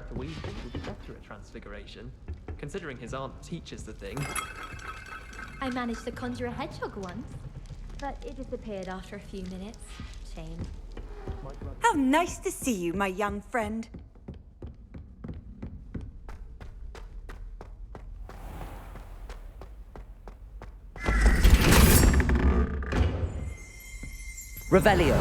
The Weasel would be better at transfiguration, considering his aunt teaches the thing. I managed to conjure a hedgehog once, but it disappeared after a few minutes. Shame. How nice to see you, my young friend. Revelio.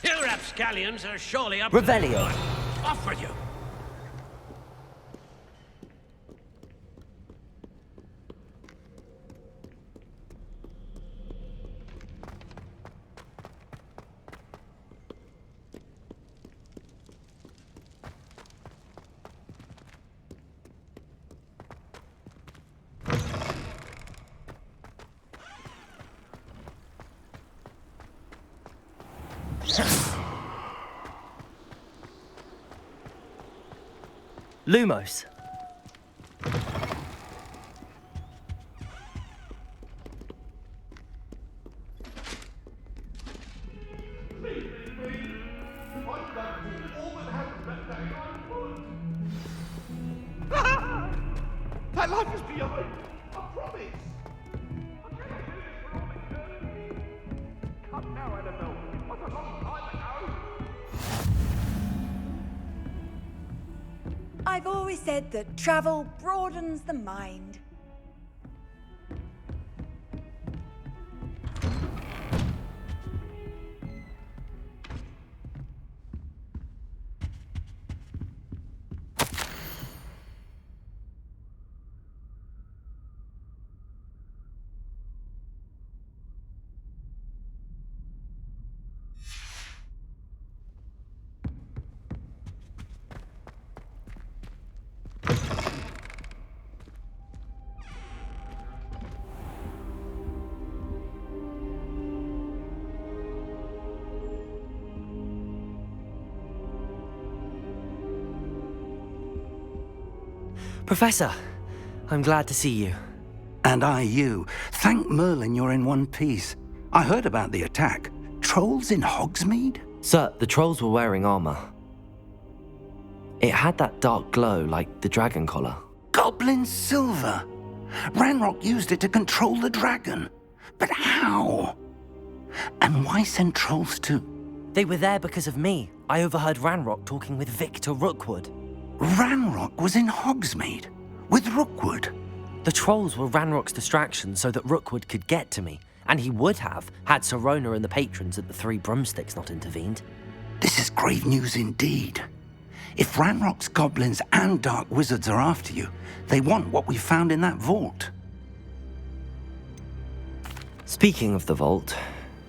You rapscallions are surely up Revelio. to the good. Off with you! Lumos. That life is beyond. I promise. Come now, Annabelle. What a long time ago. I've always said that travel broadens the mind. Professor, I'm glad to see you. And I you. Thank Merlin you're in one piece. I heard about the attack. Trolls in Hogsmeade? Sir, the trolls were wearing armor. It had that dark glow like the dragon collar. Goblin silver! Ranrock used it to control the dragon. But how? And why send trolls to... They were there because of me. I overheard Ranrock talking with Victor Rookwood. Ranrock was in Hogsmeade? With Rookwood? The trolls were Ranrock's distraction so that Rookwood could get to me. And he would have, had Sirona and the patrons at the Three Broomsticks not intervened. This is grave news indeed. If Ranrock's goblins and dark wizards are after you, they want what we found in that vault. Speaking of the vault,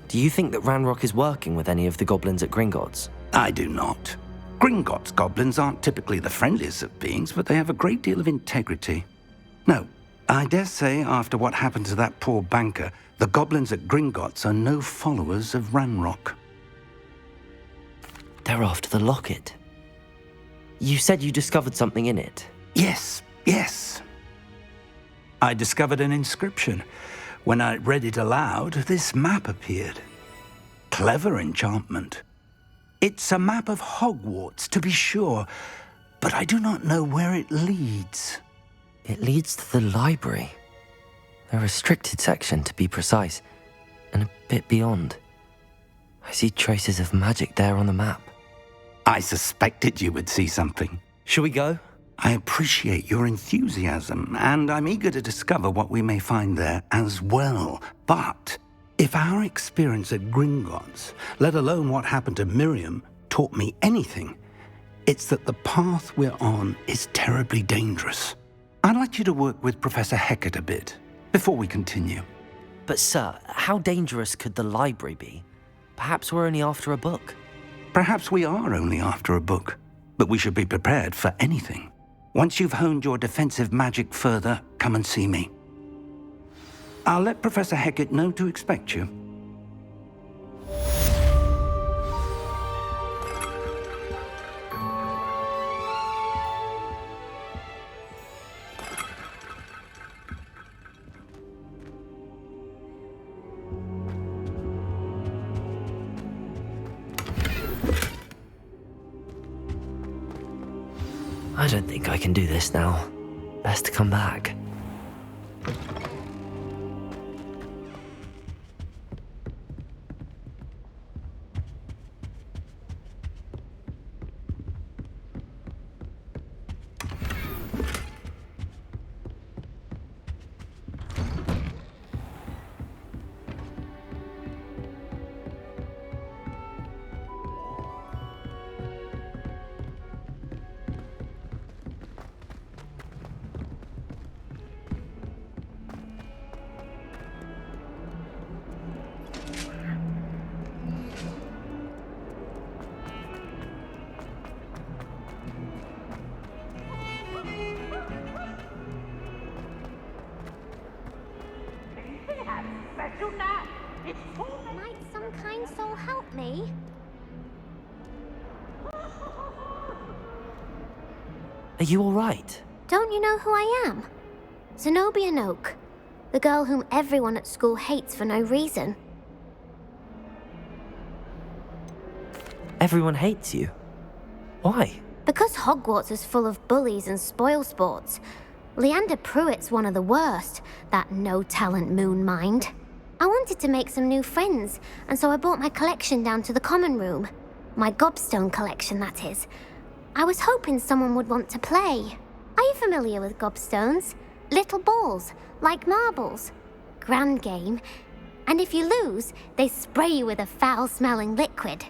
do you think that Ranrock is working with any of the goblins at Gringotts? I do not. Gringotts goblins aren't typically the friendliest of beings, but they have a great deal of integrity. No, I dare say after what happened to that poor banker, the goblins at Gringotts are no followers of Ranrock. They're after the locket. You said you discovered something in it. Yes. I discovered an inscription. When I read it aloud, this map appeared. Clever enchantment. It's a map of Hogwarts, to be sure, but I do not know where it leads. It leads to the library. A restricted section, to be precise, and a bit beyond. I see traces of magic there on the map. I suspected you would see something. Shall we go? I appreciate your enthusiasm, and I'm eager to discover what we may find there as well. But if our experience at Gringotts, let alone what happened to Miriam, taught me anything, it's that the path we're on is terribly dangerous. I'd like you to work with Professor Hecat a bit before we continue. But sir, how dangerous could the library be? Perhaps we're only after a book. Perhaps we are only after a book, but we should be prepared for anything. Once you've honed your defensive magic further, come and see me. I'll let Professor Hecat know to expect you. I don't think I can do this now. Best to come back. Might some kind soul help me? Are you all right? Don't you know who I am? Zenobia Noak, the girl whom everyone at school hates for no reason. Everyone hates you. Why? Because Hogwarts is full of bullies and spoilsports. Leander Pruitt's one of the worst, that no-talent moon mind. I wanted to make some new friends, and so I brought my collection down to the common room. My gobstone collection, that is. I was hoping someone would want to play. Are you familiar with gobstones? Little balls, like marbles. Grand game. And if you lose, they spray you with a foul-smelling liquid.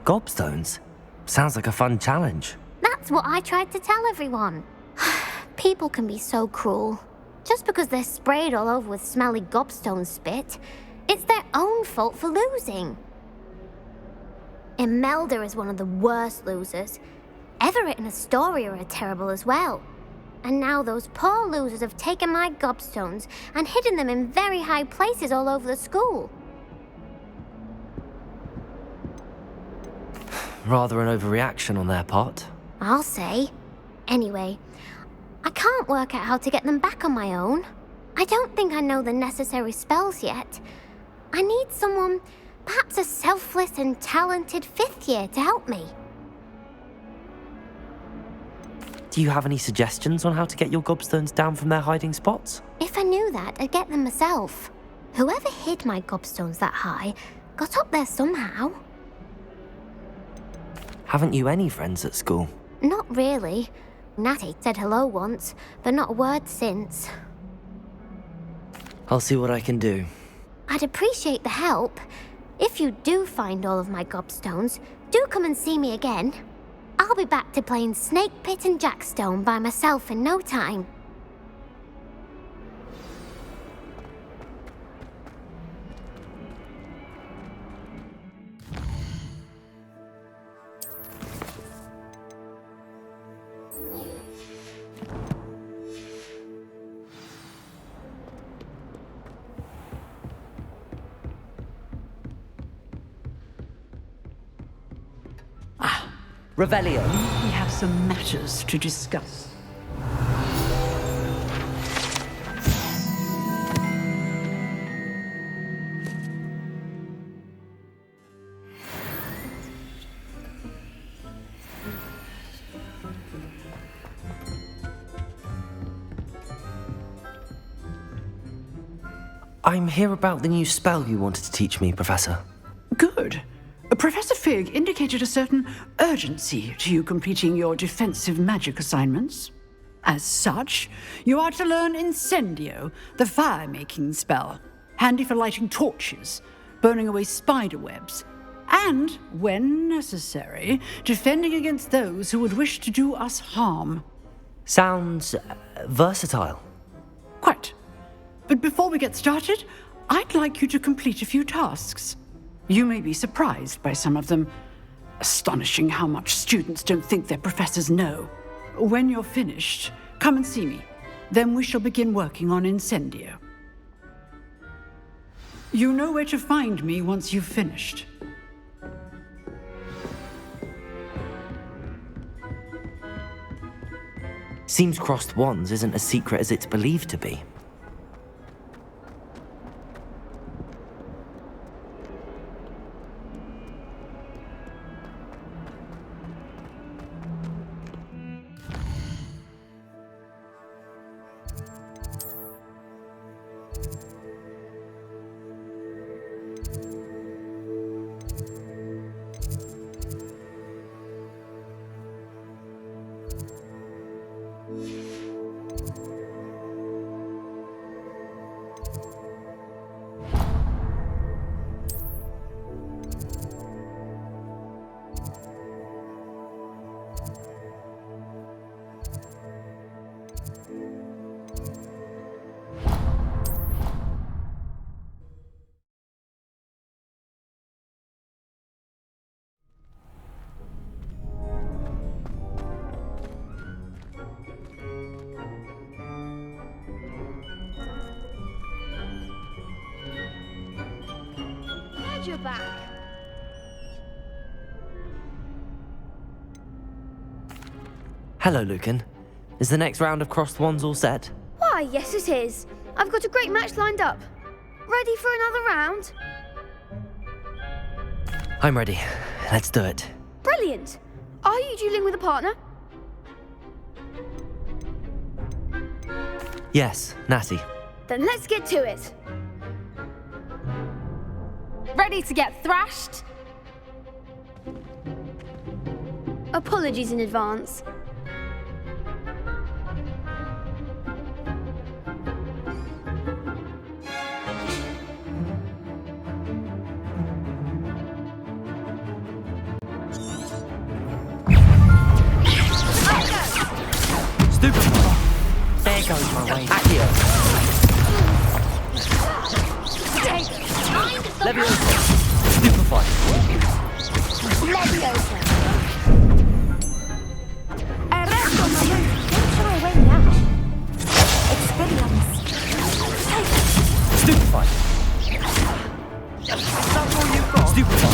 Gobstones? Sounds like a fun challenge. That's what I tried to tell everyone. People can be so cruel. Just because they're sprayed all over with smelly gobstone spit, it's their own fault for losing. Imelda is one of the worst losers. Everett and Astoria are terrible as well. And now those poor losers have taken my gobstones and hidden them in very high places all over the school. Rather an overreaction on their part. I'll say. Anyway, I can't work out how to get them back on my own. I don't think I know the necessary spells yet. I need someone, perhaps a selfless and talented fifth year to help me. Do you have any suggestions on how to get your gobstones down from their hiding spots? If I knew that, I'd get them myself. Whoever hid my gobstones that high got up there somehow. Haven't you any friends at school? Not really. Natty said hello once, but not a word since. I'll see what I can do. I'd appreciate the help. If you do find all of my gobstones, do come and see me again. I'll be back to playing Snake Pit and Jackstone by myself in no time. Revelio. We have some matters to discuss. I'm here about the new spell you wanted to teach me, Professor. Good. Professor Fig indicated a certain urgency to you completing your defensive magic assignments. As such, you are to learn Incendio, the fire-making spell, handy for lighting torches, burning away spider webs, and, when necessary, defending against those who would wish to do us harm. Sounds versatile. Quite. But before we get started, I'd like you to complete a few tasks. You may be surprised by some of them. Astonishing how much students don't think their professors know. When you're finished, come and see me. Then we shall begin working on Incendio. You know where to find me once you've finished. Seems crossed wands isn't as secret as it's believed to be. You're back. Hello, Lucan. Is the next round of crossed wands all set? Why, yes it is. I've got a great match lined up. Ready for another round? I'm ready. Let's do it. Brilliant. Are you dueling with a partner? Yes, Natty. Then let's get to it. Ready to get thrashed? Apologies in advance. Stupefy. There goes my way. Accio. Leviosa. Stupefy. Leviosa. Arresto, Don't shy away now. Expelliarmus. Stupefy. Is that all you've got? Stupefy.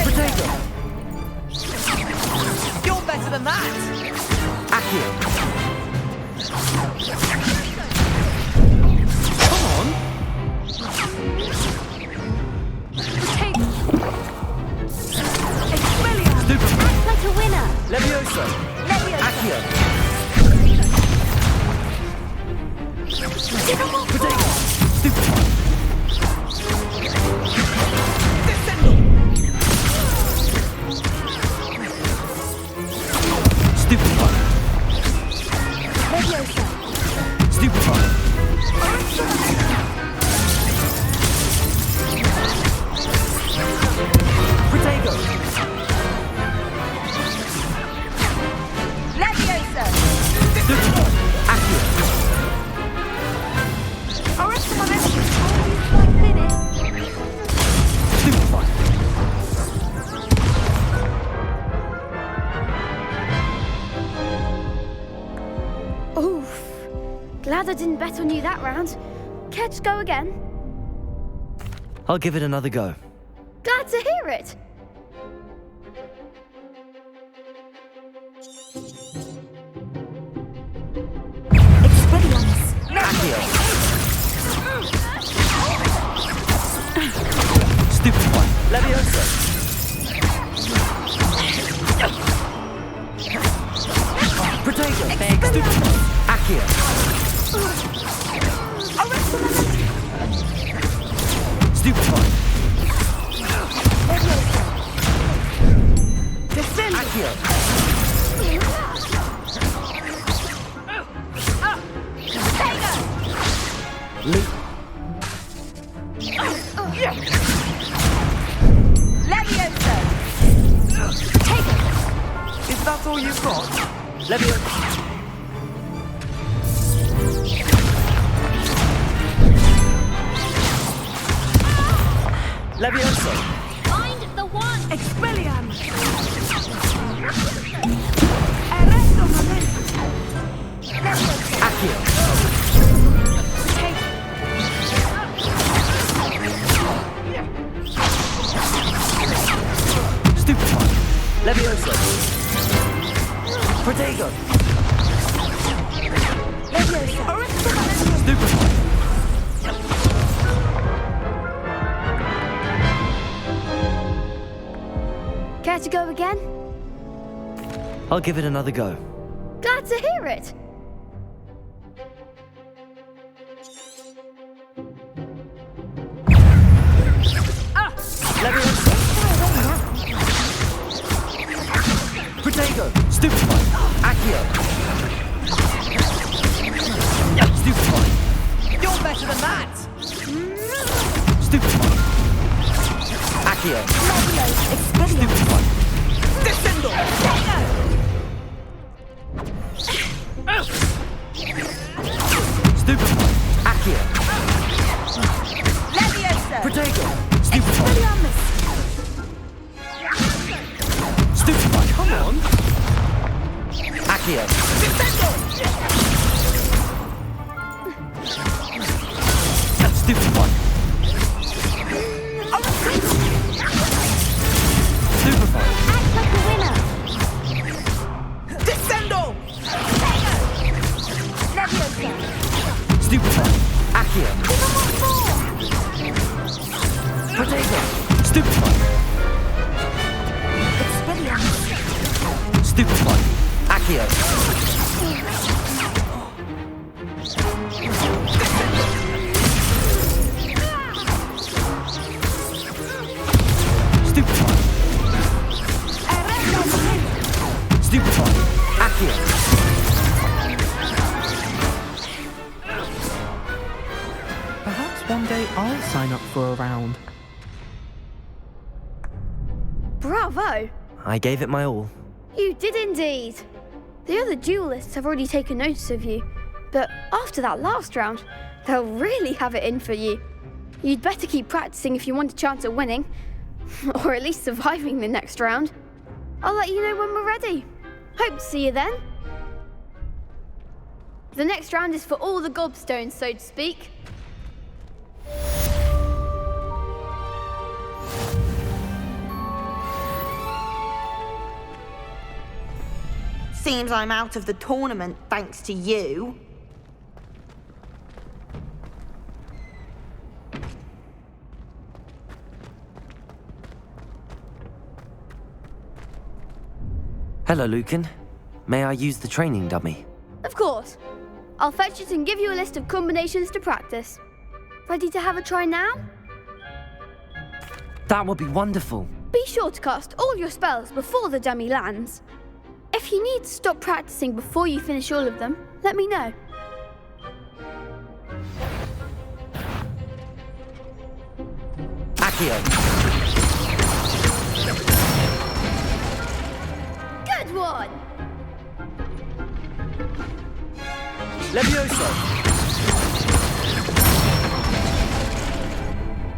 Potato. You're better than that. Accio. Come on. Act like a winner. Leviosa. Accio. Potato. Stupefy. Stupefy. Leviosa. Stupefy. Potato. Leviosa. Stupefy. Accio. Arresto my message. Stupefy. Oof. Glad I didn't bet on you that round. Care to go again? I'll give it another go. Glad to hear it. Leviosa! Protego! Accio! Stupefy! Descend! Accio! Leap! Leviosa! Take it! Is that all you've got? Leviosa! Leviosa! Find the one! Expelliarmus! Arresto momento! Leviosa! Accio! Take it! Stupefy! Leviosa! Protego! Leviosa! Stupefy! Care to go again? I'll give it another go. Glad to hear it. Leviosa! Protego! Stupefy! Accio! Stupefy! You're better than that! Stupefy! Accio! Stupefy! Descendo! Stupefy! Accio! Leviosa! Protego! Stupefy! Expelliarmus! Stupefy! Come on! Accio! Stupefy! Stupefy! Act like a winner! Descendo! Leviosa! Stupefy! Accio! Protego! Stupefy! Expelliarmus! Stupefy! Accio! Stupefy! Arresto momento! Stupefy! Accio! Perhaps one day I'll sign up for a round. Bravo! I gave it my all. You did indeed. The other duelists have already taken notice of you, but after that last round, they'll really have it in for you. You'd better keep practicing if you want a chance at winning, or at least surviving the next round. I'll let you know when we're ready. Hope to see you then. The next round is for all the gobstones, so to speak. Seems I'm out of the tournament thanks to you. Hello, Lucan. May I use the training dummy? Of course. I'll fetch it and give you a list of combinations to practice. Ready to have a try now? That would be wonderful. Be sure to cast all your spells before the dummy lands. If you need to stop practicing before you finish all of them, let me know. Accio! Good one! Leviosa!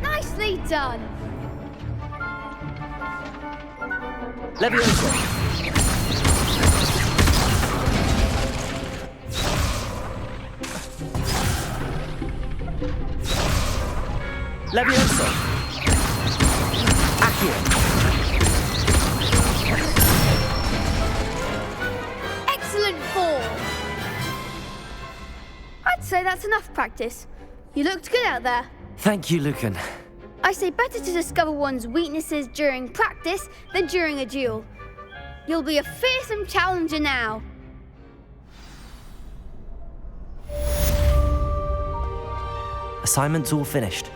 Nicely done! Leviosa! Leviosa! Accio! Excellent form! I'd say that's enough practice. You looked good out there. Thank you, Lucan. I say better to discover one's weaknesses during practice than during a duel. You'll be a fearsome challenger now. Assignment's all finished.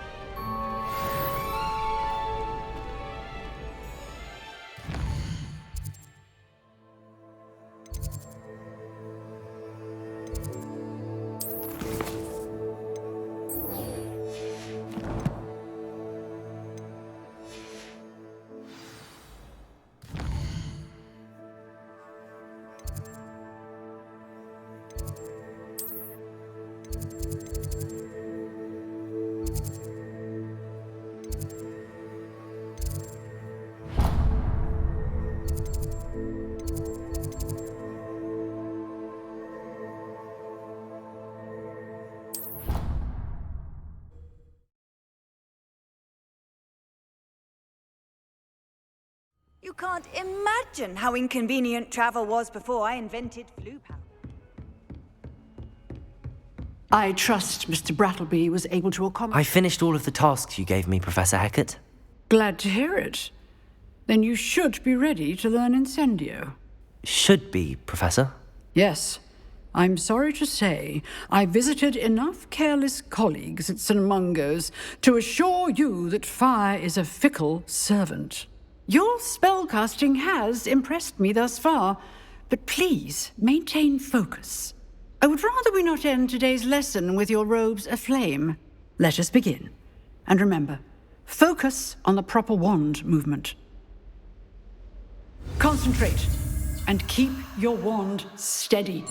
You can't imagine how inconvenient travel was before I invented flu power. I trust Mr. Brattleby was able to accommodate... I finished all of the tasks you gave me, Professor Hecat. Glad to hear it. Then you should be ready to learn Incendio. Should be, Professor. Yes. I'm sorry to say, I visited enough careless colleagues at St. Mungo's to assure you that fire is a fickle servant. Your spellcasting has impressed me thus far, but please maintain focus. I would rather we not end today's lesson with your robes aflame. Let us begin. And remember, focus on the proper wand movement. Concentrate and keep your wand steady.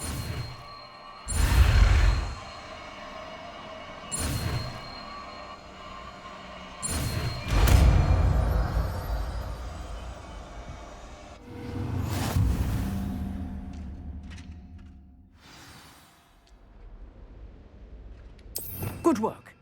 Good work.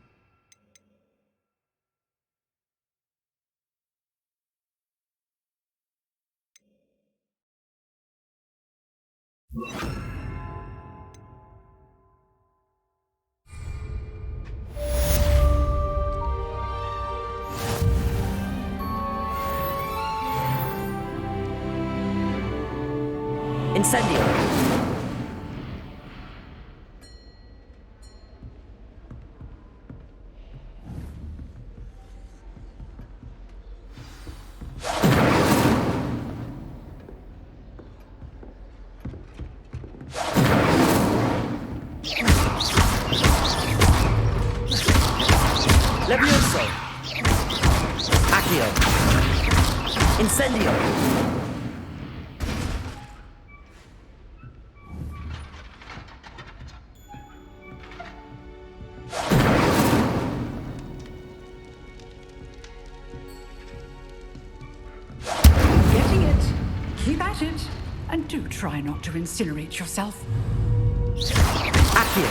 Incendio. Levioso. Accio. Incendio. Getting it. Keep at it. And do try not to incinerate yourself. Accio.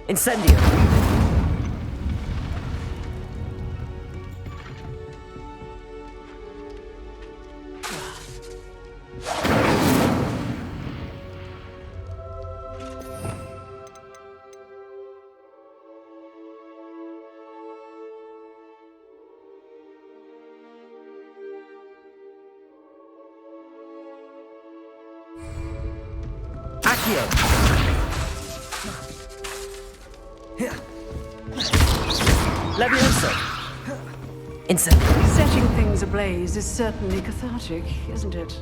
Incendio. Levioso. Incendio. Setting things ablaze is certainly cathartic, isn't it?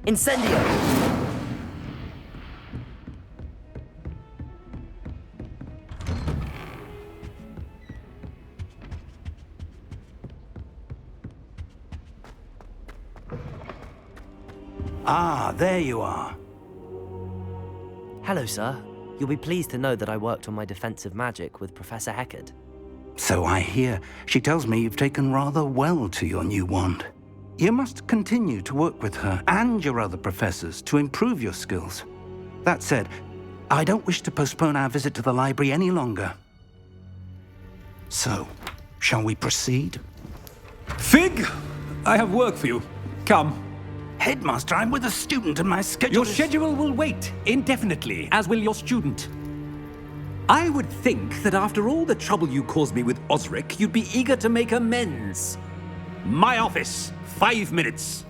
Incendio. Ah, there you are. Hello, sir. You'll be pleased to know that I worked on my defensive magic with Professor Hecat. So I hear. She tells me you've taken rather well to your new wand. You must continue to work with her and your other professors to improve your skills. That said, I don't wish to postpone our visit to the library any longer. So, shall we proceed? Fig! I have work for you. Come. Headmaster, I'm with a student and my schedule Your schedule will wait indefinitely, as will your student. I would think that after all the trouble you caused me with Osric, you'd be eager to make amends. My office, 5 minutes.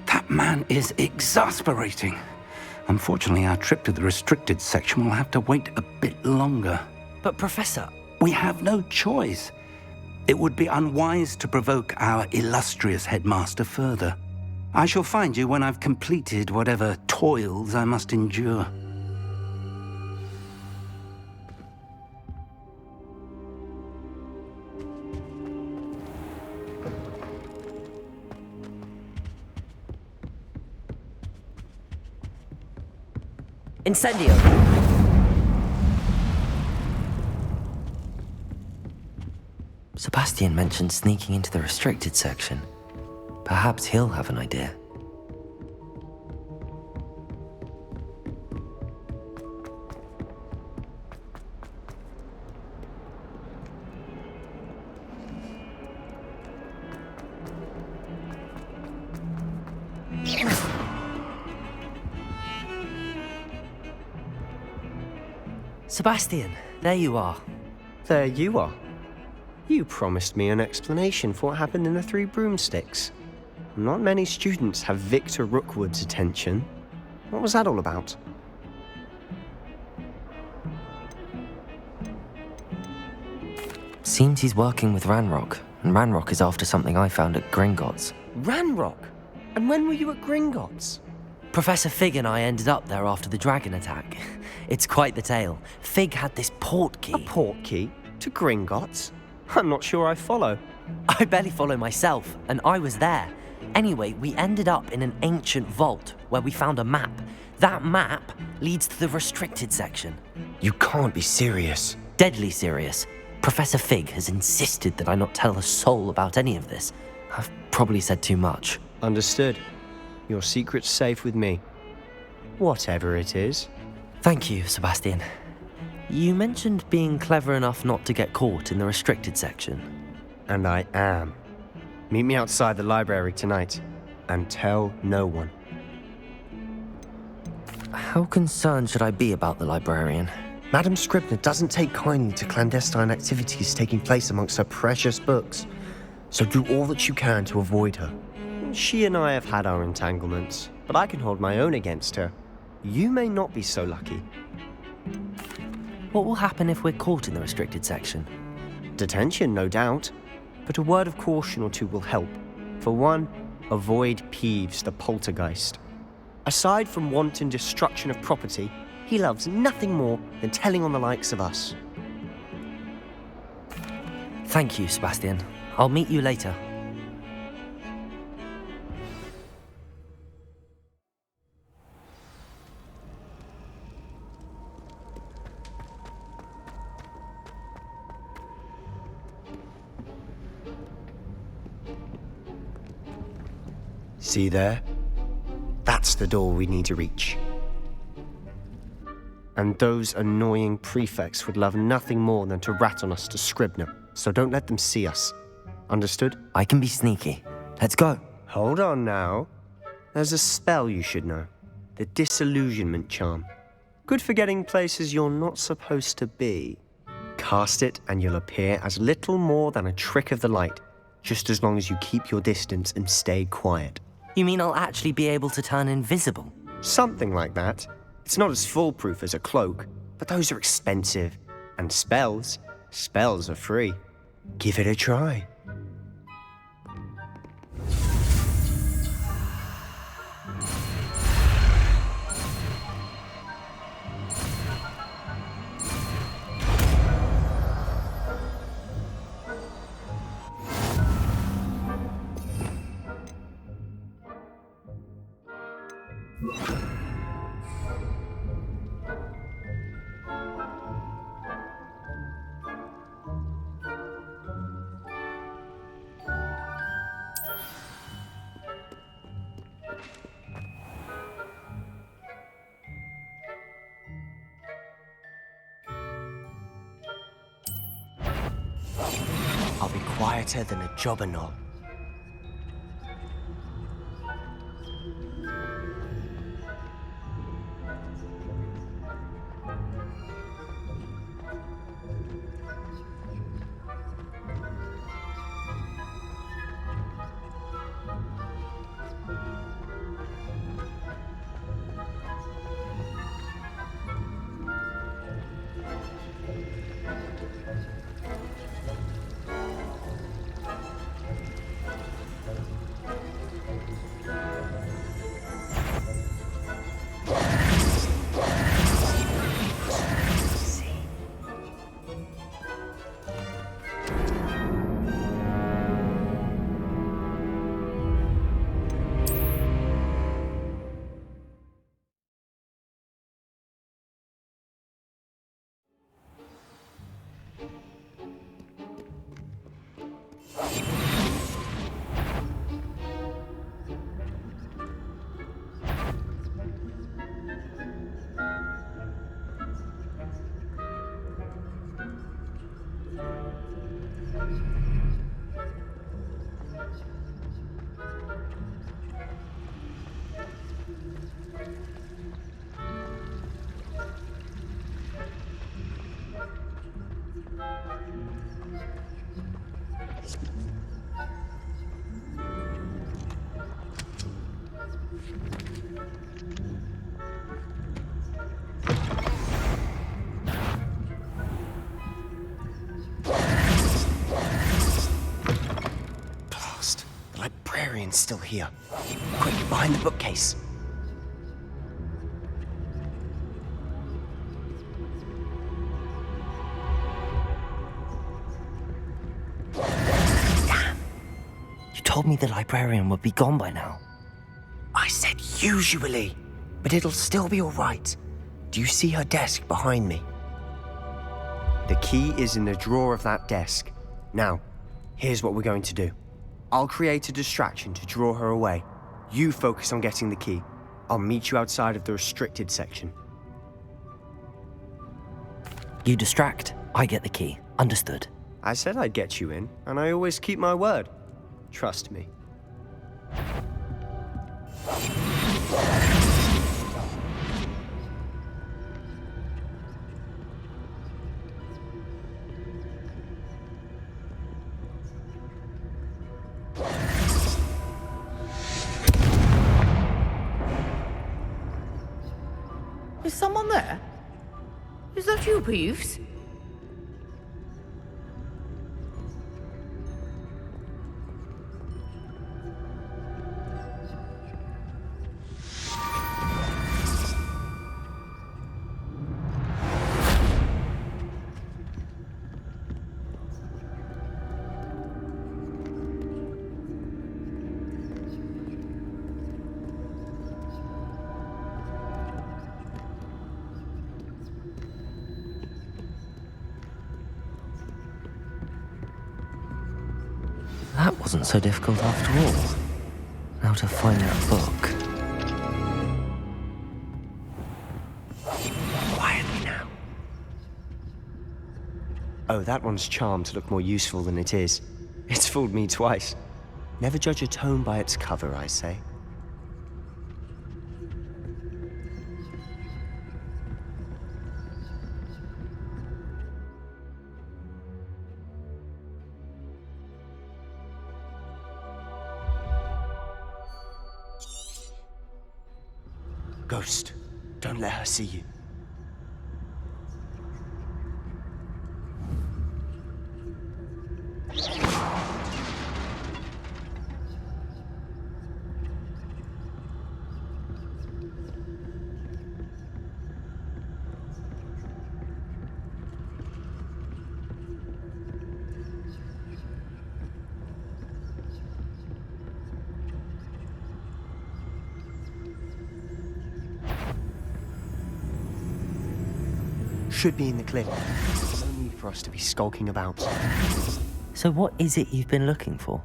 That man is exasperating. Unfortunately, our trip to the restricted section will have to wait a bit longer. But Professor... We have no choice. It would be unwise to provoke our illustrious headmaster further. I shall find you when I've completed whatever toils I must endure. Incendio! Sebastian mentioned sneaking into the restricted section. Perhaps he'll have an idea. Sebastian, there you are. There you are. You promised me an explanation for what happened in the Three Broomsticks. Not many students have Victor Rookwood's attention. What was that all about? Seems he's working with Ranrock, and Ranrock is after something I found at Gringotts. Ranrock? And when were you at Gringotts? Professor Fig and I ended up there after the dragon attack. It's quite the tale. Fig had this port key. A port key? To Gringotts? I'm not sure I follow. I barely follow myself, and I was there. Anyway, we ended up in an ancient vault where we found a map. That map leads to the restricted section. You can't be serious. Deadly serious. Professor Fig has insisted that I not tell a soul about any of this. I've probably said too much. Understood. Your secret's safe with me. Whatever it is. Thank you, Sebastian. You mentioned being clever enough not to get caught in the restricted section. And I am. Meet me outside the library tonight, and tell no one. How concerned should I be about the librarian? Madam Scribner doesn't take kindly to clandestine activities taking place amongst her precious books, so do all that you can to avoid her. She and I have had our entanglements, but I can hold my own against her. You may not be so lucky. What will happen if we're caught in the restricted section? Detention, no doubt. But a word of caution or two will help. For one, avoid Peeves, the poltergeist. Aside from wanton destruction of property, he loves nothing more than telling on the likes of us. Thank you, Sebastian. I'll meet you later. See there? That's the door we need to reach. And those annoying prefects would love nothing more than to rat on us to Scribner, so don't let them see us. Understood? I can be sneaky. Let's go. Hold on now. There's a spell you should know. The Disillusionment charm. Good for getting places you're not supposed to be. Cast it and you'll appear as little more than a trick of the light, just as long as you keep your distance and stay quiet. You mean I'll actually be able to turn invisible? Something like that. It's not as foolproof as a cloak, but those are expensive. And spells are free. Give it a try. quieter than a jobberknoll. Still here. Quick, behind the bookcase. Damn! You told me the librarian would be gone by now. I said usually, but it'll still be all right. Do you see her desk behind me? The key is in the drawer of that desk. Now, here's what we're going to do. I'll create a distraction to draw her away. You focus on getting the key. I'll meet you outside of the restricted section. You distract, I get the key. Understood. I said I'd get you in, and I always keep my word. Trust me. Is someone there? Is that you, Peeves? That wasn't so difficult after all. Now to find that book. Quietly now. Oh, that one's charmed to look more useful than it is. It's fooled me twice. Never judge a tome by its cover, I say. Ghost, don't let her see you. Should be in the cliff. No need for us to be skulking about. So what is it you've been looking for?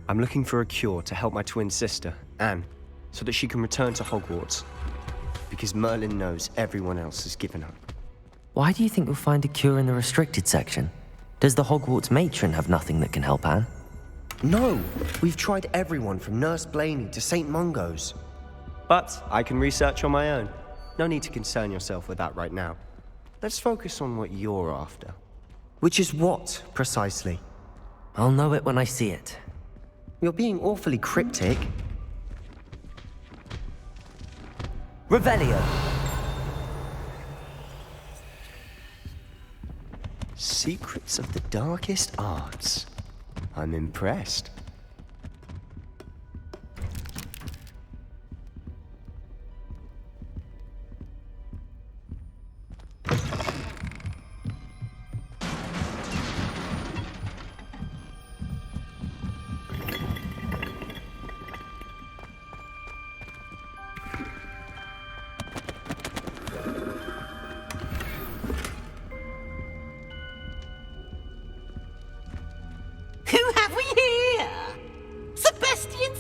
I'm looking for a cure to help my twin sister, Anne, so that she can return to Hogwarts. Because Merlin knows everyone else has given up. Why do you think you'll find a cure in the restricted section? Does the Hogwarts matron have nothing that can help Anne? No, we've tried everyone from Nurse Blaney to St. Mungo's. But I can research on my own. No need to concern yourself with that right now. Let's focus on what you're after. Which is what, precisely? I'll know it when I see it. You're being awfully cryptic. Revelio! Secrets of the darkest arts. I'm impressed. Who have we here? Sebastian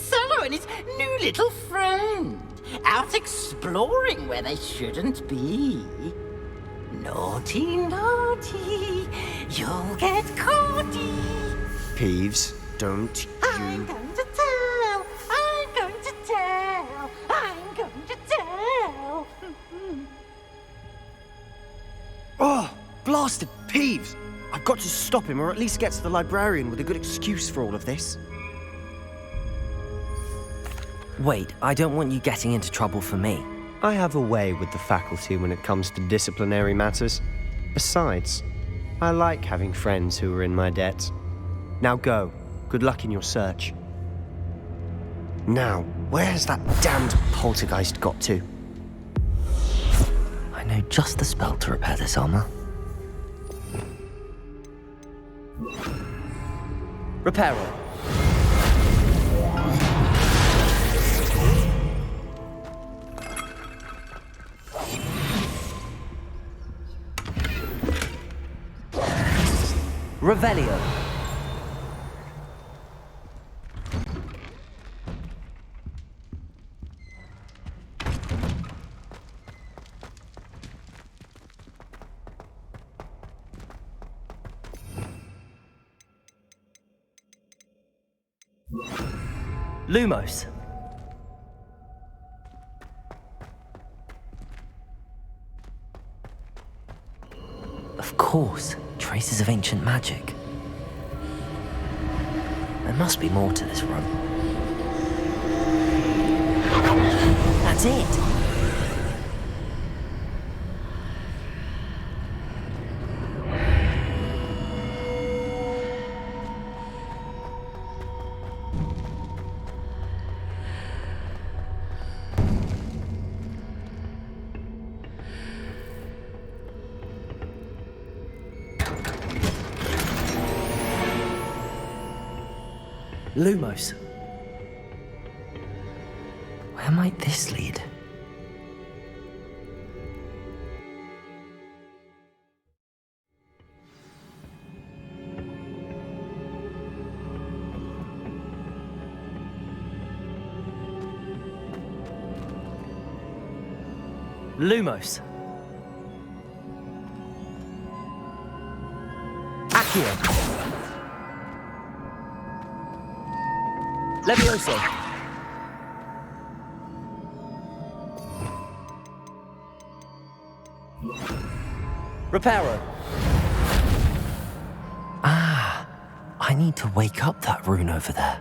and his new little friend, out exploring where they shouldn't be. Naughty, naughty, you'll get caughty. Peeves, don't I'm going to tell, I'm going to tell, I'm going to tell. Oh, blasted Peeves! I've got to stop him, or at least get to the librarian with a good excuse for all of this. Wait, I don't want you getting into trouble for me. I have a way with the faculty when it comes to disciplinary matters. Besides, I like having friends who are in my debt. Now go. Good luck in your search. Now, where's that damned poltergeist got to? I know just the spell to repair this armor. Reparo. Revelio. Lumos. Of course, traces of ancient magic. There must be more to this room. That's it! Lumos. Where might this lead? Lumos. Accio. Levioso. Reparo. Ah, I need to wake up that rune over there.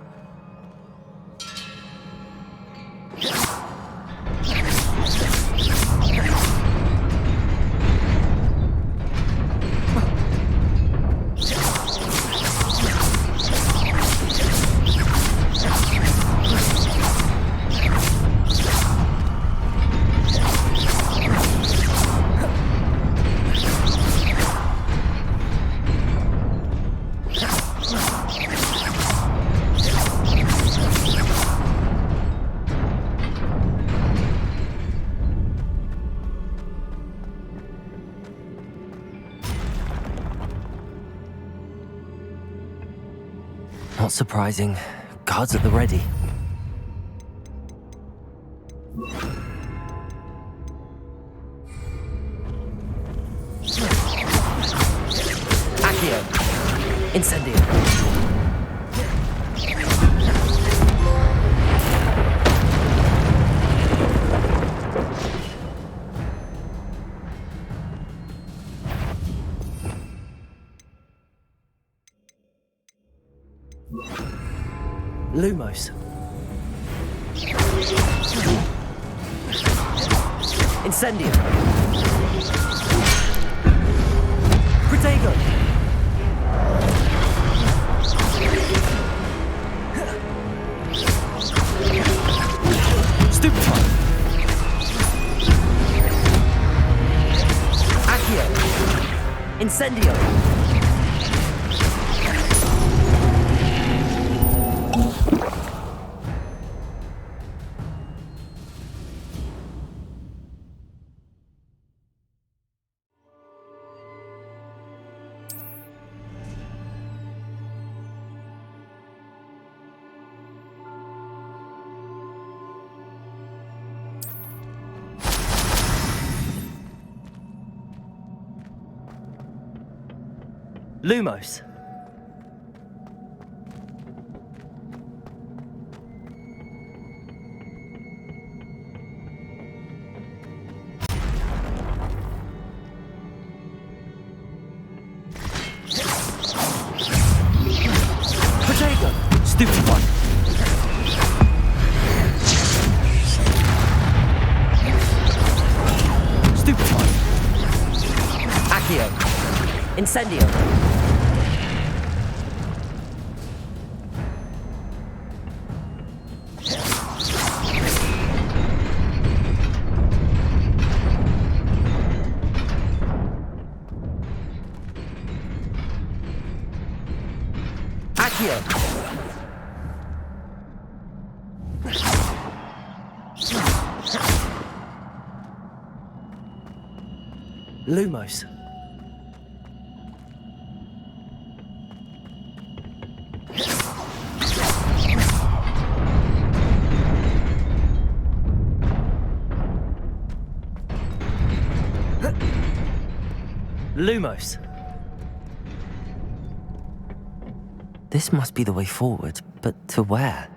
Not surprising. Guards at the ready. Accio. Incendio. Lumos. Incendio. Protego. Stupefy. Accio. Incendio. Lumos. Potato. Stupid one. Stupid one. Accio. Incendio. Lumos. Lumos. This must be the way forward, but to where?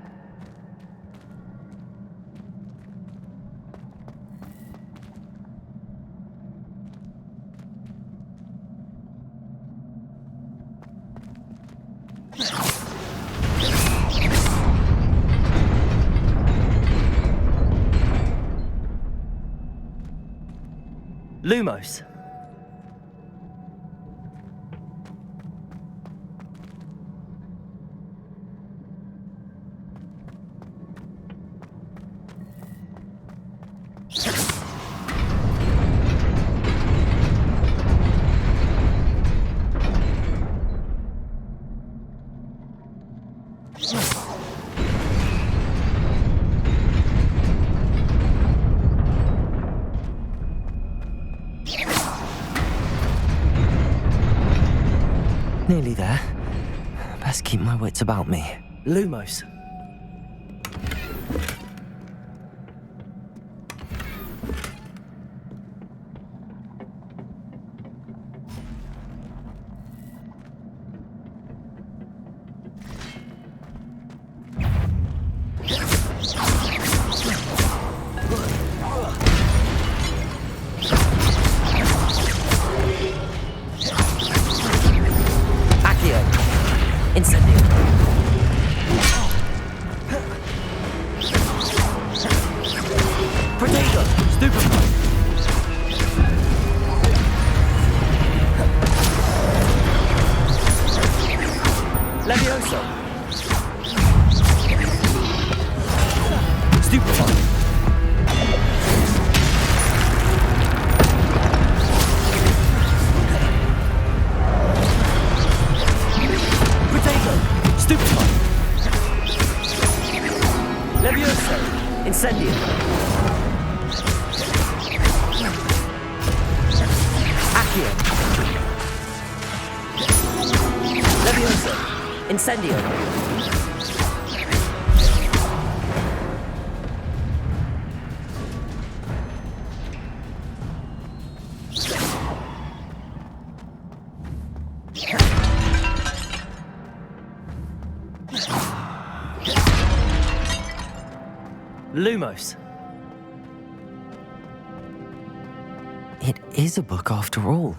Lumos. Nearly there. Best keep my wits about me. Lumos. Incendio. Potato. Stupefy. Levioso. Stupefy. Stupefy. Levioso. Incendio. Accio. Levioso. Incendio. Lumos. It is a book after all.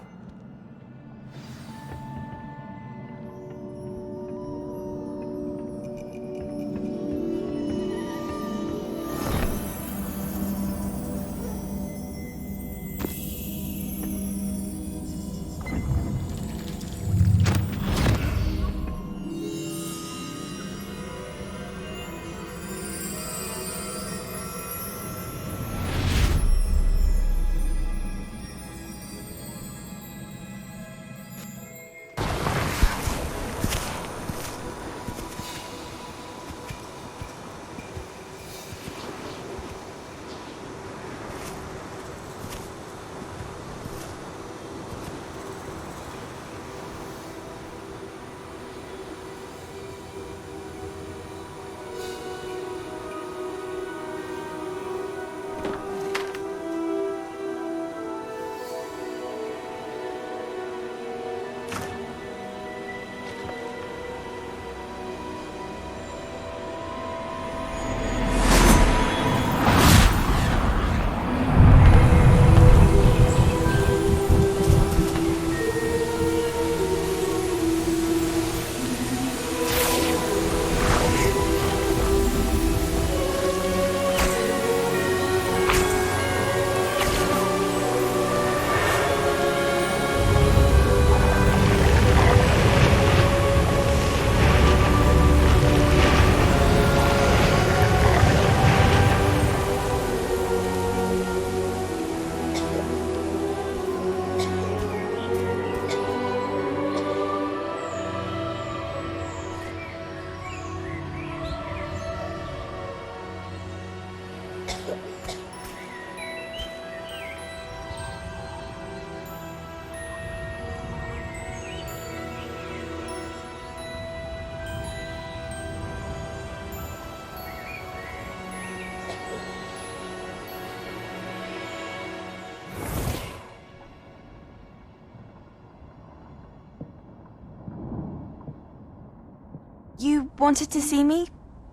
You wanted to see me?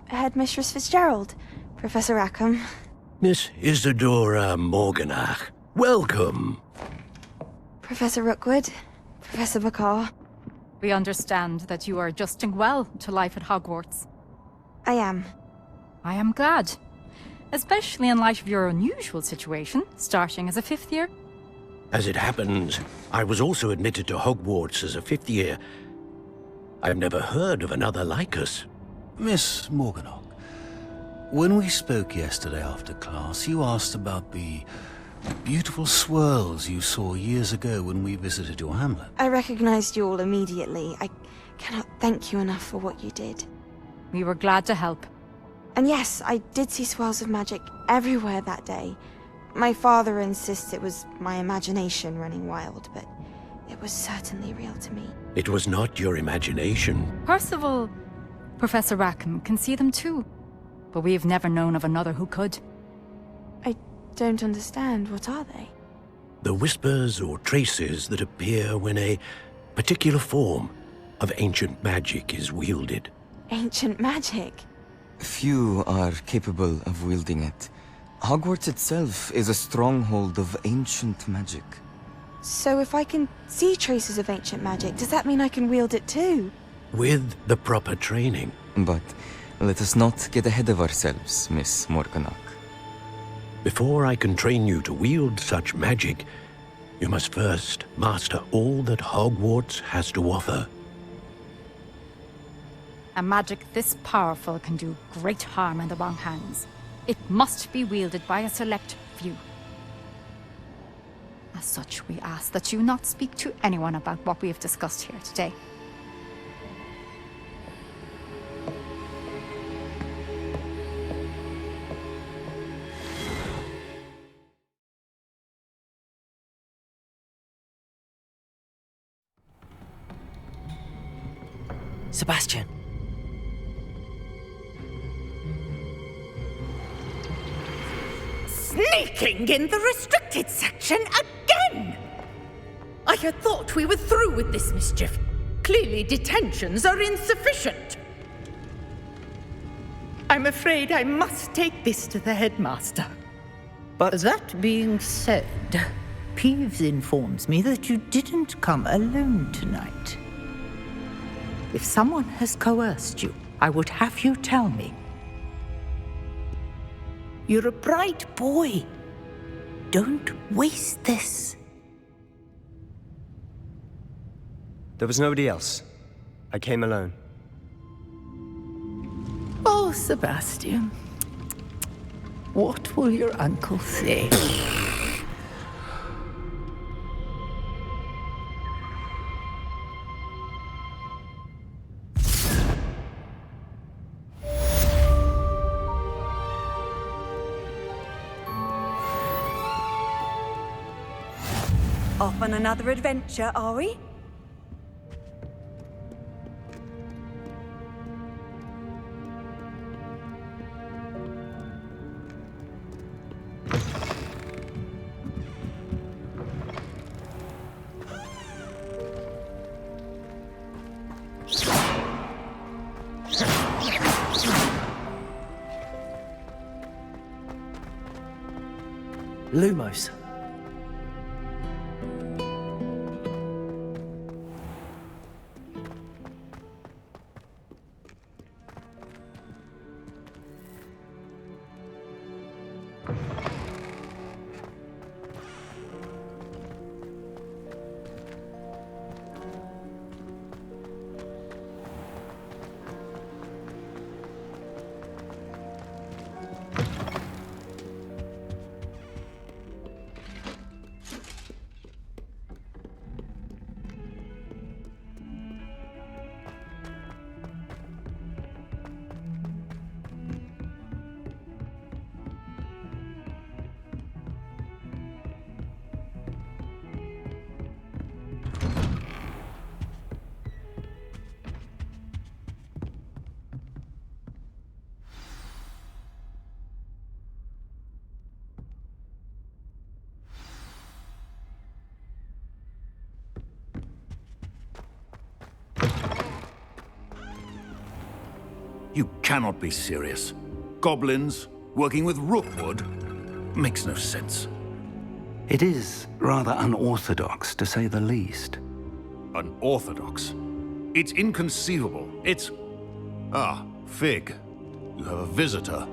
Headmistress Fitzgerald, Professor Rackham. Miss Isadora Morganach, welcome. Professor Rookwood, Professor Bakar. We understand that you are adjusting well to life at Hogwarts. I am. I am glad. Especially in light of your unusual situation, starting as a 5th year. As it happens, I was also admitted to Hogwarts as a 5th year. I've never heard of another like us. Miss Morganach, when we spoke yesterday after class, you asked about the beautiful swirls you saw years ago when we visited your hamlet. I recognized you all immediately. I cannot thank you enough for what you did. We were glad to help. And yes, I did see swirls of magic everywhere that day. My father insists it was my imagination running wild, but it was certainly real to me. It was not your imagination. Percival, Professor Rackham can see them too. But we have never known of another who could. I don't understand. What are they? The whispers or traces that appear when a particular form of ancient magic is wielded. Ancient magic? Few are capable of wielding it. Hogwarts itself is a stronghold of ancient magic. So if I can see traces of ancient magic, does that mean I can wield it too? With the proper training. But let us not get ahead of ourselves, Miss Morganach. Before I can train you to wield such magic, you must first master all that Hogwarts has to offer. A magic this powerful can do great harm in the wrong hands. It must be wielded by a select few. As such, we ask that you not speak to anyone about what we have discussed here today. Sebastian. Sneaking in the restricted section again! I had thought we were through with this mischief. Clearly detentions are insufficient. I'm afraid I must take this to the headmaster. But that being said, Peeves informs me that you didn't come alone tonight. If someone has coerced you, I would have you tell me. You're a bright boy. Don't waste this. There was nobody else. I came alone. Oh, Sebastian. What will your uncle say? Off on another adventure, are we? Lumos. You cannot be serious. Goblins working with Rookwood makes no sense. It is rather unorthodox, to say the least. Unorthodox? It's inconceivable. It's... Ah, Fig. You have a visitor.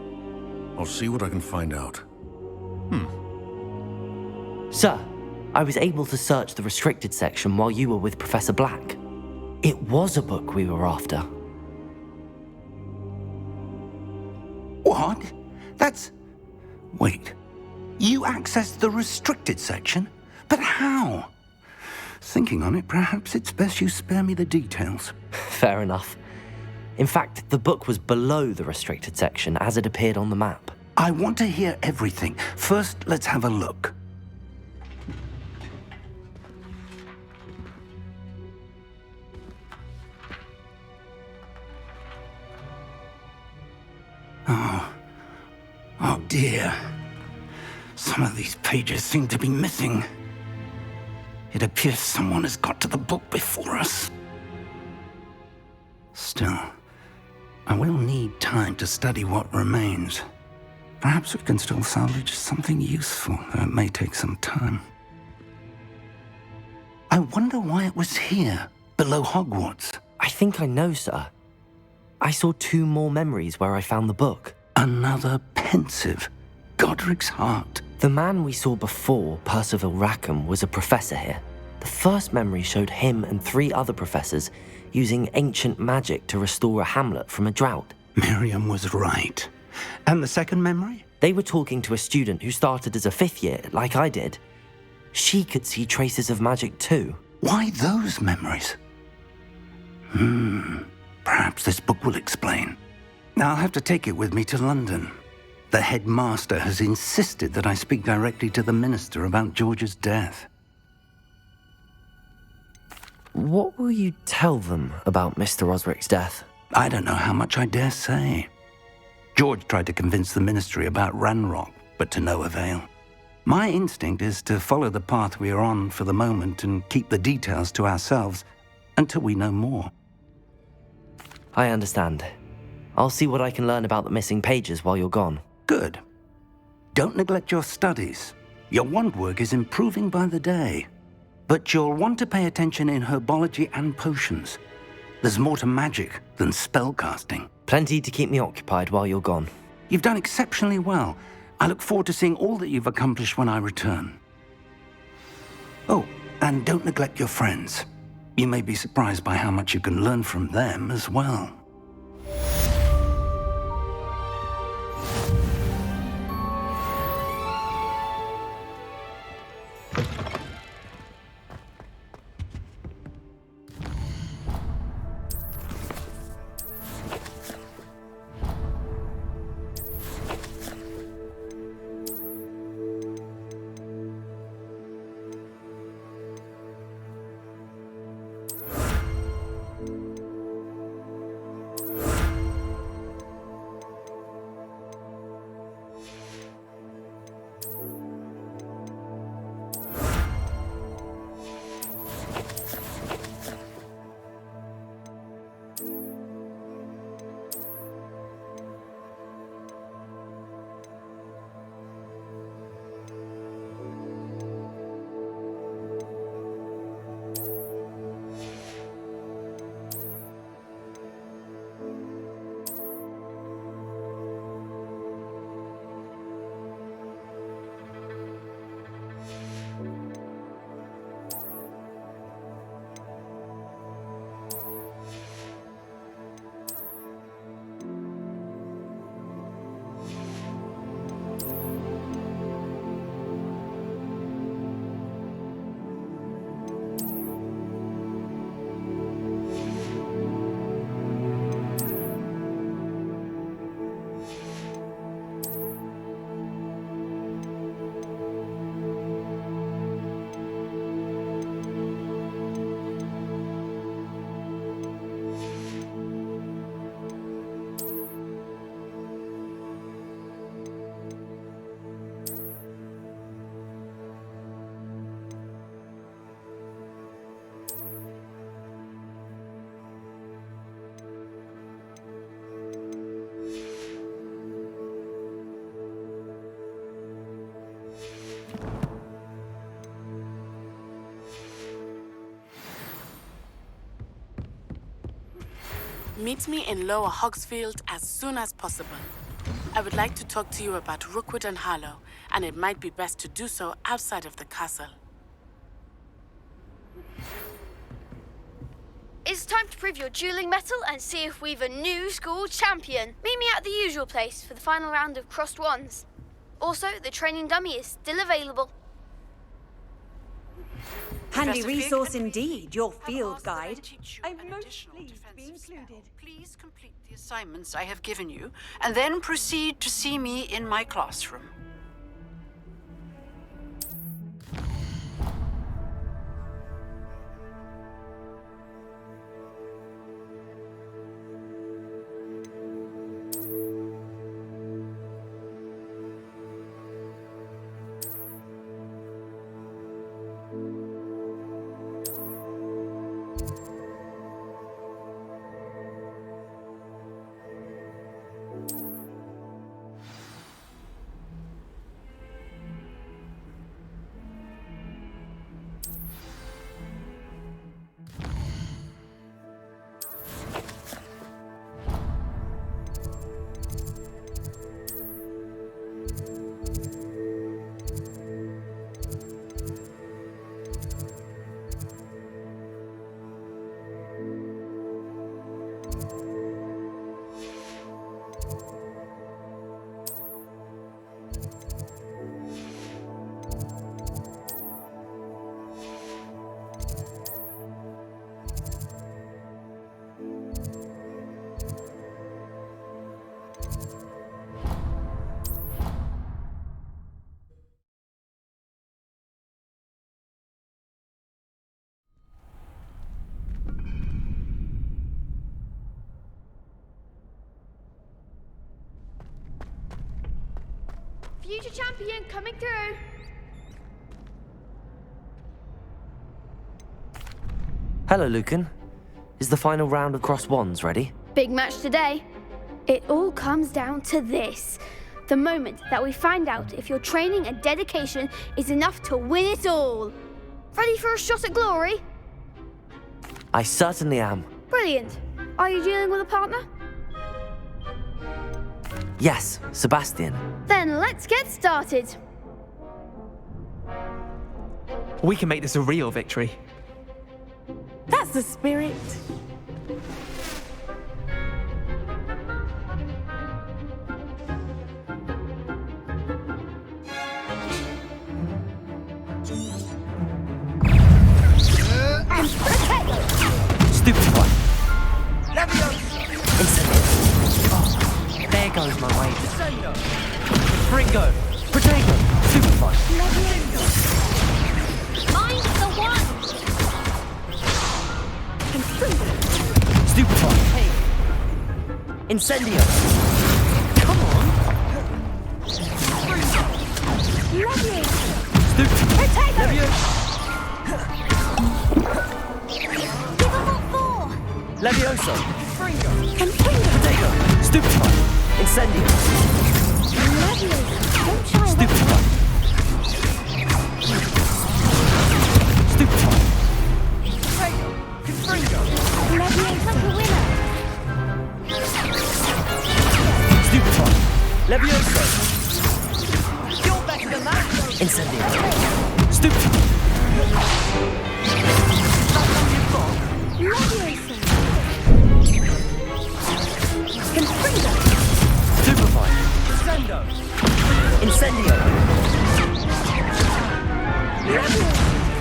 I'll see what I can find out. Sir, I was able to search the restricted section while you were with Professor Black. It was a book we were after. What? That's... Wait. You accessed the restricted section? But how? Thinking on it, perhaps it's best you spare me the details. Fair enough. In fact, the book was below the restricted section as it appeared on the map. I want to hear everything. First, let's have a look. Oh dear. Some of these pages seem to be missing. It appears someone has got to the book before us. Still, I will need time to study what remains. Perhaps we can still salvage something useful, though it may take some time. I wonder why it was here, below Hogwarts. I think I know, sir. I saw 2 more memories where I found the book. Another pensive. Godric's heart. The man we saw before, Percival Rackham, was a professor here. The first memory showed him and 3 other professors using ancient magic to restore a hamlet from a drought. Miriam was right. And the second memory? They were talking to a student who started as a 5th year, like I did. She could see traces of magic too. Why those memories? Perhaps this book will explain. I'll have to take it with me to London. The headmaster has insisted that I speak directly to the minister about George's death. What will you tell them about Mr. Osric's death? I don't know how much I dare say. George tried to convince the ministry about Ranrock, but to no avail. My instinct is to follow the path we are on for the moment and keep the details to ourselves until we know more. I understand. I'll see what I can learn about the missing pages while you're gone. Good. Don't neglect your studies. Your wand work is improving by the day. But you'll want to pay attention in herbology and potions. There's more to magic than spellcasting. Plenty to keep me occupied while you're gone. You've done exceptionally well. I look forward to seeing all that you've accomplished when I return. Oh, and don't neglect your friends. You may be surprised by how much you can learn from them as well. Meet me in Lower Hogsfield as soon as possible. I would like to talk to you about Rookwood and Harlow, and it might be best to do so outside of the castle. It's time to prove your dueling mettle and see if we've a new school champion. Meet me at the usual place for the final round of crossed wands. Also, the training dummy is still available. Handy resource indeed, your field guide. I'm most pleased to be included. Please complete the assignments I have given you, and then proceed to see me in my classroom. Future champion coming through. Hello, Lucan. Is the final round of crossed wands ready? Big match today. It all comes down to this. The moment that we find out if your training and dedication is enough to win it all. Ready for a shot at glory? I certainly am. Brilliant. Are you dealing with a partner? Yes, Sebastian. Then let's get started. We can make this a real victory. That's the spirit. Stupefy. Incendio. Oh, there goes my wager. Ringo. Potato. Stupefy. Mind the one! Stupefy. Hey. Incendio. Come on. Stupefy. Levioso. Potato. Stupefy. Incendio. Stupefy. Stupefy. Stupefy. Levioso. You're better than that. Incendio. Stupefy. Stupefy. Incendio.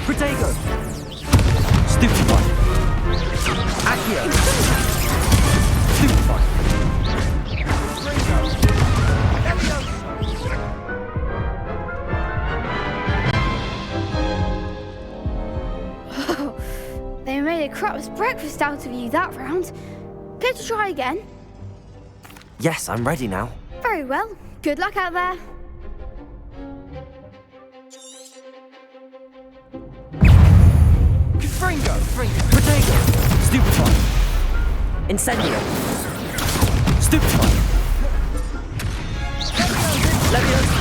Protego. Stupefy. Accio. Stupefy. They made a crap's breakfast out of you that round. Care to try again? Yes, I'm ready now. Very well. Good luck out there. Fringo. Protego. Stupefy. Incendio. Stupefy. Levioso.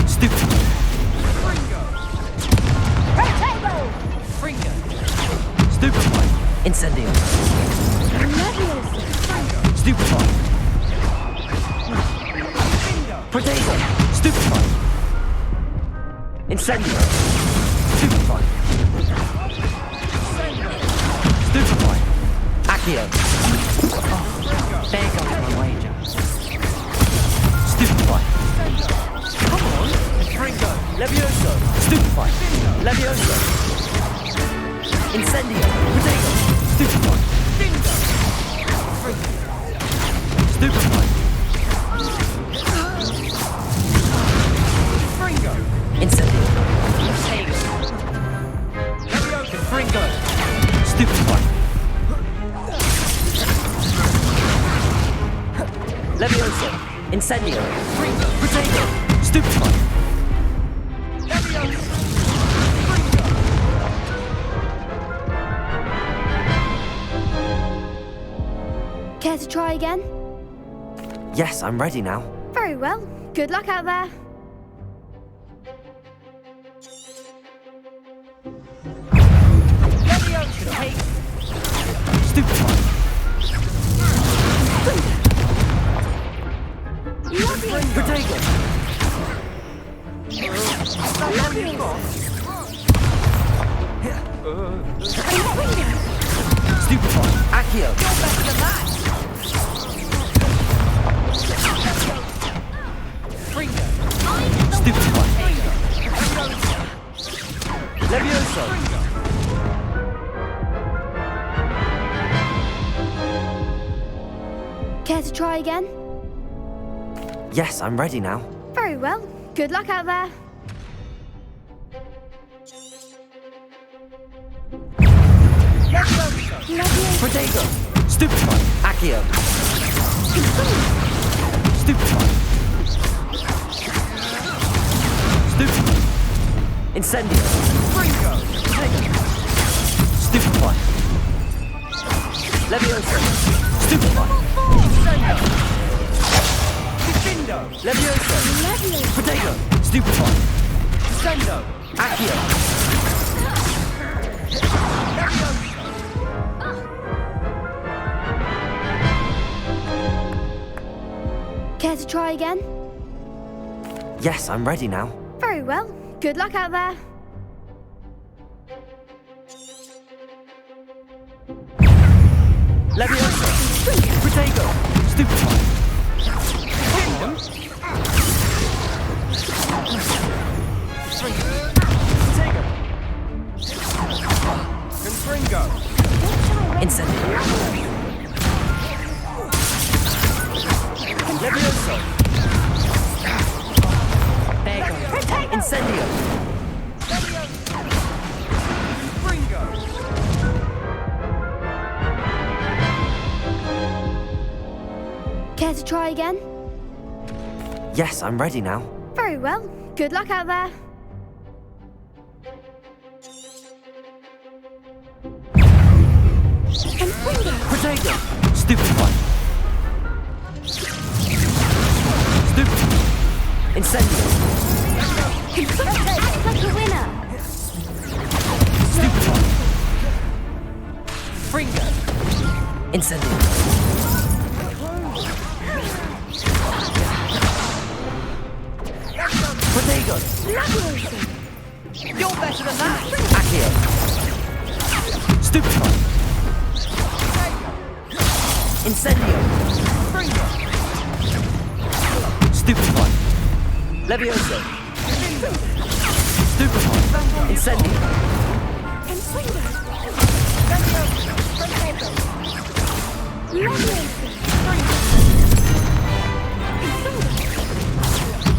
Stupefy. Fringo. Stupefy. Incendio. Stupefy. Protego. Stupefy. Incendio. Stupefy. Stupefy. Accio. Oh, there goes my wager. Stupefy. Come on. Fringo. Levioso. Stupefy. Levioso. Incendio. Potato. Stupefy. Bingo. Stupefy. Fringo. Incendio. Potato. Levioso. Fringo. Stupefy. Levioso. Incendio. Fringo. Potato. Stupefy. Levioso. Care to try again? Yes, I'm ready now. Very well. Good luck out there. Stupefy. Potato. Stupefy. Accio. Stupefy. Levioso. Care to try again? Yes, I'm ready now. Very well. Good luck out there. Potato. Stupefy. Accio. Stupefy. Stupefy. Incendio. Stupefy. Leviosa! Stupefy! Incendio! Diffindo! Leviosa! Potato! Stupefy! Descendo! Accio! Care to try again? Yes, I'm ready now. Very well. Good luck out there. Leviosa! Potato! Stupefy! Potato! Confringo! Incendio! Leviosa! Incendio! Confringo! Care to try again? Yes, I'm ready now. Very well. Good luck out there. Potato! Stupefy! Stupefy! Incendio! Act like a winner. Stupefy! Fringo! Incendio! Potato! You're better than that! Accio! Stupefy! Incendio! Fringo! Stupefy! Leviosa! Stupefy! Incendio!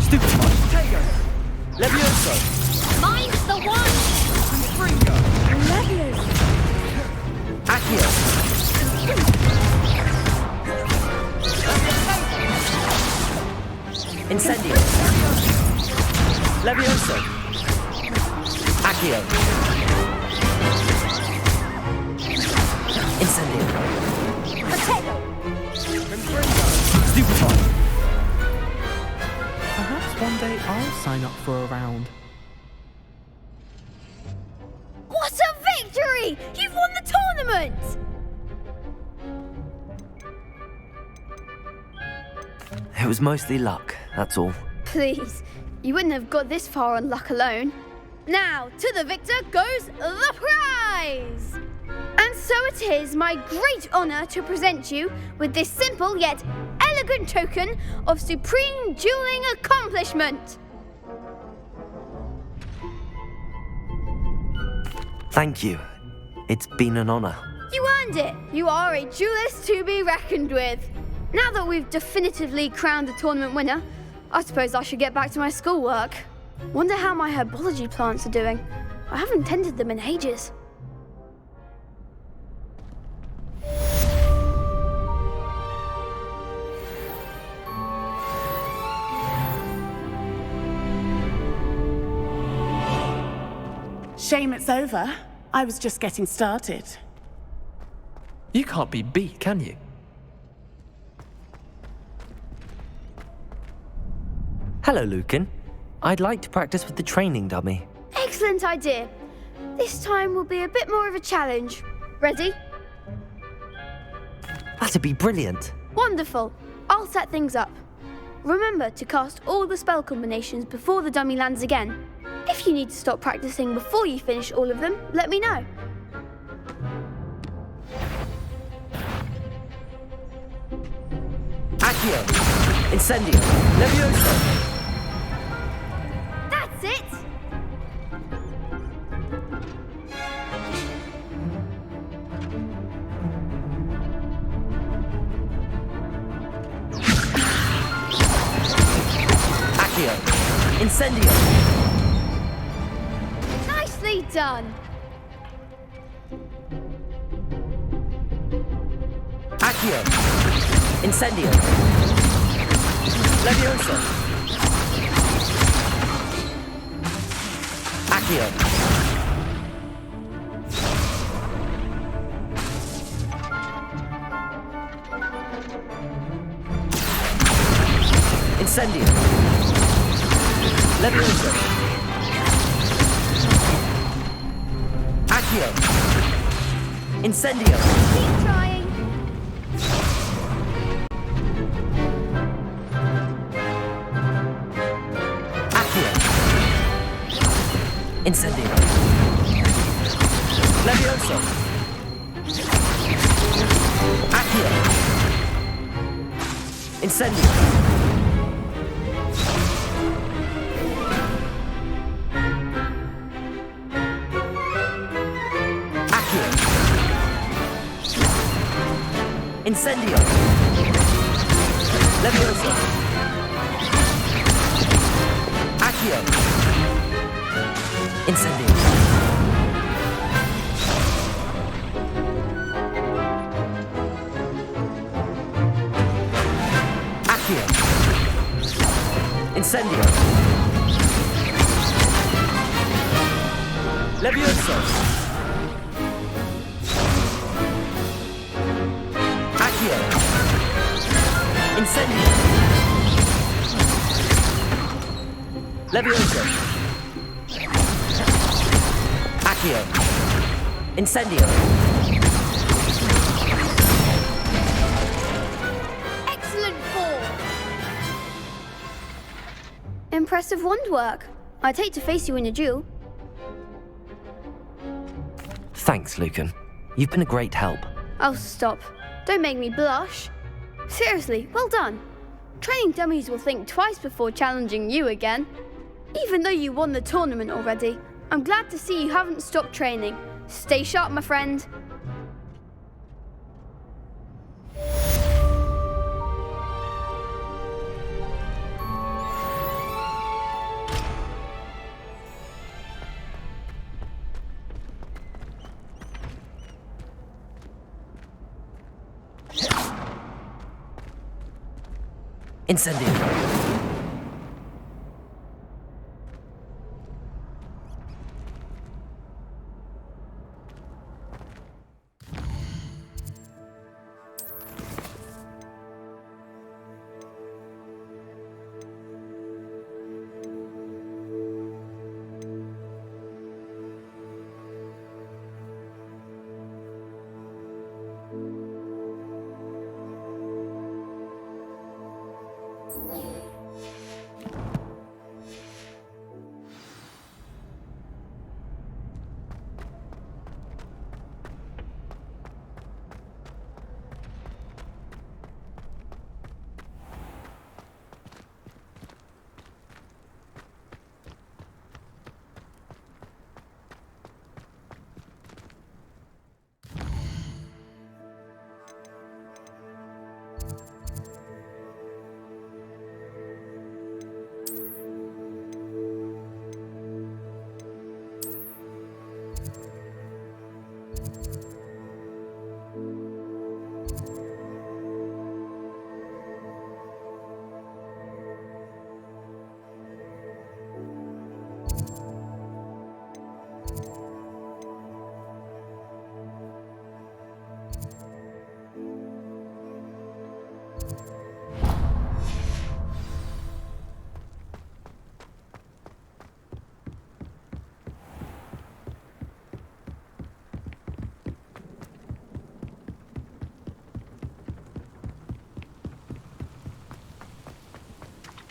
Stupefy! Leviosa! Mine's the one. Fringo! Leviosa. Accio! Incendio! Leviosa! Accio! Incendio! Potato. Stupefy! Perhaps one day I'll sign up for a round. What a victory! You've won the tournament! It was mostly luck, that's all. Please, you wouldn't have got this far on luck alone. Now, to the victor goes the prize! And so it is my great honour to present you with this simple yet elegant token of supreme dueling accomplishment. Thank you. It's been an honor. You earned it. You are a duelist to be reckoned with. Now that we've definitively crowned the tournament winner, I suppose I should get back to my schoolwork. Wonder how my herbology plants are doing. I haven't tended them in ages. Shame it's over. I was just getting started. You can't be beat, can you? Hello, Lucan. I'd like to practice with the training dummy. Excellent idea. This time will be a bit more of a challenge. Ready? That'd be brilliant. Wonderful. I'll set things up. Remember to cast all the spell combinations before the dummy lands again. If you need to stop practicing before you finish all of them, let me know. Accio! Incendio! Leviosa! That's it! Accio! Incendio! Nicely done! Accio! Incendio! Leviosa! Accio! Incendio. Levioso. Accio. Incendio. Keep trying. Accio. Incendio. Levioso. Accio. Incendio. Accio. Incendio. Levioso. Accio. Incendio. Accio. Incendio. Levioso. Accio. Incendio. Levioso. Accio. Incendio. Excellent form. Impressive wand work. I'd hate to face you in a duel. Thanks, Lucan. You've been a great help. Oh, stop. Don't make me blush. Seriously, well done. Training dummies will think twice before challenging you again. Even though you won the tournament already, I'm glad to see you haven't stopped training. Stay sharp, my friend. Incendio.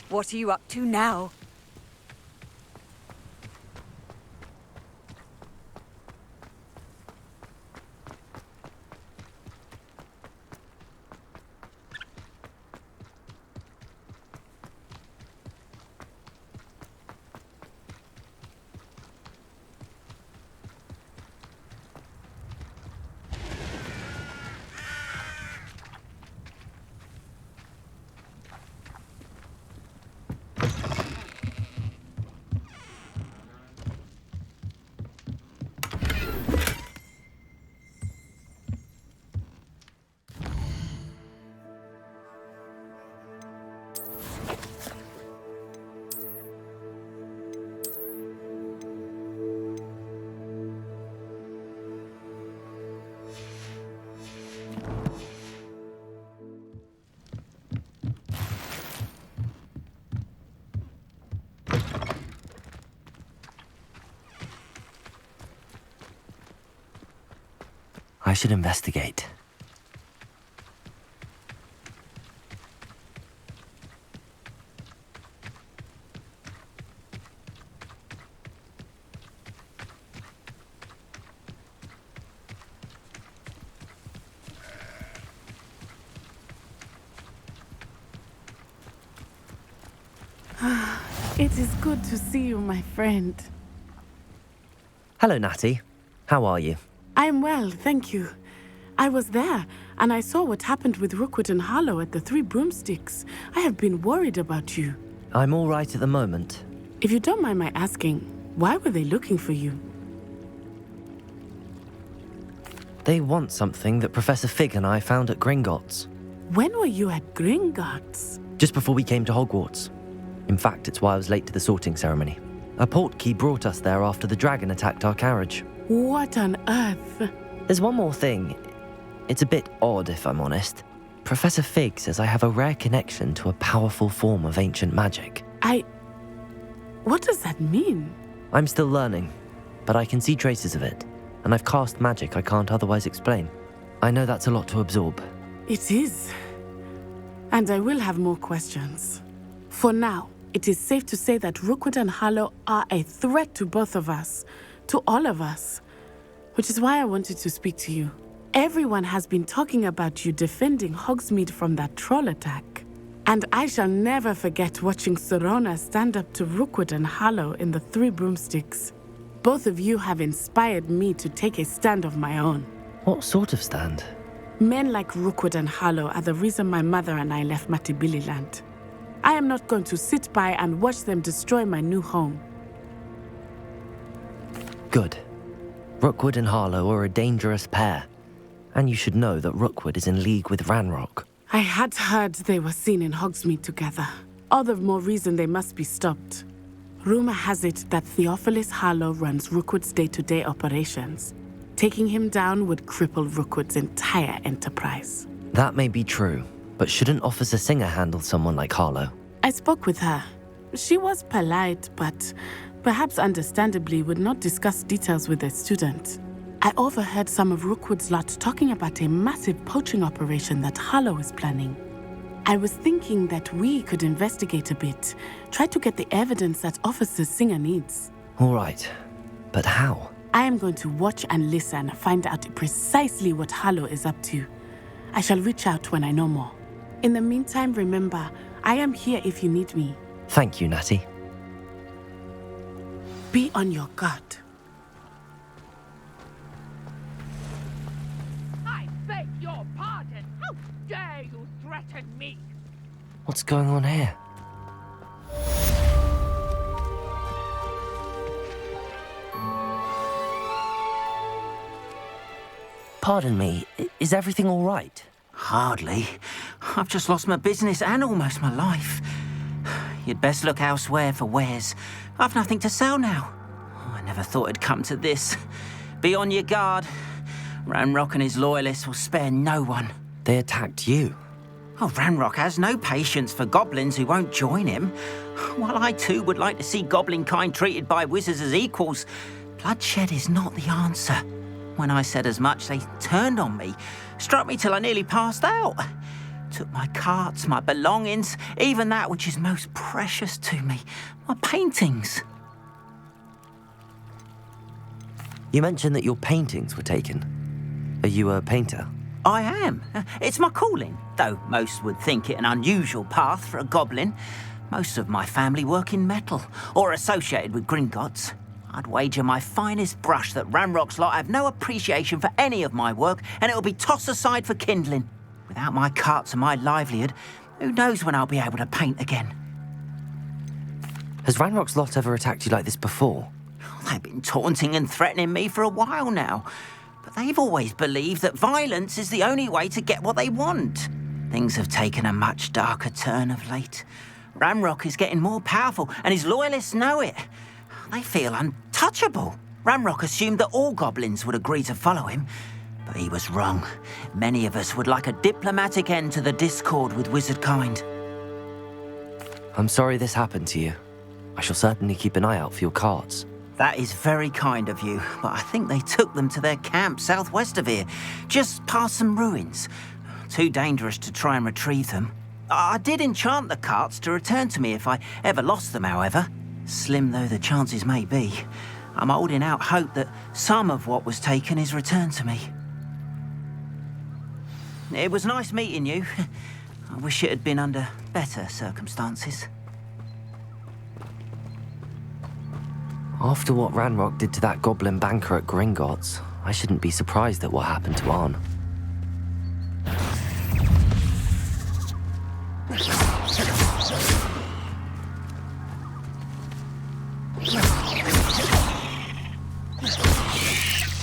What are you up to now? I should investigate. It is good to see you, my friend. Hello, Natty. How are you? I am well, thank you. I was there, and I saw what happened with Rookwood and Harlow at the Three Broomsticks. I have been worried about you. I'm all right at the moment. If you don't mind my asking, why were they looking for you? They want something that Professor Fig and I found at Gringotts. When were you at Gringotts? Just before we came to Hogwarts. In fact, it's why I was late to the sorting ceremony. A portkey brought us there after the dragon attacked our carriage. What on earth? There's one more thing. It's a bit odd, if I'm honest. Professor Fig says I have a rare connection to a powerful form of ancient magic. What does that mean? I'm still learning, but I can see traces of it, and I've cast magic I can't otherwise explain. I know that's a lot to absorb. It is. And I will have more questions. For now, it is safe to say that Rookwood and Harlow are a threat to both of us, to all of us, which is why I wanted to speak to you. Everyone has been talking about you defending Hogsmeade from that troll attack. And I shall never forget watching Serona stand up to Rookwood and Harlow in the Three Broomsticks. Both of you have inspired me to take a stand of my own. What sort of stand? Men like Rookwood and Harlow are the reason my mother and I left Mattibili-land. I am not going to sit by and watch them destroy my new home. Good. Rookwood and Harlow are a dangerous pair. And you should know that Rookwood is in league with Ranrock. I had heard they were seen in Hogsmeade together. All the more reason they must be stopped. Rumor has it that Theophilus Harlow runs Rookwood's day-to-day operations. Taking him down would cripple Rookwood's entire enterprise. That may be true, but shouldn't Officer Singer handle someone like Harlow? I spoke with her. She was polite, but perhaps understandably would not discuss details with a student. I overheard some of Rookwood's lot talking about a massive poaching operation that Harlow is planning. I was thinking that we could investigate a bit, try to get the evidence that Officer Singer needs. All right, but how? I am going to watch and listen, find out precisely what Harlow is up to. I shall reach out when I know more. In the meantime, remember, I am here if you need me. Thank you, Natty. Be on your guard. I beg your pardon. How dare you threaten me? What's going on here? Pardon me, is everything all right? Hardly. I've just lost my business and almost my life. You'd best look elsewhere for wares. I've nothing to sell now. Oh, I never thought it'd come to this. Be on your guard. Ranrock and his loyalists will spare no one. They attacked you. Oh, Ranrock has no patience for goblins who won't join him. While I too would like to see goblin kind treated by wizards as equals, bloodshed is not the answer. When I said as much, they turned on me, struck me till I nearly passed out. Took my carts, my belongings, even that which is most precious to me, my paintings. You mentioned that your paintings were taken. Are you a painter? I am. It's my calling, though most would think it an unusual path for a goblin. Most of my family work in metal, or associated with Gringotts. I'd wager my finest brush that Ranrock's lot have no appreciation for any of my work, and it'll be tossed aside for kindling. Without my carts and my livelihood, who knows when I'll be able to paint again? Has Ranrock's lot ever attacked you like this before? They've been taunting and threatening me for a while now, but they've always believed that violence is the only way to get what they want. Things have taken a much darker turn of late. Ranrock is getting more powerful, and his loyalists know it. They feel untouchable. Ranrock assumed that all goblins would agree to follow him, but he was wrong. Many of us would like a diplomatic end to the discord with wizard kind. I'm sorry this happened to you. I shall certainly keep an eye out for your carts. That is very kind of you, but I think they took them to their camp southwest of here, just past some ruins. Too dangerous to try and retrieve them. I did enchant the carts to return to me if I ever lost them, however. Slim though the chances may be, I'm holding out hope that some of what was taken is returned to me. It was nice meeting you. I wish it had been under better circumstances. After what Ranrock did to that goblin banker at Gringotts, I shouldn't be surprised at what happened to Arn.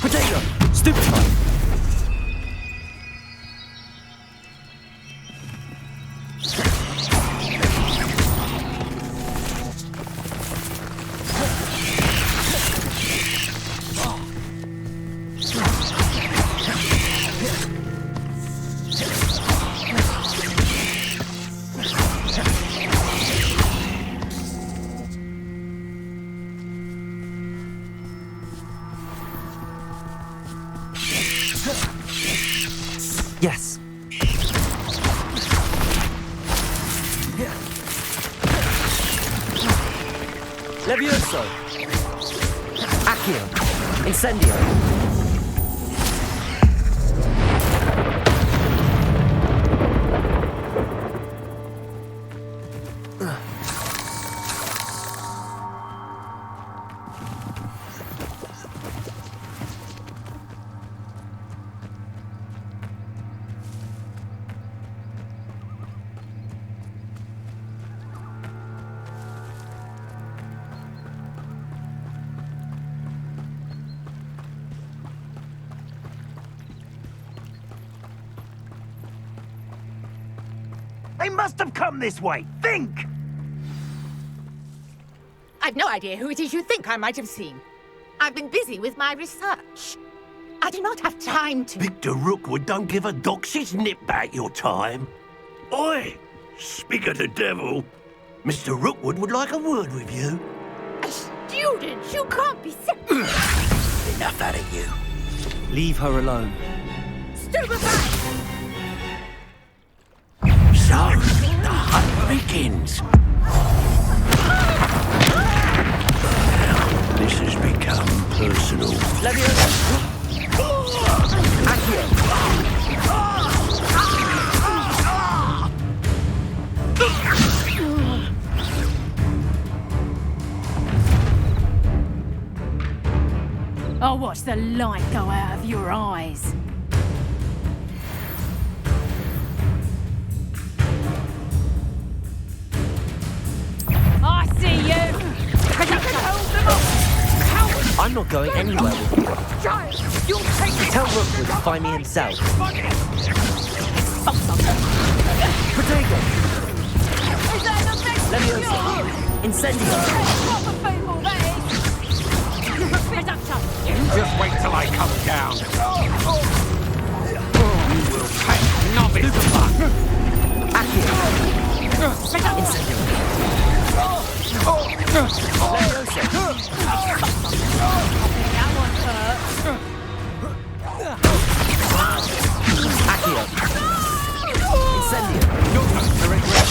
Potato! Stupefy! Yes. Levioso. Accio. Incendio. They must have come this way. Think! I've no idea who it is you think I might have seen. I've been busy with my research. I do not have time to... Victor Rookwood don't give a doxy's nip back your time. Oi! Speak of the devil. Mr. Rookwood would like a word with you. A student? You can't be sick. Enough out of you. Leave her alone. Stupefy! So, the hunt begins. This has become personal. I'll watch the light go out of your eyes. I see you! I'm not going anywhere with you. Giant, you'll take it! Tell Rookwood to find me himself. Potato! Is that the next Levioso! Incendio! Proper fable, that is! You just wait till I come down. You will pay, novice! Accio! Incendio! That one hurt. Accio! Incendio! Your turn to regret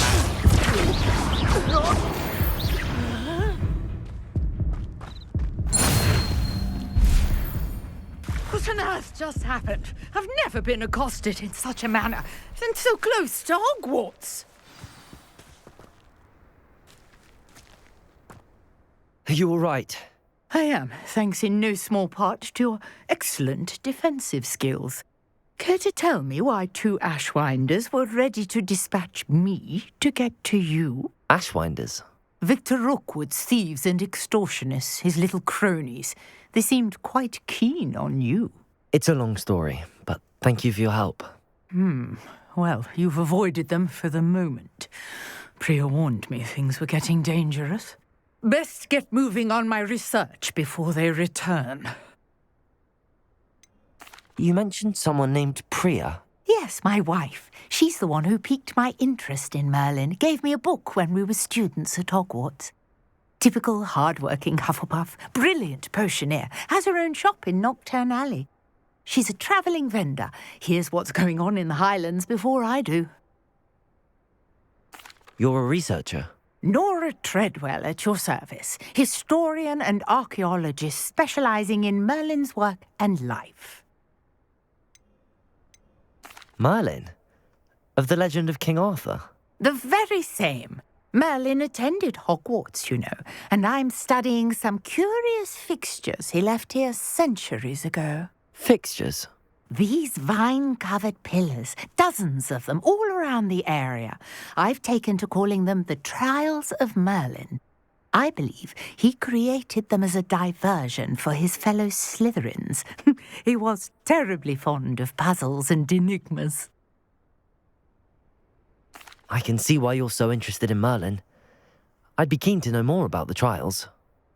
What on earth just happened? I've never been accosted in such a manner, and so close to Hogwarts. Are you all right? I am, thanks in no small part to your excellent defensive skills. Care to tell me why 2 Ashwinders were ready to dispatch me to get to you? Ashwinders? Victor Rookwood's thieves and extortionists, his little cronies. They seemed quite keen on you. It's a long story, but thank you for your help. Well, you've avoided them for the moment. Priya warned me things were getting dangerous. Best get moving on my research before they return. You mentioned someone named Priya. Yes, my wife. She's the one who piqued my interest in Merlin. Gave me a book when we were students at Hogwarts. Typical hard-working Hufflepuff, brilliant potioneer, has her own shop in Knockturn Alley. She's a travelling vendor. Hears what's going on in the Highlands before I do. You're a researcher? Nora Treadwell at your service, historian and archaeologist specialising in Merlin's work and life. Merlin? Of the legend of King Arthur? The very same. Merlin attended Hogwarts, you know, and I'm studying some curious fixtures he left here centuries ago. Fixtures? These vine-covered pillars, dozens of them, all around the area. I've taken to calling them the Trials of Merlin. I believe he created them as a diversion for his fellow Slytherins. He was terribly fond of puzzles and enigmas. I can see why you're so interested in Merlin. I'd be keen to know more about the trials.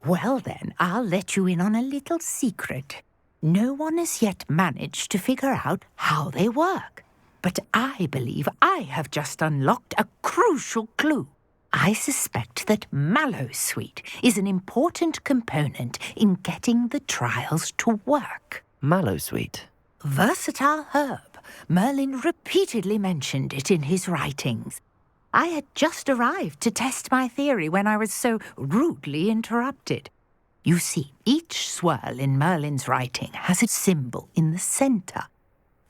Well then, I'll let you in on a little secret. No one has yet managed to figure out how they work. But I believe I have just unlocked a crucial clue. I suspect that Mallowsweet is an important component in getting the trials to work. Mallowsweet? Versatile herb. Merlin repeatedly mentioned it in his writings. I had just arrived to test my theory when I was so rudely interrupted. You see, each swirl in Merlin's writing has a symbol in the centre.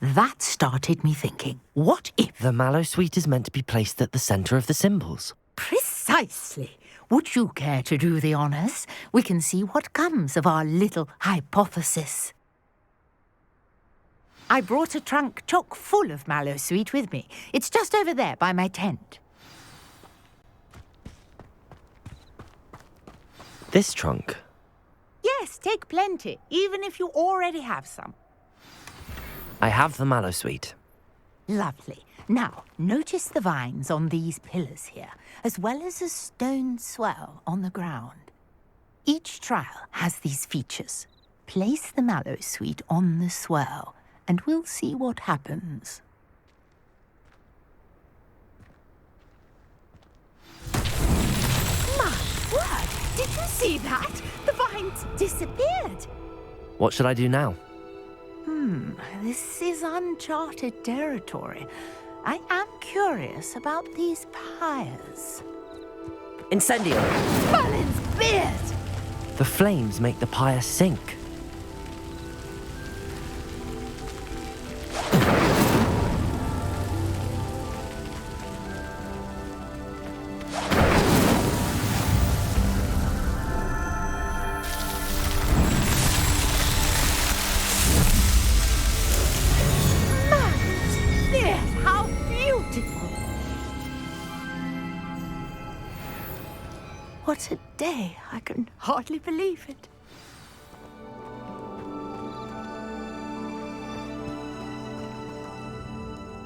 That started me thinking, what if... The Mallowsweet is meant to be placed at the centre of the symbols. Precisely. Would you care to do the honours? We can see what comes of our little hypothesis. I brought a trunk chock full of Mallowsweet with me. It's just over there by my tent. This trunk? Yes, take plenty, even if you already have some. I have the Mallowsweet. Lovely. Now, notice the vines on these pillars here, as well as a stone swell on the ground. Each trial has these features. Place the Mallowsweet on the swell, and we'll see what happens. My word! Did you see that? The vines disappeared. What should I do now? This is uncharted territory. I am curious about these pyres. Incendio! Merlin's beard! The flames make the pyre sink. What a day! I can hardly believe it.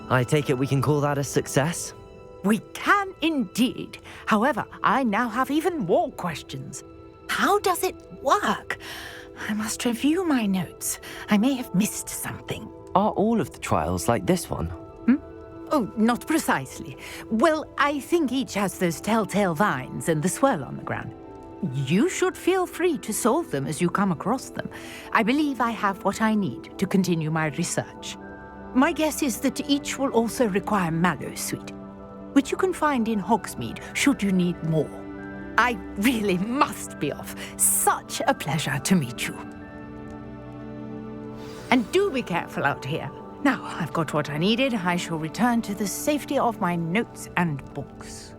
I take it we can call that a success? We can indeed. However, I now have even more questions. How does it work? I must review my notes. I may have missed something. Are all of the trials like this one? Oh, not precisely. Well, I think each has those telltale vines and the swirl on the ground. You should feel free to solve them as you come across them. I believe I have what I need to continue my research. My guess is that each will also require Mallowsweet, which you can find in Hogsmeade should you need more. I really must be off. Such a pleasure to meet you. And do be careful out here. Now, I've got what I needed. I shall return to the safety of my notes and books.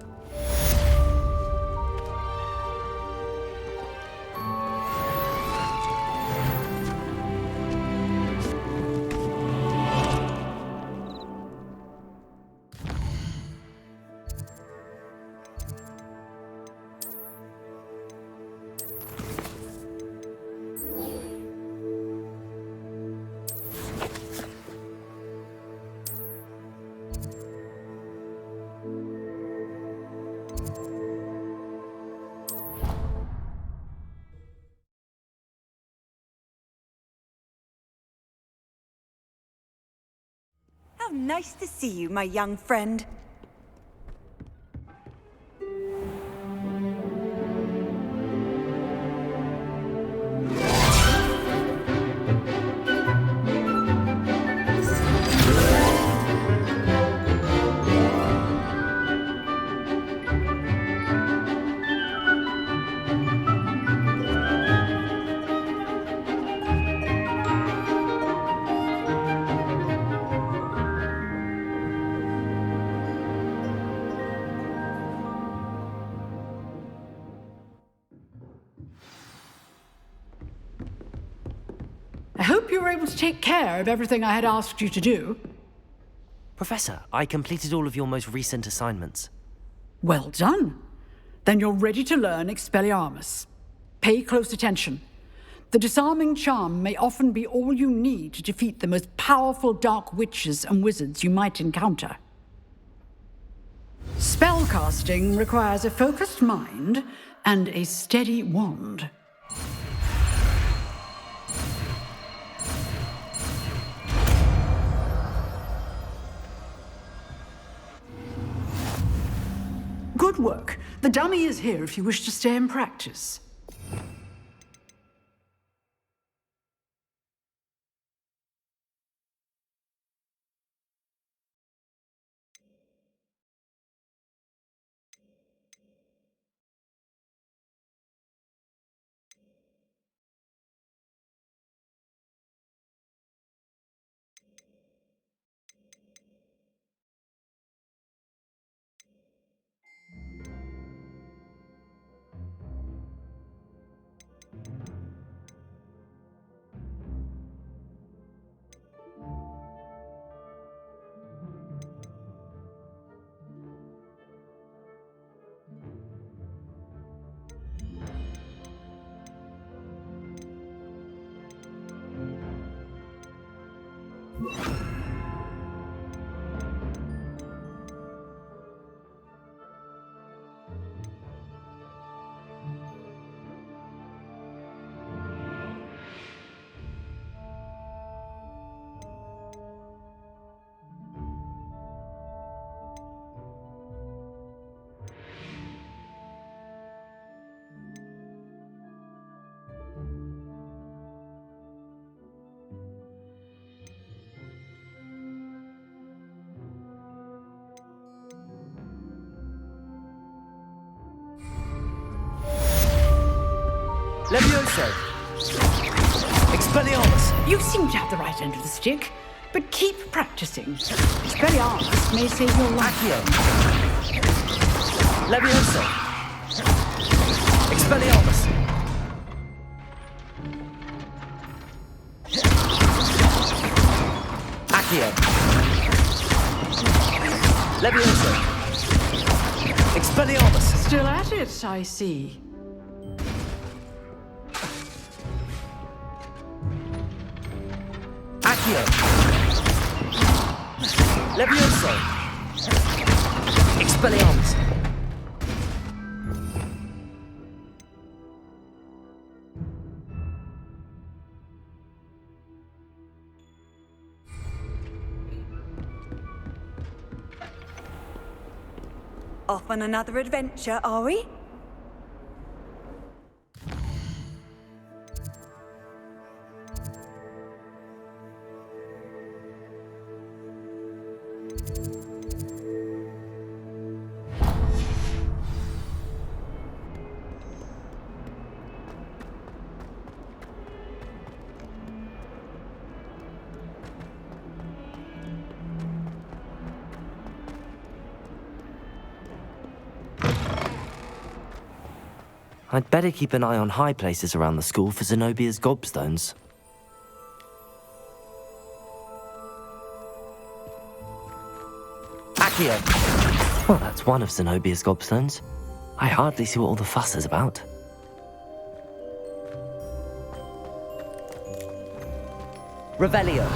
How nice to see you, my young friend. you were able to take care of everything I had asked you to do. Professor, I completed all of your most recent assignments. Well done. Then you're ready to learn Expelliarmus. Pay close attention. The disarming charm may often be all you need to defeat the most powerful dark witches and wizards you might encounter. Spellcasting requires a focused mind and a steady wand. Good work. The dummy is here if you wish to stay and practice. Levioso! Expelliarmus! You seem to have the right end of the stick, but keep practicing. Expelliarmus may save your life. Accio! Levioso! Expelliarmus! Accio! Levioso! Expelliarmus! Still at it, I see. Accio! Levioso! Expelliarmus! Off on another adventure, are we? I'd better keep an eye on high places around the school for Zenobia's gobstones. Accio! Well, that's one of Zenobia's gobstones. I hardly see what all the fuss is about. Revelio!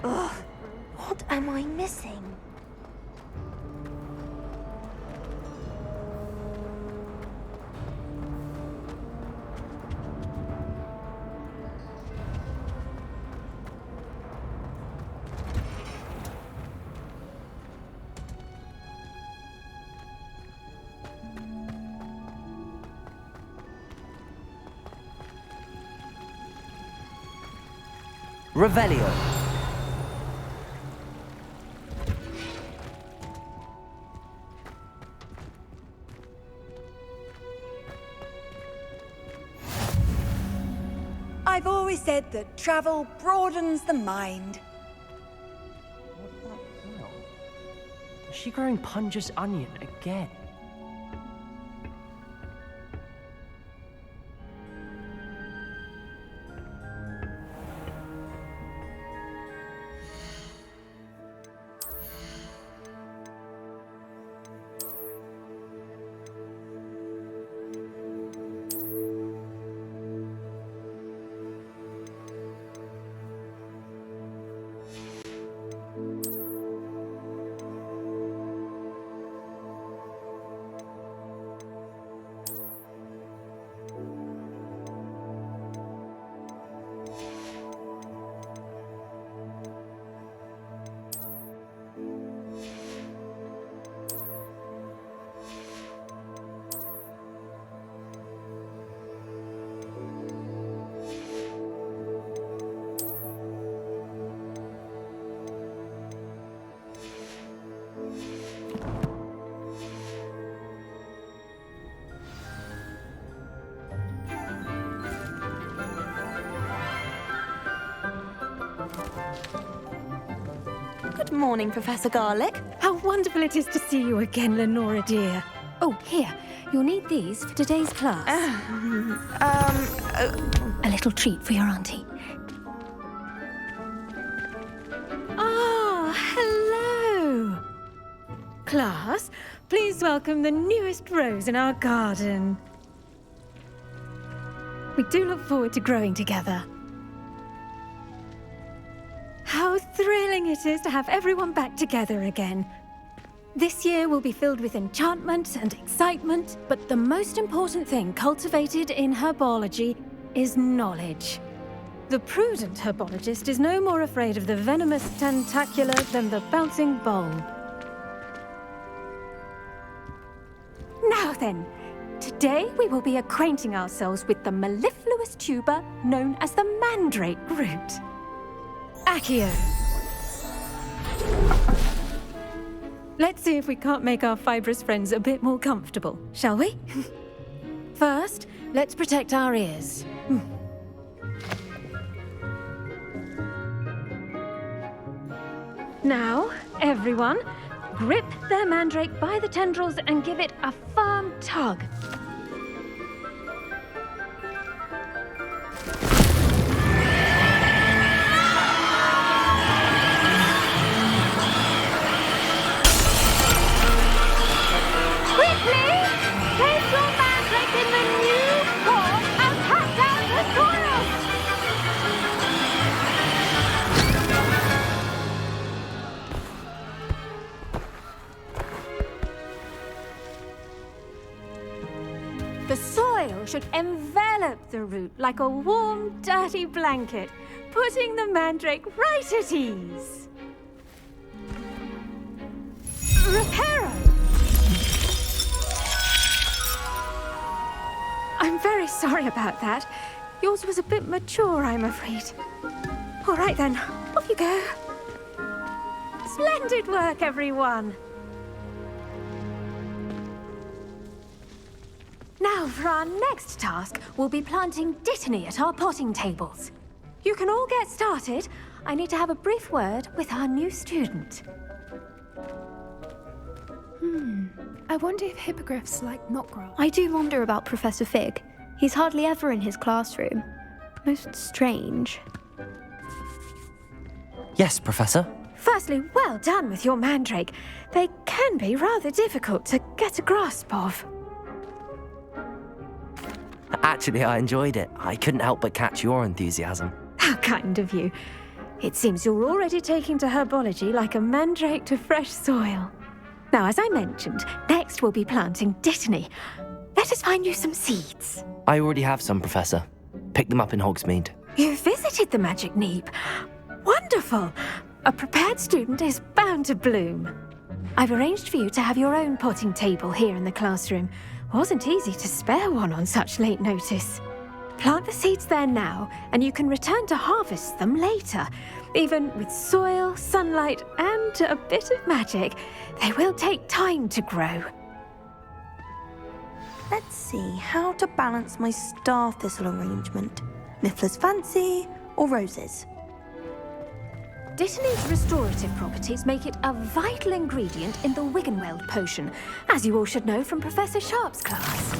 Ugh, what am I missing? Revelio! always said that travel broadens the mind. Is she growing Punja's onion again? Good morning, Professor Garlick. How wonderful it is to see you again, Lenora dear. Oh, here. You'll need these for today's class. A little treat for your auntie. Ah, hello. Class, please welcome the newest rose in our garden. We do look forward to growing together. How thrilling it is to have everyone back together again. This year will be filled with enchantment and excitement, but the most important thing cultivated in herbology is knowledge. The prudent herbologist is no more afraid of the venomous tentacula than the bouncing bulb. Now then, today we will be acquainting ourselves with the mellifluous tuber known as the mandrake root. Accio. Let's see if we can't make our fibrous friends a bit more comfortable, shall we? First, let's protect our ears. Now, everyone, grip their mandrake by the tendrils and give it a firm tug. The soil should envelop the root like a warm, dirty blanket, putting the mandrake right at ease. Reparo! I'm very sorry about that. Yours was a bit mature, I'm afraid. All right then, off you go. Splendid work, everyone. Now, for our next task, we'll be planting dittany at our potting tables. You can all get started. I need to have a brief word with our new student. I wonder if hippogriffs like not grow. I do wonder about Professor Fig. He's hardly ever in his classroom. Most strange. Yes, Professor. Firstly, well done with your mandrake. They can be rather difficult to get a grasp of. Actually, I enjoyed it. I couldn't help but catch your enthusiasm. How kind of you. It seems you're already taking to herbology like a mandrake to fresh soil. Now, as I mentioned, next we'll be planting dittany. Let us find you some seeds. I already have some, Professor. Picked them up in Hogsmeade. You visited the Magic Neep. Wonderful! A prepared student is bound to bloom. I've arranged for you to have your own potting table here in the classroom. Wasn't easy to spare one on such late notice. Plant the seeds there now, and you can return to harvest them later. Even with soil, sunlight, and a bit of magic, they will take time to grow. Let's see how to balance my star thistle arrangement. Niffler's Fancy, or Roses? Dittany's restorative properties make it a vital ingredient in the Wiggenweld potion, as you all should know from Professor Sharp's class.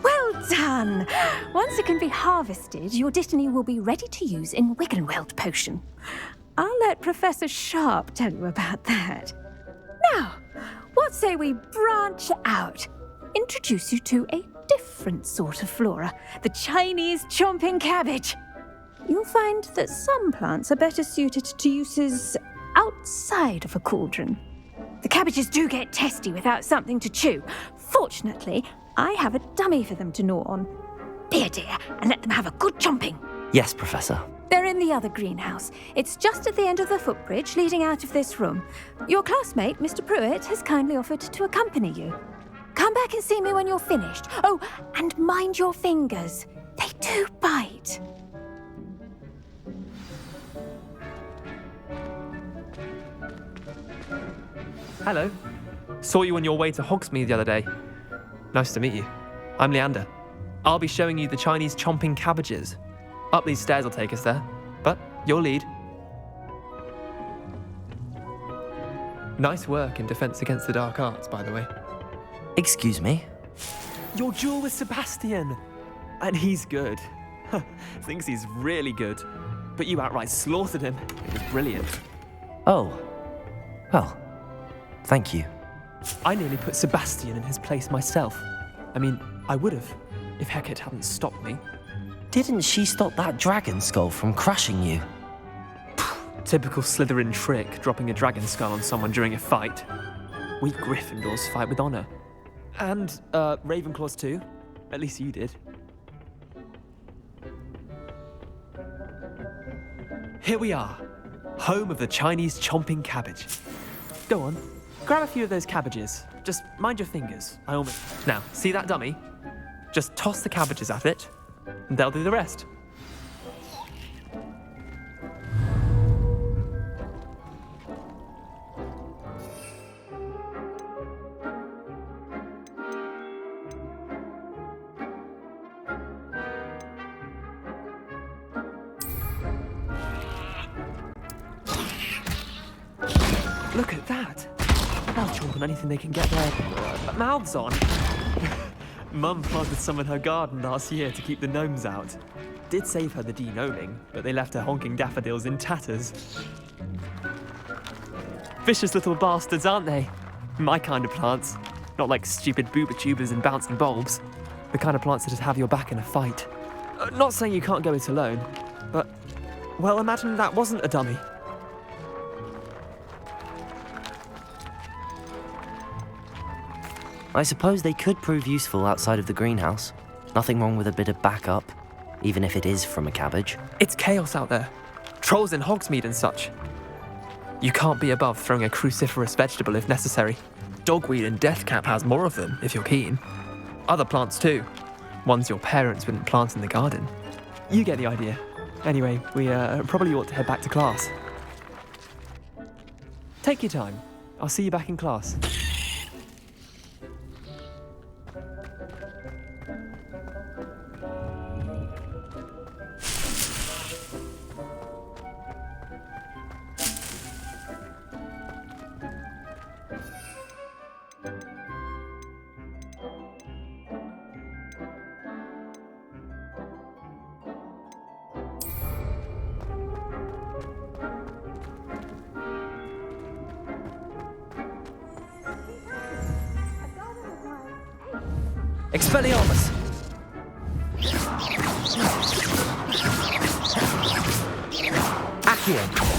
Well done! Once it can be harvested, your Dittany will be ready to use in Wiggenweld potion. I'll let Professor Sharp tell you about that. Now, what say we branch out? Introduce you to a different sort of flora, the Chinese chomping cabbage. You'll find that some plants are better suited to uses outside of a cauldron. The cabbages do get testy without something to chew. Fortunately, I have a dummy for them to gnaw on. Be a dear and let them have a good chomping. Yes, Professor. They're in the other greenhouse. It's just at the end of the footbridge leading out of this room. Your classmate, Mr. Pruitt, has kindly offered to accompany you. Come back and see me when you're finished. Oh, and mind your fingers. They do bite. Hello. Saw you on your way to Hogsmeade the other day. Nice to meet you. I'm Leander. I'll be showing you the Chinese chomping cabbages. Up these stairs will take us there, but your lead. Nice work in Defense Against the Dark Arts, by the way. Excuse me? Your duel with Sebastian! And he's good. Thinks he's really good. But you outright slaughtered him. It was brilliant. Oh. Well, thank you. I nearly put Sebastian in his place myself. I mean, I would have, if Hecate hadn't stopped me. Didn't she stop that dragon skull from crushing you? Typical Slytherin trick, dropping a dragon skull on someone during a fight. We Gryffindors fight with honor. And, Ravenclaws too. At least you did. Here we are, home of the Chinese chomping cabbage. Go on, grab a few of those cabbages. Just mind your fingers. Now, see that dummy? Just toss the cabbages at it, and they'll do the rest. Look at that! They'll chomp on anything they can get their mouths on. Mum planted some in her garden last year to keep the gnomes out. Did save her the de-gnoming, but they left her honking daffodils in tatters. Vicious little bastards, aren't they? My kind of plants. Not like stupid booba tubers and bouncing bulbs. The kind of plants that'd have your back in a fight. Not saying you can't go it alone, but, well, imagine that wasn't a dummy. I suppose they could prove useful outside of the greenhouse. Nothing wrong with a bit of backup, even if it is from a cabbage. It's chaos out there. Trolls in Hogsmeade and such. You can't be above throwing a cruciferous vegetable if necessary. Dogweed and deathcap has more of them, if you're keen. Other plants too. Ones your parents wouldn't plant in the garden. You get the idea. Anyway, we probably ought to head back to class. Take your time. I'll see you back in class. Expelliarmus! Accio!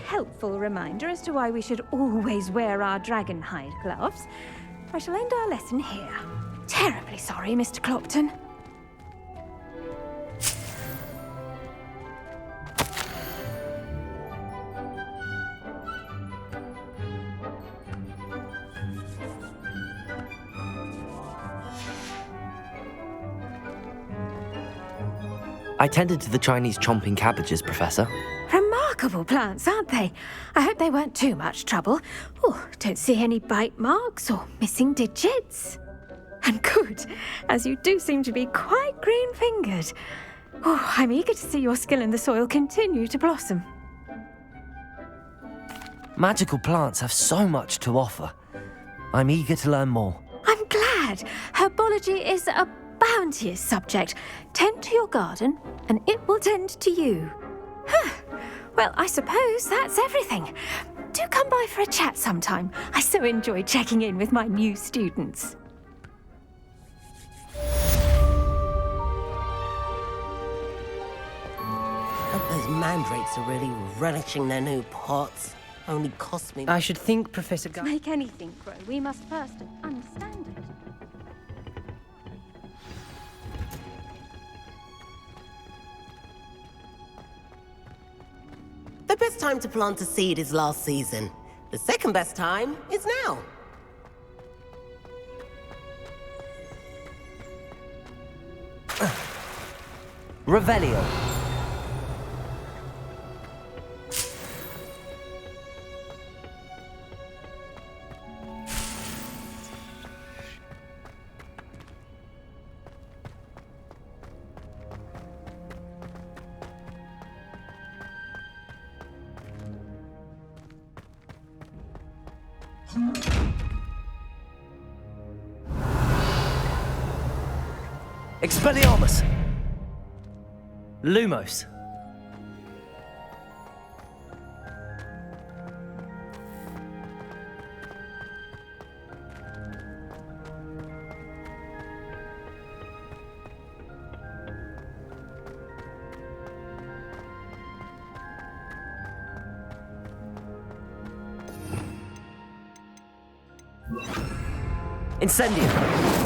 Helpful reminder as to why we should always wear our dragon hide gloves, I shall end our lesson here. Terribly sorry, Mr. Clopton. I tended to the Chinese chomping cabbages, Professor. Remarkable plants, aren't they? I hope they weren't too much trouble. Oh, don't see any bite marks or missing digits. And good, as you do seem to be quite green-fingered. Oh, I'm eager to see your skill in the soil continue to blossom. Magical plants have so much to offer. I'm eager to learn more. I'm glad. Herbology is a bounteous subject. Tend to your garden, and it will tend to you. Well, I suppose that's everything. Do come by for a chat sometime. I so enjoy checking in with my new students. Hope those mandrakes are really relishing their new pots. Only cost me... I should think, Professor To make anything grow, we must first understand it. The best time to plant a seed is last season. The second best time is now. Revelio. Expelliarmus! Lumos. Incendio.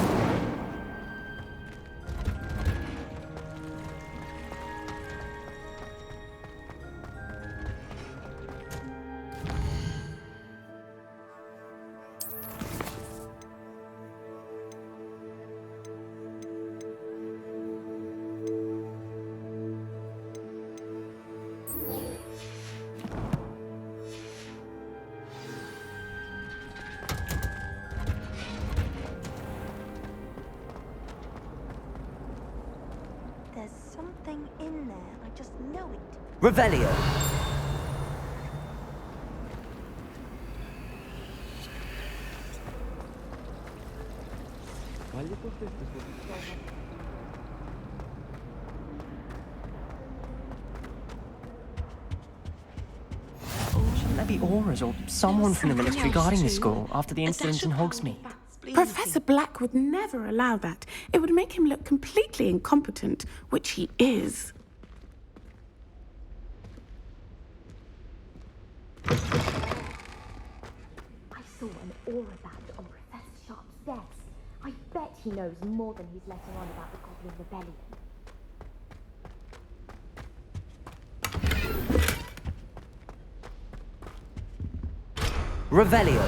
There's something in there. I just know it. Revelio. Shouldn't there be auras or someone from the military guarding the school after the incident in Hogsmeade? Professor Black would never allow that. It would make him look completely incompetent, which he is. I saw an aura band on Professor Sharp's desk. I bet he knows more than he's letting on about the Goblin Rebellion. Revelio.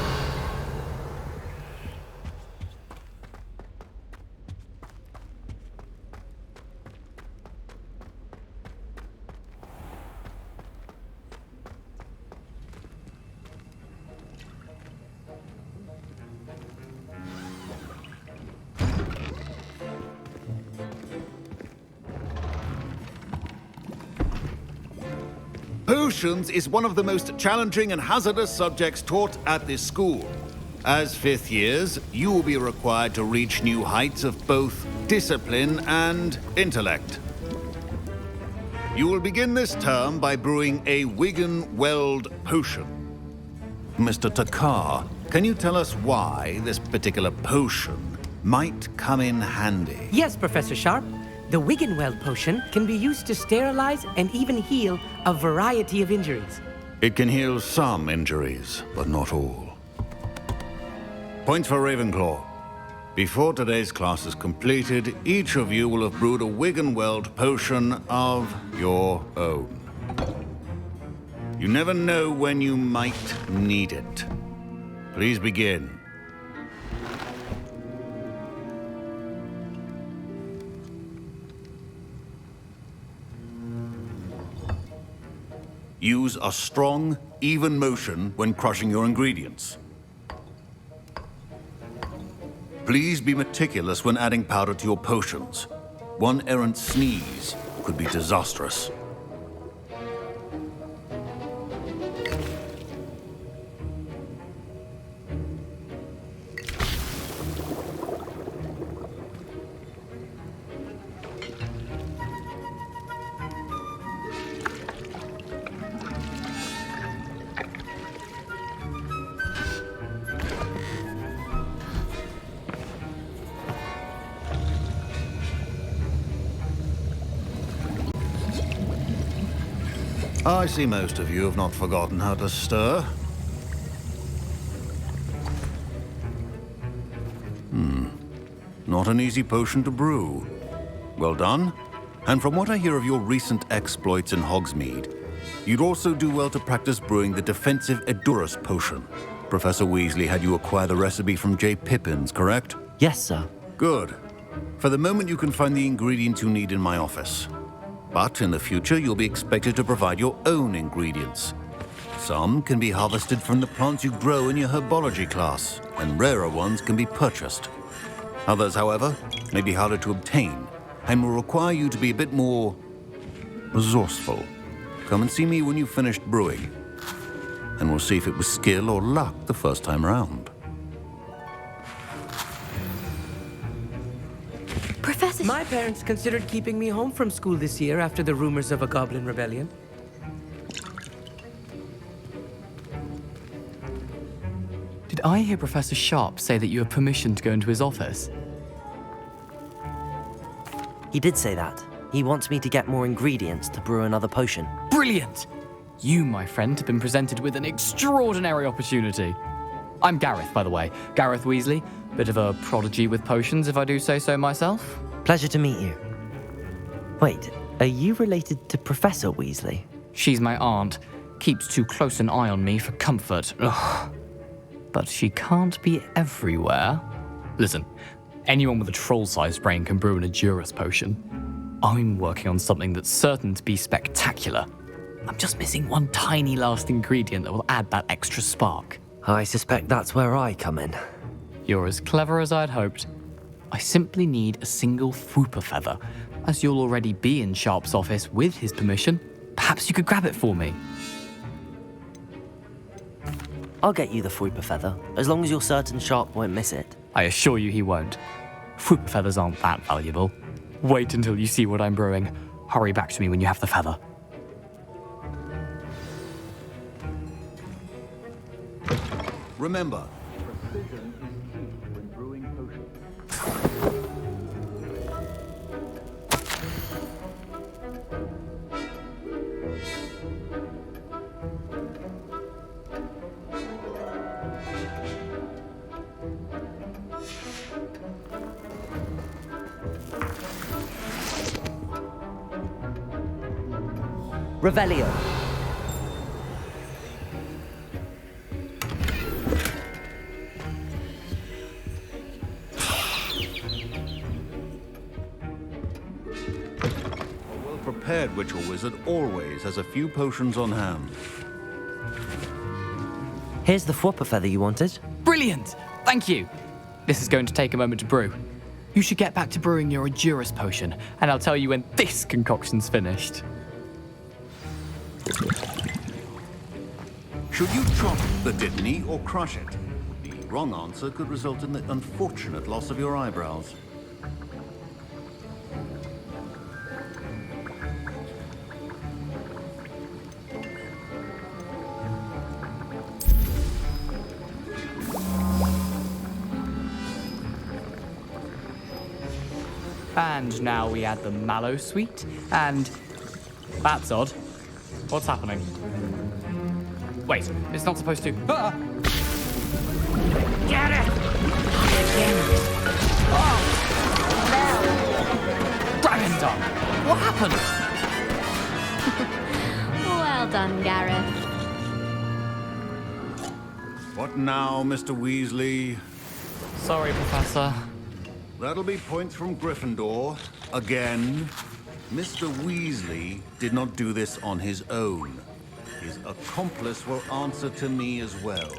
Potions is one of the most challenging and hazardous subjects taught at this school. As fifth years, you will be required to reach new heights of both discipline and intellect. You will begin this term by brewing a Wigan-Weld potion. Mr. Takar, can you tell us why this particular potion might come in handy? Yes, Professor Sharp. The Wigan-Weld potion can be used to sterilize and even heal a variety of injuries. It can heal some injuries, but not all. Points for Ravenclaw. Before today's class is completed, each of you will have brewed a Wigan-Weld potion of your own. You never know when you might need it. Please begin. Use a strong, even motion when crushing your ingredients. Please be meticulous when adding powder to your potions. One errant sneeze could be disastrous. I see most of you have not forgotten how to stir. Not an easy potion to brew. Well done. And from what I hear of your recent exploits in Hogsmeade, you'd also do well to practice brewing the defensive Edurus potion. Professor Weasley had you acquire the recipe from J. Pippins, correct? Yes, sir. Good. For the moment, you can find the ingredients you need in my office. But in the future, you'll be expected to provide your own ingredients. Some can be harvested from the plants you grow in your Herbology class, and rarer ones can be purchased. Others, however, may be harder to obtain, and will require you to be a bit more resourceful. Come and see me when you've finished brewing, and we'll see if it was skill or luck the first time around. Professor... My parents considered keeping me home from school this year after the rumors of a goblin rebellion. Did I hear Professor Sharp say that you have permission to go into his office? He did say that. He wants me to get more ingredients to brew another potion. Brilliant! You, my friend, have been presented with an extraordinary opportunity. I'm Gareth, by the way. Gareth Weasley. Bit of a prodigy with potions, if I do say so myself. Pleasure to meet you. Wait, are you related to Professor Weasley? She's my aunt. Keeps too close an eye on me for comfort. Ugh. But she can't be everywhere. Listen, anyone with a troll-sized brain can brew an Edurus potion. I'm working on something that's certain to be spectacular. I'm just missing one tiny last ingredient that will add that extra spark. I suspect that's where I come in. You're as clever as I'd hoped. I simply need a single Fwooper feather. As you'll already be in Sharp's office with his permission, perhaps you could grab it for me. I'll get you the Fwooper feather, as long as you're certain Sharp won't miss it. I assure you he won't. Fwooper feathers aren't that valuable. Wait until you see what I'm brewing. Hurry back to me when you have the feather. Remember, precision is key when brewing potions. Revelio. A well-prepared witch or wizard always has a few potions on hand. Here's the Fwooper feather you wanted. Brilliant! Thank you. This is going to take a moment to brew. You should get back to brewing your Edurus potion, and I'll tell you when this concoction's finished. Should you chop the Dittany or crush it? The wrong answer could result in the unfortunate loss of your eyebrows. And now we add the mallow sweet, and that's odd. What's happening? Wait, it's not supposed to. Ah! Get it! Oh! Dragon Dog! What happened? Well done, Gareth. What now, Mr. Weasley? Sorry, Professor. That'll be points from Gryffindor. Again. Mr. Weasley did not do this on his own. his accomplice will answer to me as well.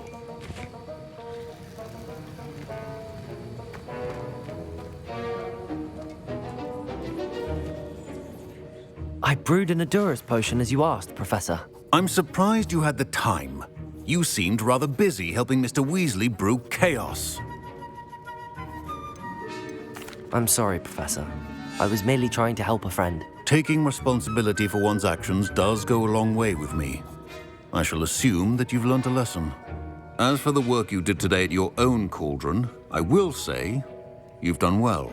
I brewed an Adurus potion as you asked, Professor. I'm surprised you had the time. You seemed rather busy helping Mr. Weasley brew chaos. I'm sorry, Professor. I was merely trying to help a friend. Taking responsibility for one's actions does go a long way with me. I shall assume that you've learnt a lesson. As for the work you did today at your own cauldron, I will say you've done well.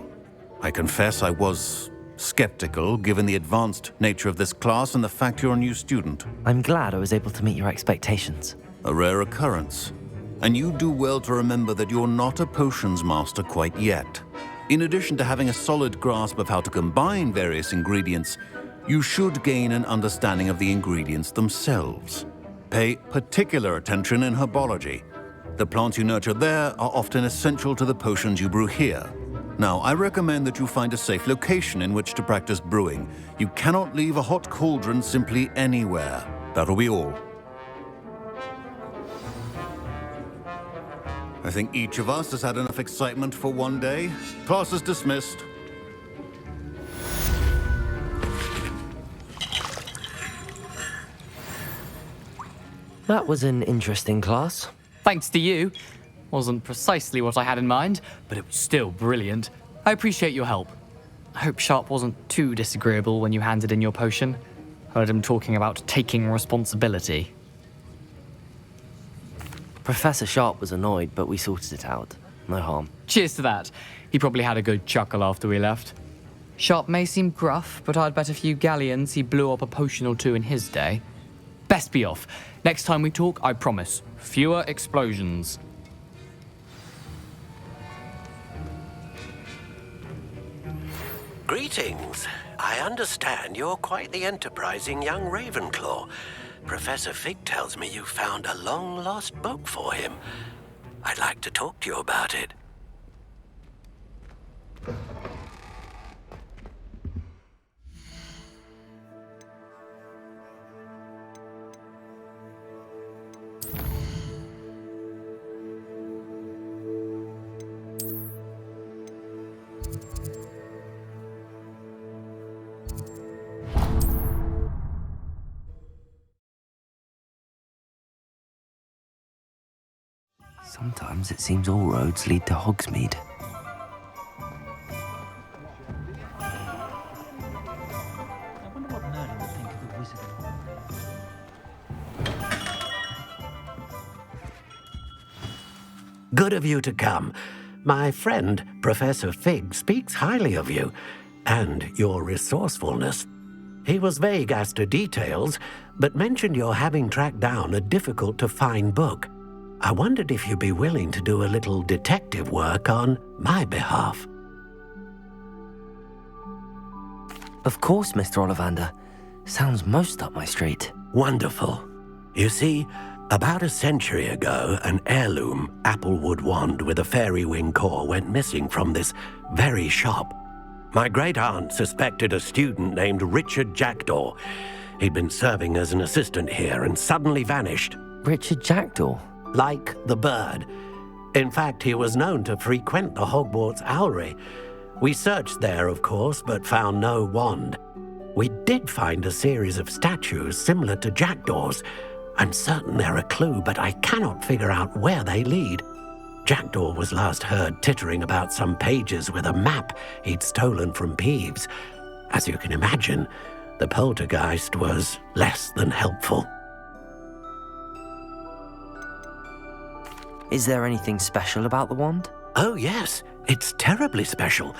I confess I was skeptical, given the advanced nature of this class and the fact you're a new student. I'm glad I was able to meet your expectations. A rare occurrence. And you do well to remember that you're not a potions master quite yet. In addition to having a solid grasp of how to combine various ingredients, you should gain an understanding of the ingredients themselves. Pay particular attention in herbology. The plants you nurture there are often essential to the potions you brew here. Now, I recommend that you find a safe location in which to practice brewing. You cannot leave a hot cauldron simply anywhere. That'll be all. I think each of us has had enough excitement for one day. Class is dismissed. That was an interesting class. Thanks to you. Wasn't precisely what I had in mind, but it was still brilliant. I appreciate your help. I hope Sharp wasn't too disagreeable when you handed in your potion. Heard him talking about taking responsibility. Professor Sharp was annoyed, but we sorted it out. No harm. Cheers to that. He probably had a good chuckle after we left. Sharp may seem gruff, but I'd bet a few galleons he blew up a potion or two in his day. Best be off. Next time we talk, I promise, fewer explosions. Greetings. I understand you're quite the enterprising young Ravenclaw. Professor Fig tells me you found a long-lost book for him. I'd like to talk to you about it. Sometimes it seems all roads lead to Hogsmeade. I wonder what Merlin would think of the wizard. Good of you to come. My friend, Professor Fig, speaks highly of you and your resourcefulness. He was vague as to details, but mentioned your having tracked down a difficult-to-find book. I wondered if you'd be willing to do a little detective work on my behalf. Of course, Mr. Ollivander. Sounds most up my street. Wonderful. You see, about a century ago, an heirloom applewood wand with a fairy wing core went missing from this very shop. My great-aunt suspected a student named Richard Jackdaw. He'd been serving as an assistant here and suddenly vanished. Richard Jackdaw? Like the bird. In fact, he was known to frequent the Hogwarts Owlery. We searched there, of course, but found no wand. We did find a series of statues similar to Jackdaw's. I'm certain they're a clue, but I cannot figure out where they lead. Jackdaw was last heard tittering about some pages with a map he'd stolen from Peeves. As you can imagine, the poltergeist was less than helpful. Is there anything special about the wand? Oh, yes. It's terribly special.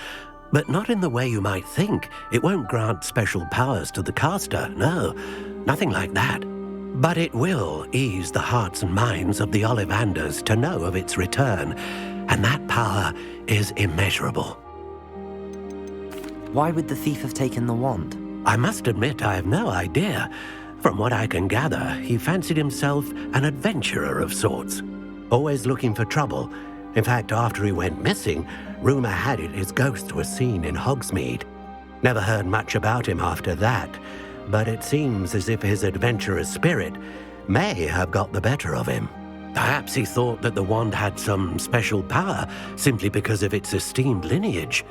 But not in the way you might think. It won't grant special powers to the caster, no. Nothing like that. But it will ease the hearts and minds of the Ollivanders to know of its return. And that power is immeasurable. Why would the thief have taken the wand? I must admit I have no idea. From what I can gather, he fancied himself an adventurer of sorts. Always looking for trouble. In fact, after he went missing, rumor had it his ghost was seen in Hogsmeade. Never heard much about him after that, but it seems as if his adventurous spirit may have got the better of him. Perhaps he thought that the wand had some special power simply because of its esteemed lineage.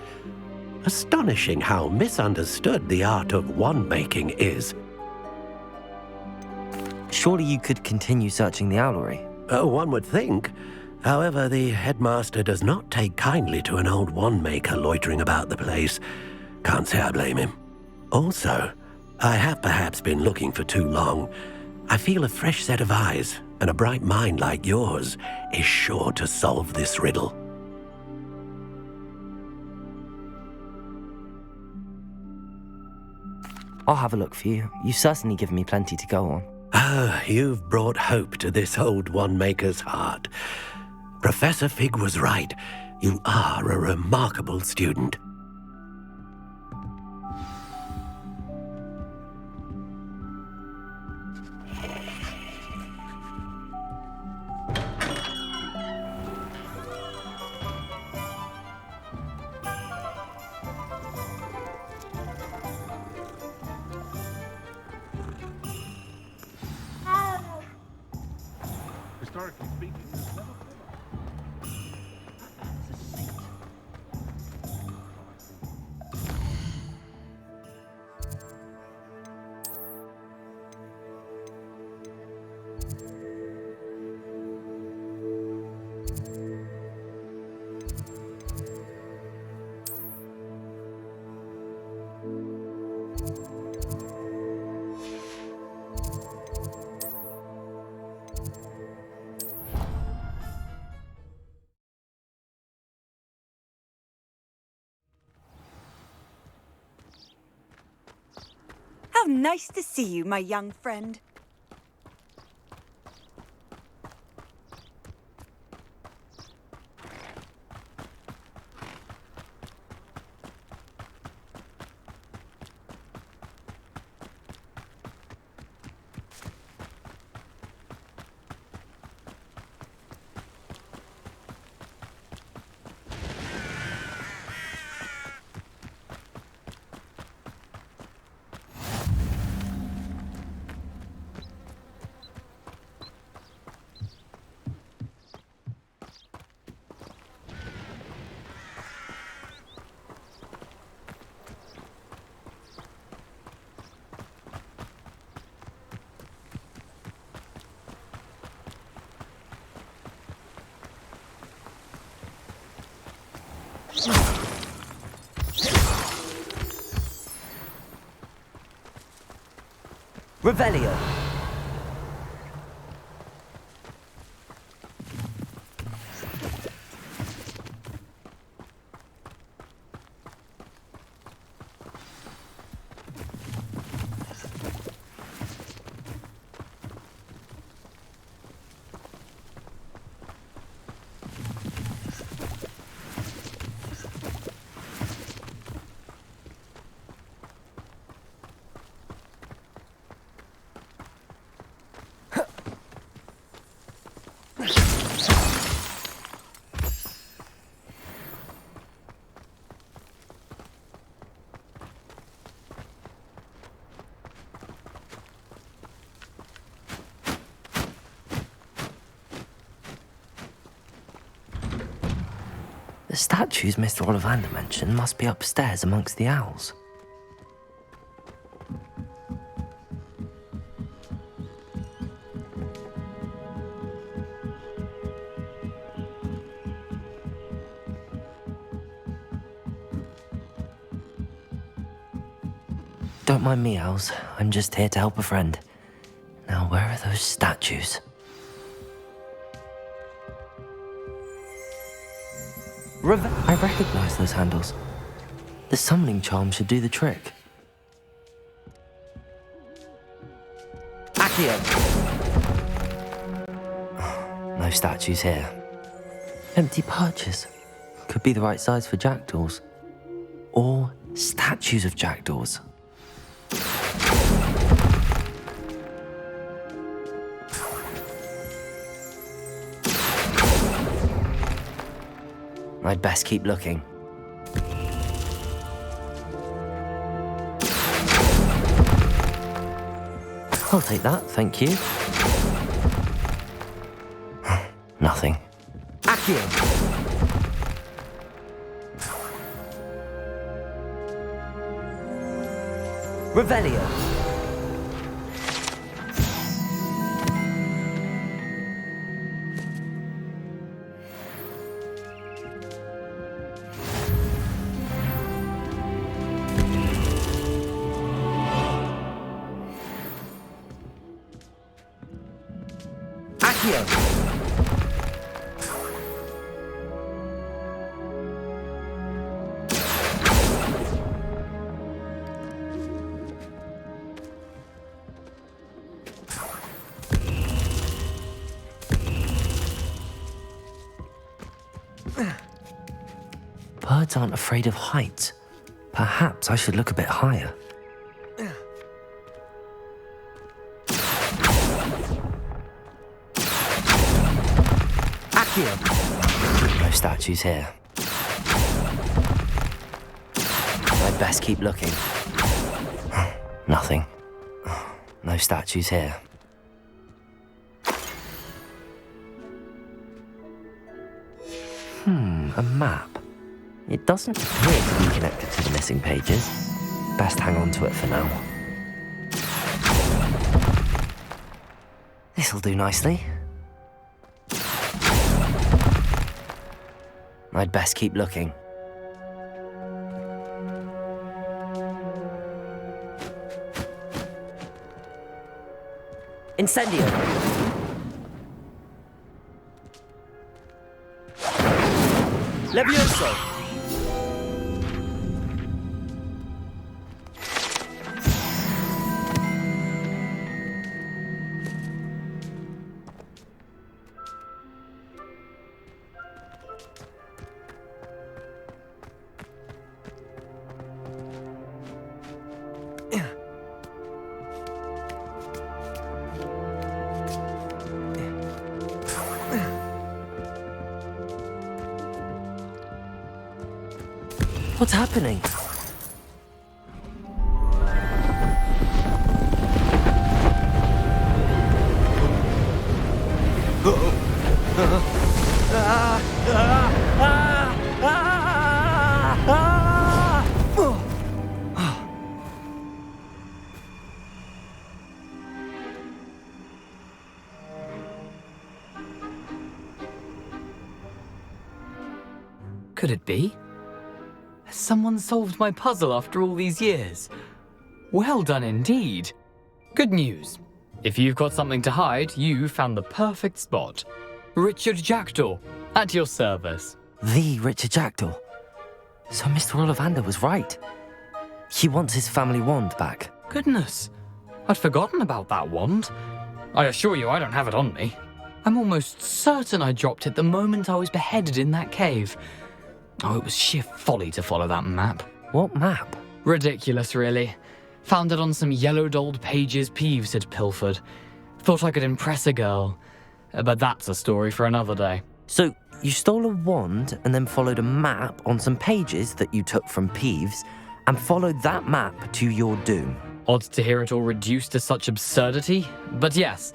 Astonishing how misunderstood the art of wand-making is. Surely you could continue searching the owlery. One would think. However, the headmaster does not take kindly to an old wand-maker loitering about the place. Can't say I blame him. Also, I have perhaps been looking for too long. I feel a fresh set of eyes, and a bright mind like yours is sure to solve this riddle. I'll have a look for you. You've certainly given me plenty to go on. Ah, you've brought hope to this old wand-maker's heart. Professor Fig was right. You are a remarkable student. Historically speaking, there's never How nice to see you, my young friend. Revelio! The statues Mr. Ollivander mentioned must be upstairs amongst the owls. Don't mind me, owls. I'm just here to help a friend. Now, where are those statues? I recognize those handles. The summoning charm should do the trick. Accio! No statues here. Empty perches. Could be the right size for jackdaws. Or statues of jackdaws. I'd best keep looking. I'll take that, thank you. Nothing. Accio! Revelio! Accio! Birds aren't afraid of heights. Perhaps I should look a bit higher. Accio! No statues here. I'd best keep looking. Nothing. No statues here. A map. It doesn't appear to be connected to the missing pages. Best hang on to it for now. This'll do nicely. I'd best keep looking. Incendio! Levioso! What's happening? Could it be? Has someone solved my puzzle after all these years? Well done indeed. Good news. If you've got something to hide, you found the perfect spot. Richard Jackdaw, at your service. The Richard Jackdaw. So Mr. Ollivander was right. He wants his family wand back. Goodness, I'd forgotten about that wand. I assure you I don't have it on me. I'm almost certain I dropped it the moment I was beheaded in that cave. Oh, it was sheer folly to follow that map. What map? Ridiculous, really. Found it on some yellowed old pages Peeves had pilfered. Thought I could impress a girl. But that's a story for another day. So, you stole a wand and then followed a map on some pages that you took from Peeves and followed that map to your doom. Odd to hear it all reduced to such absurdity, but yes.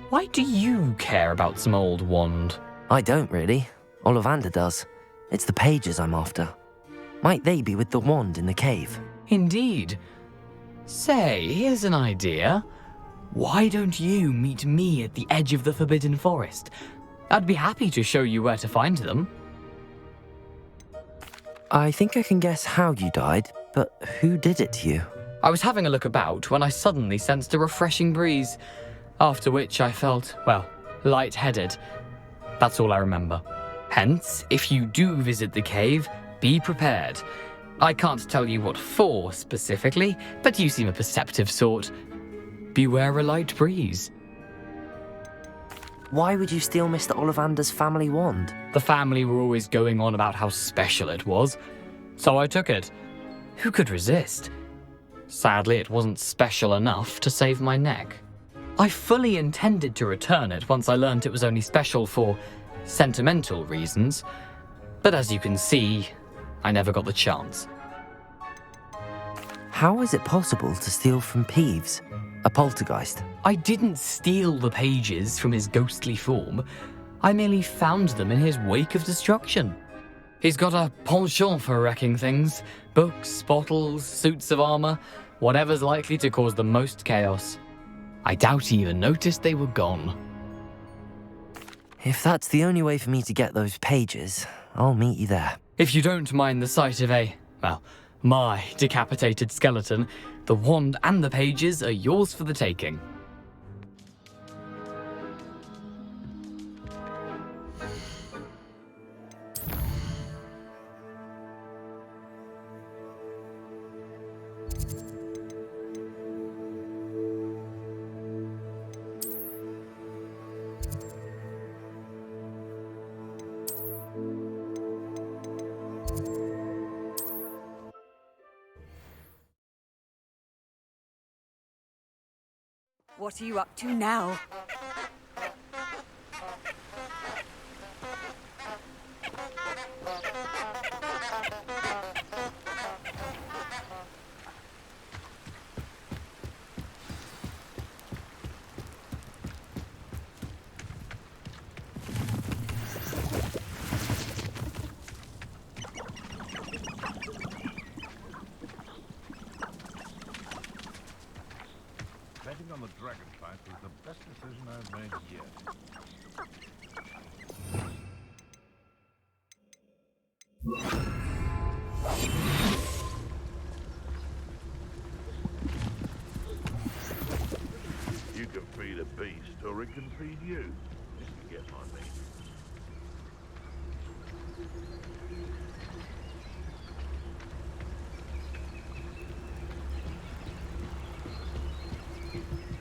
Why do you care about some old wand? I don't really. Ollivander does. It's the pages I'm after. Might they be with the wand in the cave? Indeed. Say, here's an idea. Why don't you meet me at the edge of the Forbidden Forest? I'd be happy to show you where to find them. I think I can guess how you died, but who did it to you? I was having a look about when I suddenly sensed a refreshing breeze, after which I felt, well, lightheaded. That's all I remember. Hence, if you do visit the cave, be prepared. I can't tell you what for specifically, but you seem a perceptive sort. Beware a light breeze. Why would you steal Mr. Ollivander's family wand? The family were always going on about how special it was, so I took it. Who could resist? Sadly, it wasn't special enough to save my neck. I fully intended to return it once I learned it was only special for sentimental reasons, but as you can see, I never got the chance. How is it possible to steal from Peeves? A poltergeist? I didn't steal the pages from his ghostly form. I merely found them in his wake of destruction. He's got a penchant for wrecking things. Books, bottles, suits of armor, whatever's likely to cause the most chaos. I doubt he even noticed they were gone. If that's the only way for me to get those pages, I'll meet you there. If you don't mind the sight of my decapitated skeleton, the wand and the pages are yours for the taking. What are you up to now? Betting on the dragon fight was the best decision I've made yet. You can feed a beast, or it can feed you, if you get my meaning.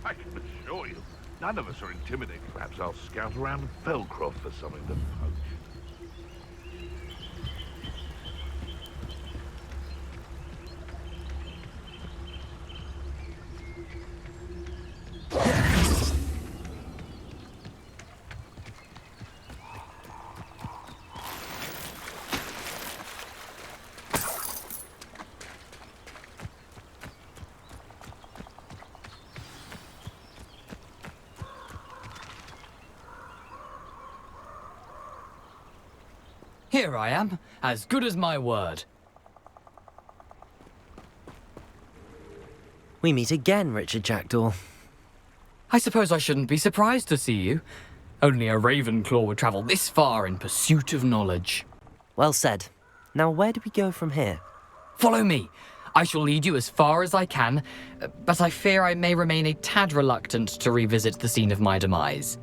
I can assure you, none of us are intimidated. Perhaps I'll scout around Felcroft for something to poach. Here I am, as good as my word. We meet again, Richard Jackdaw. I suppose I shouldn't be surprised to see you. Only a Ravenclaw would travel this far in pursuit of knowledge. Well said. Now where do we go from here? Follow me. I shall lead you as far as I can, but I fear I may remain a tad reluctant to revisit the scene of my demise.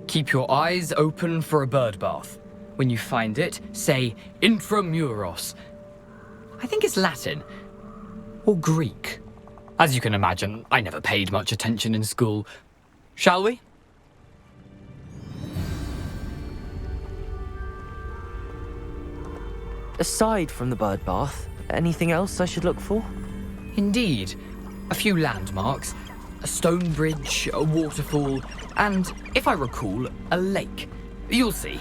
Keep your eyes open for a bird bath. When you find it, say intramuros. I think it's Latin. Or Greek. As you can imagine, I never paid much attention in school. Shall we? Aside from the bird bath, anything else I should look for? Indeed. A few landmarks. A stone bridge, a waterfall, and, if I recall, a lake. You'll see.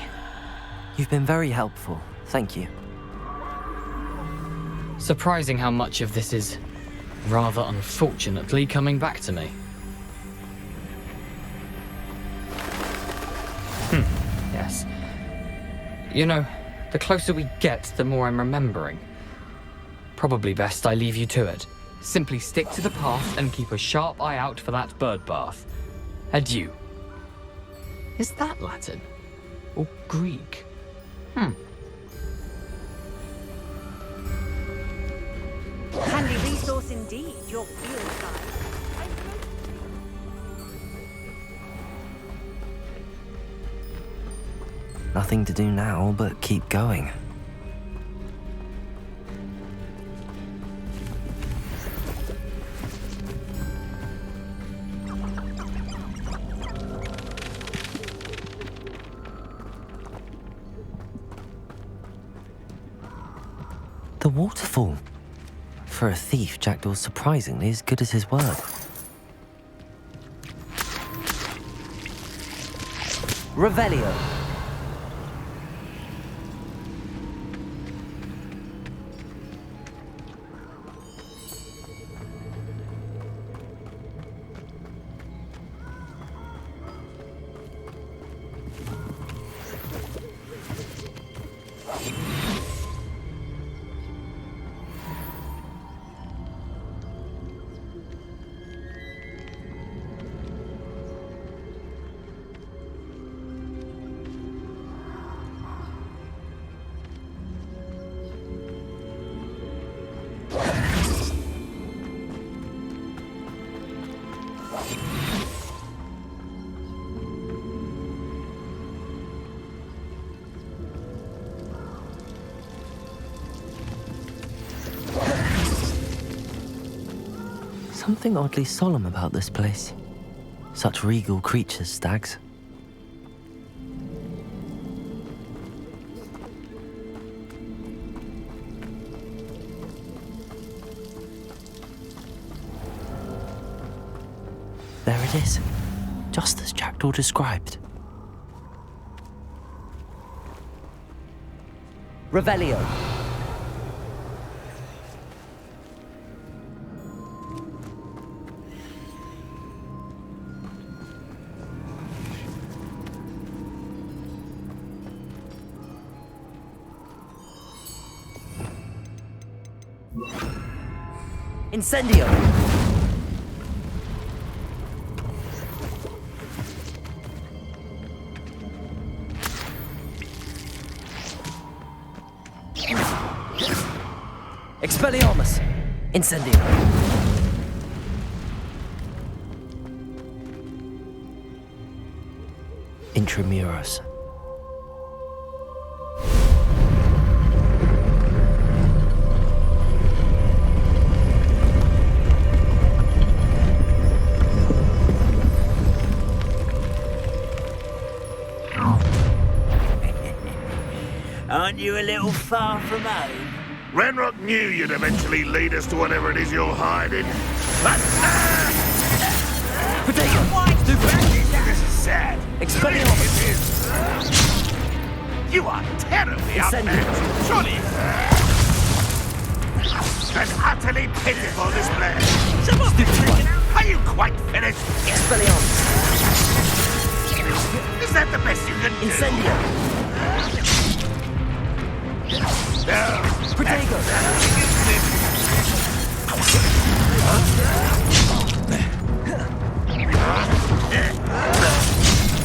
You've been very helpful. Thank you. Surprising how much of this is, rather unfortunately, coming back to me. Yes. You know, the closer we get, the more I'm remembering. Probably best I leave you to it. Simply stick to the path and keep a sharp eye out for that bird bath. Adieu. Is that Latin? Or Greek? Handy resource indeed, your field guide. Nothing to do now but keep going. The waterfall. For a thief, Jackdaw's surprisingly as good as his word. Revelio. Something oddly solemn about this place. Such regal creatures, stags. There it is, just as Jackdaw described. Revelio. Incendio. Expelliarmus. Incendio. Intramuros. Aren't you a little far from home? Renrock knew you'd eventually lead us to whatever it is you're hiding. Potato. This is sad. Expelliarmus. You are terribly outmatched. Surely. An utterly pitiful display. Are you quite finished? Expelliarmus. Is that the best you can do? Incendio. Protego.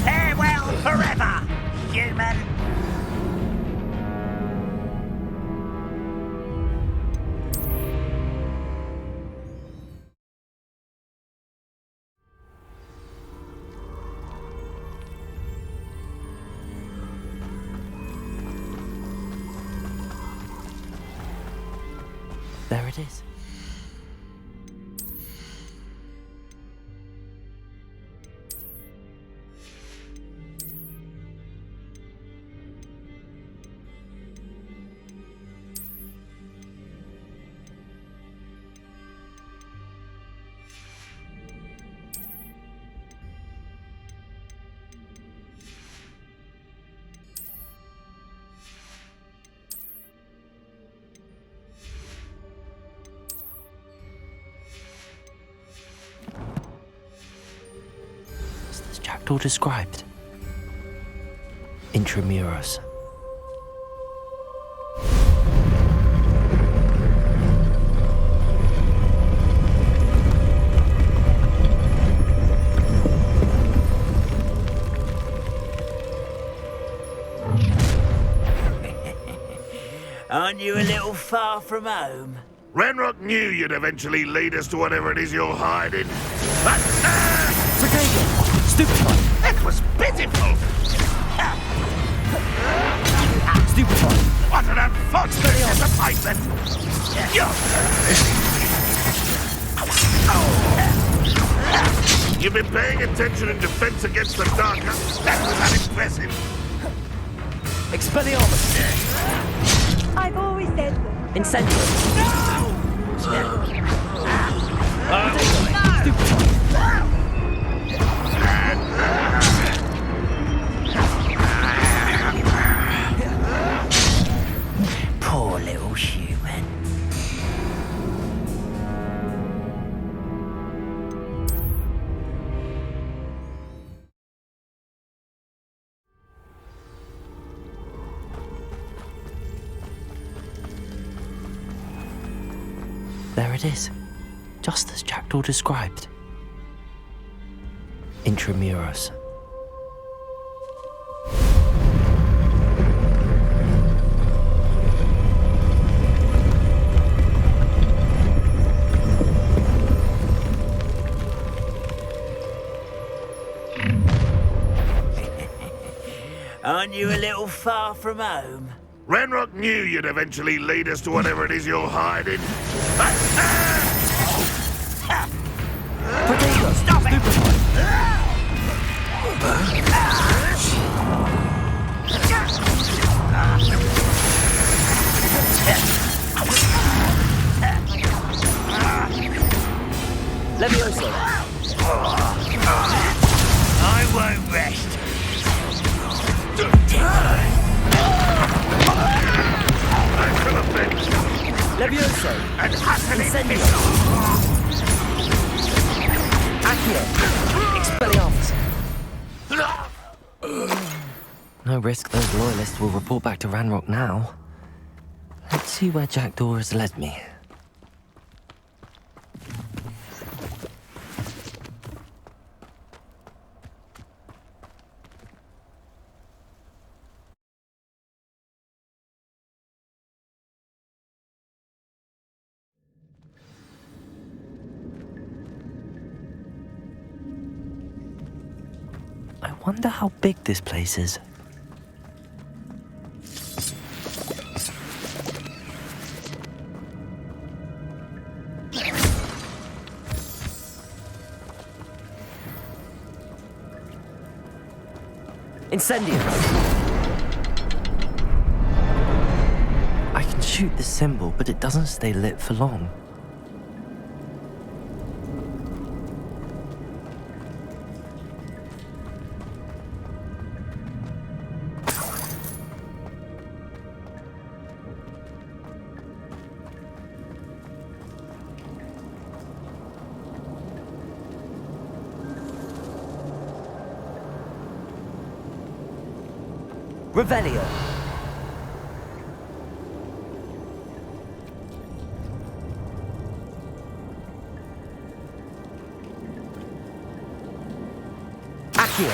Farewell forever, human. There it is. Jackdaw described. Intramuros. Aren't you a little far from home? Renrock knew you'd eventually lead us to whatever it is you're hiding. Potato. Stupefy. That was pitiful! Stupefy. What an unfortunate disappointment! You've been paying attention in defense against the darkness. That was unimpressive. Expelliarmus. I've always said Incendio. Poor little human. There it is, just as Jackdaw described. Intramuros. Aren't you a little far from home? Renrock knew you'd eventually lead us to whatever it is you're hiding. Levioso. I won't rest. Levioso. Incendio. Accio. Expelliarmus. No risk those loyalists will report back to Ranrock now. Let's see where Jackdaw has led me. I wonder how big this place is. Incendio. I can shoot the symbol, but it doesn't stay lit for long. Revelio. Accio.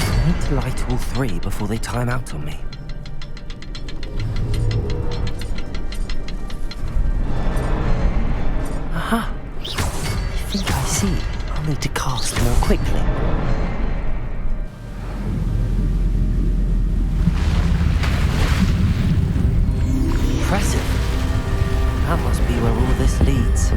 I need to light all three before they time out on me. Aha! I think I see. I'll need to cast more quickly. Impressive. That must be where all this leads.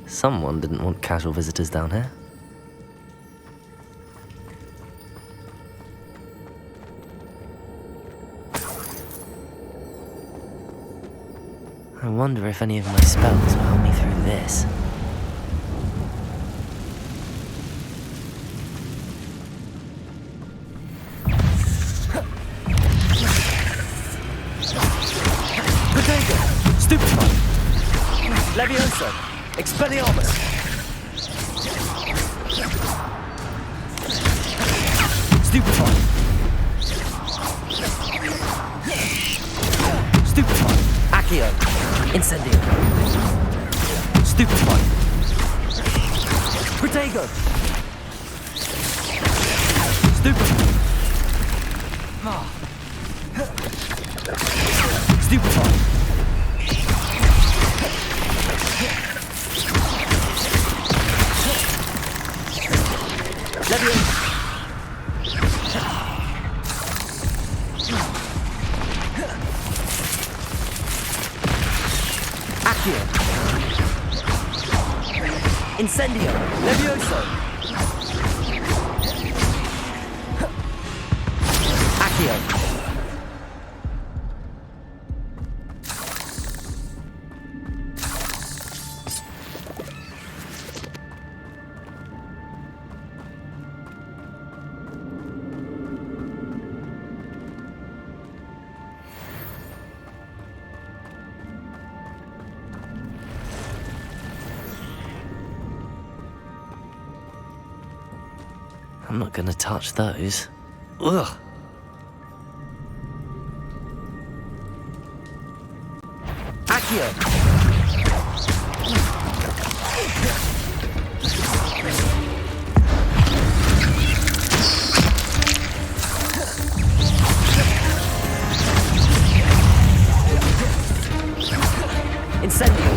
Someone didn't want casual visitors down here. I wonder if any of my spells will help me through this. Protego. Stupefy. Levioso. Expelliarmus. Stupefy. Stupefy. Accio. Incendio. Stupefy. Protego. Stupefy. Stupefy. Levioso. Accio. Incendio. Levioso. Accio. I'm not gonna touch those. Ugh! Accio. Incendio.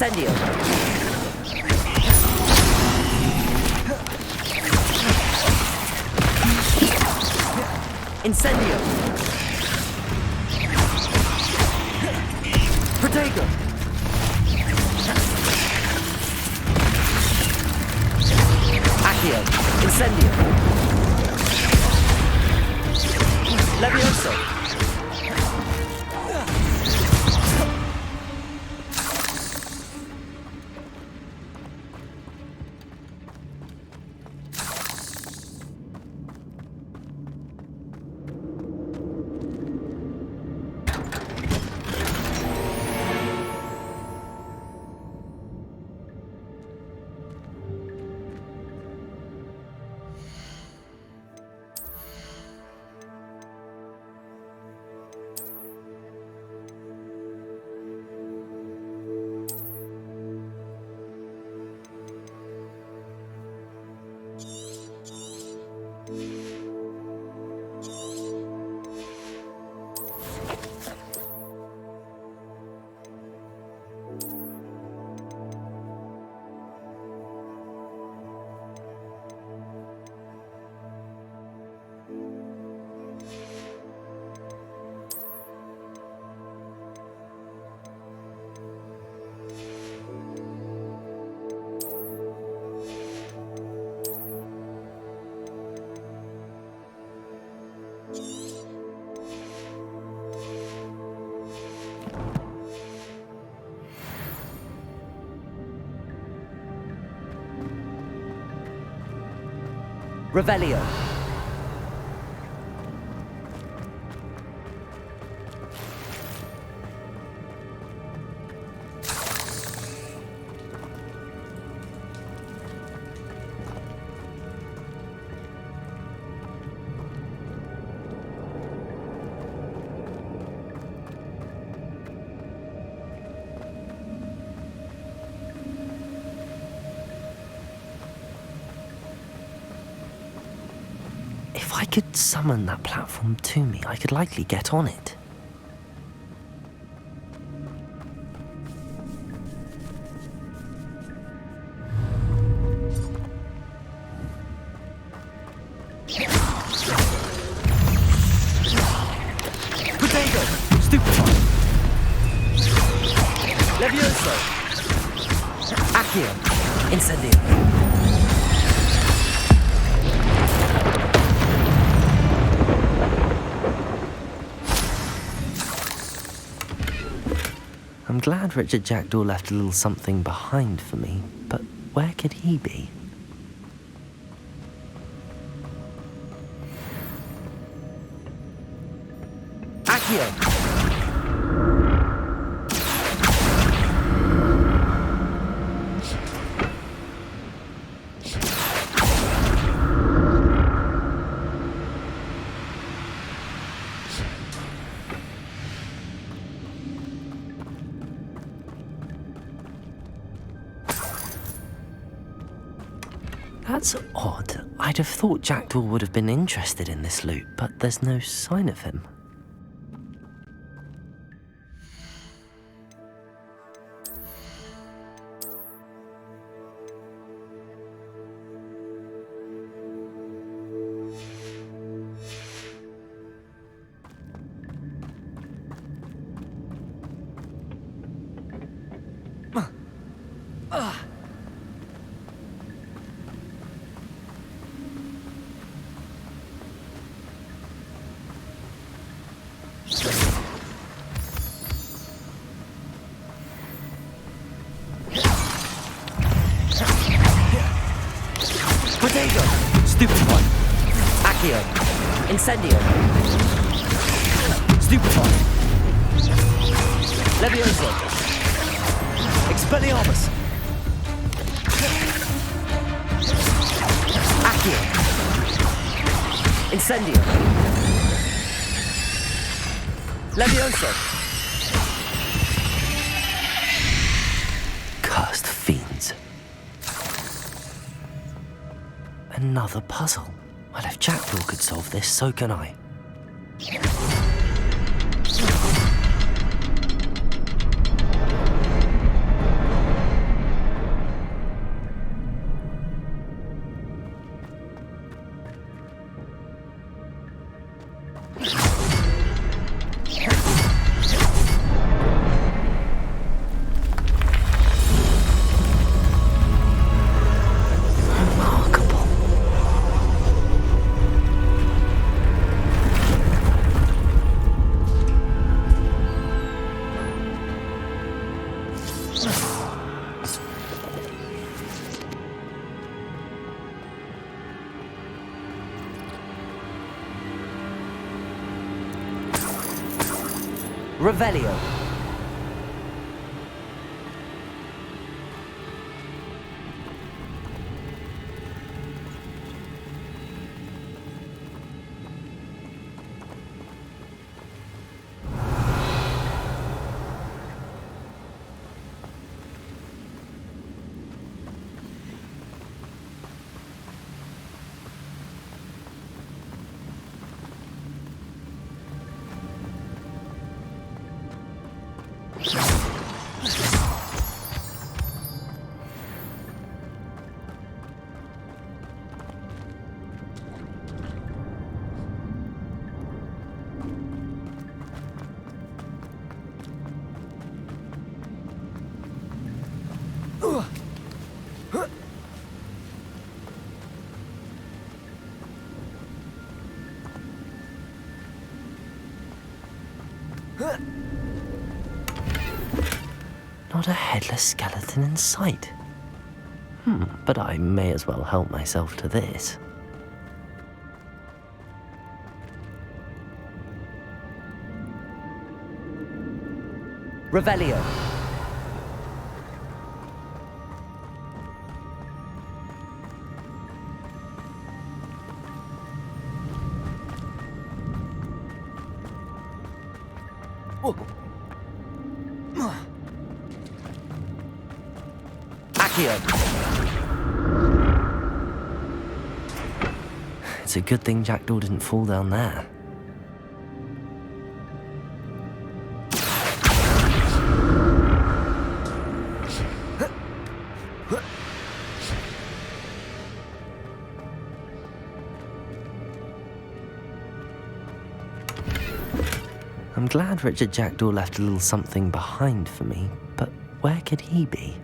Incendio. Incendio. Protego. Accio. Incendio. Levioso. Revelio. If I could summon that platform to me, I could likely get on it. Potato! Stupefy! Levioso! Accio! Incendio! I'm glad Richard Jackdaw left a little something behind for me, but where could he be? Accio! That's odd. I'd have thought Jackdaw would have been interested in this loot, but there's no sign of him. Stupefy! Accio! Incendio! Stupefy! Levioso! Expelliarmus! Accio! Incendio! Levioso! Cursed fiends. Another puzzle. Well, if Jackdaw could solve this, so can I. Revelio. Not a headless skeleton in sight. But I may as well help myself to this. Revelio. It's a good thing Jackdaw didn't fall down there. I'm glad Richard Jackdaw left a little something behind for me, but where could he be?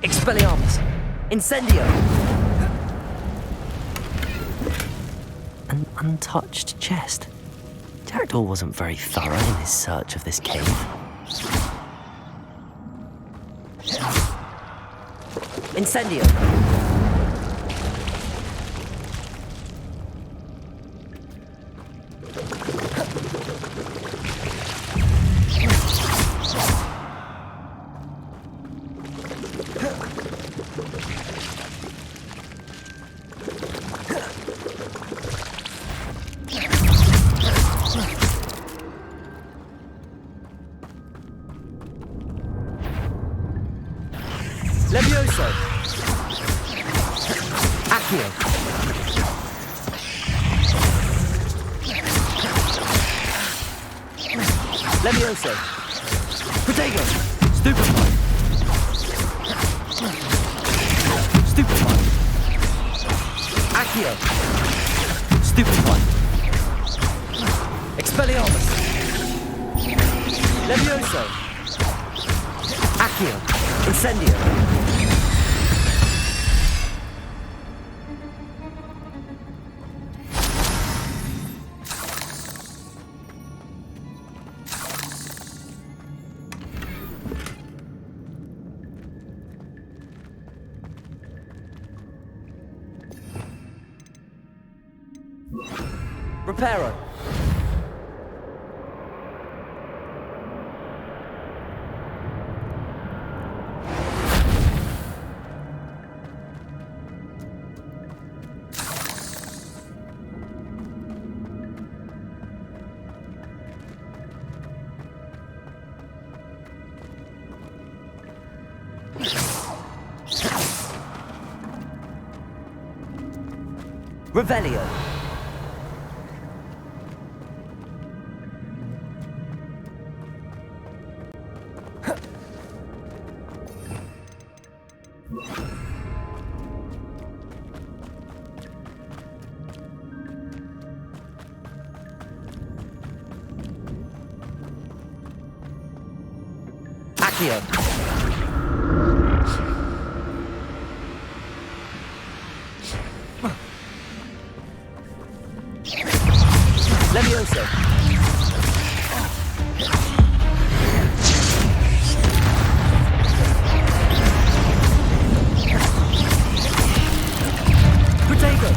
Expelliarmus! Incendio! An untouched chest. Jackdaw wasn't very thorough in his search of this cave. Incendio! Accio. Levioso. Protego. Stupefy. Stupefy. Accio. Stupefy. Expelliarmus. Levioso. Accio. Incendio. Reparo. Revelio. Accio. Levioso. Protego.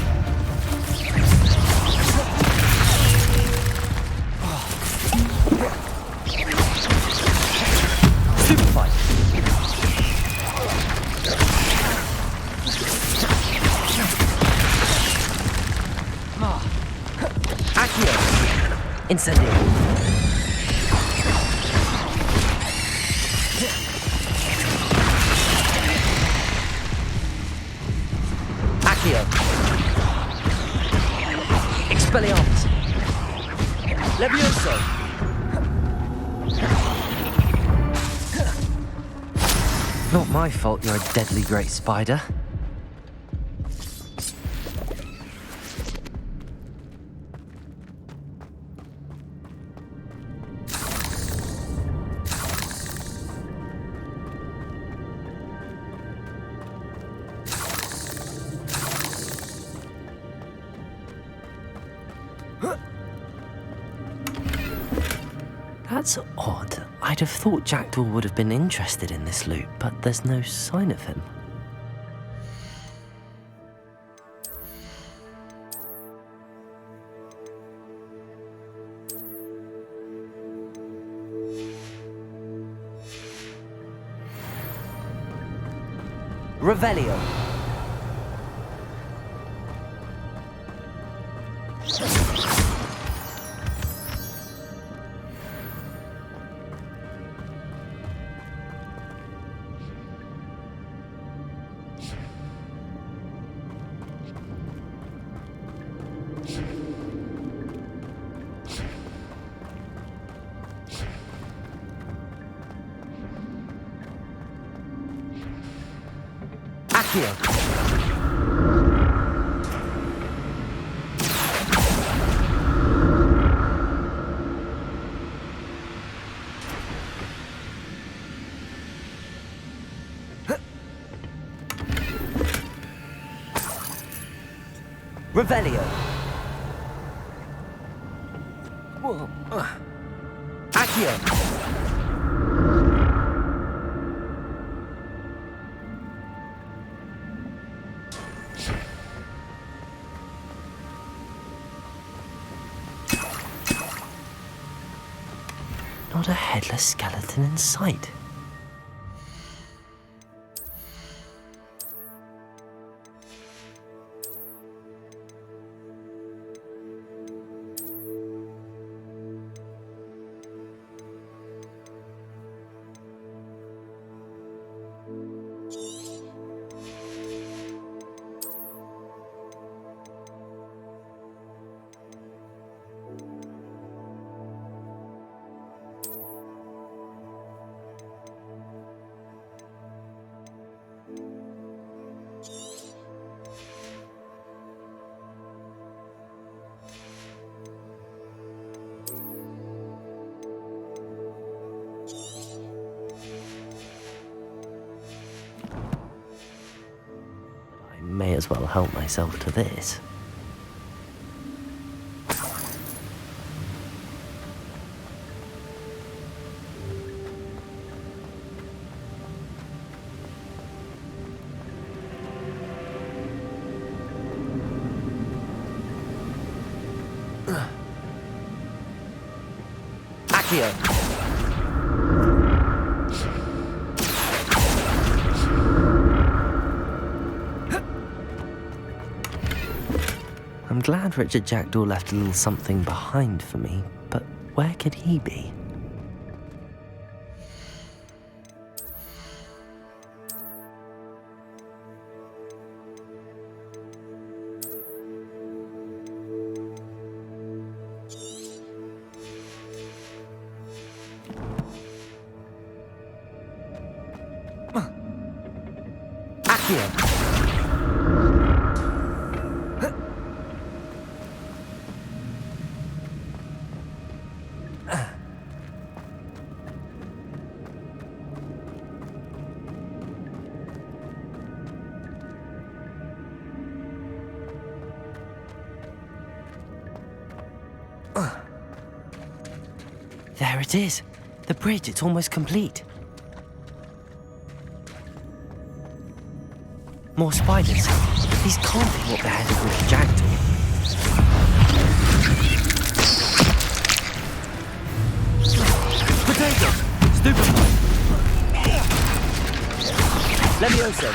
Stupefy. Accio. Incendio. Accio. Expelliarmus. Levioso. Not my fault you're a deadly great spider. That's odd. I'd have thought Jackdaw would have been interested in this loot, but there's no sign of him. Revelio. Accio. Revelio. Accio. Not a headless skeleton in sight. may as well help myself to this. I'm glad Richard Jackdaw left a little something behind for me, but where could he be? There it is. The bridge, it's almost complete. More spiders. These can't be what beheaded Richard Jackdaw. Potato! Stupefy! Levioso!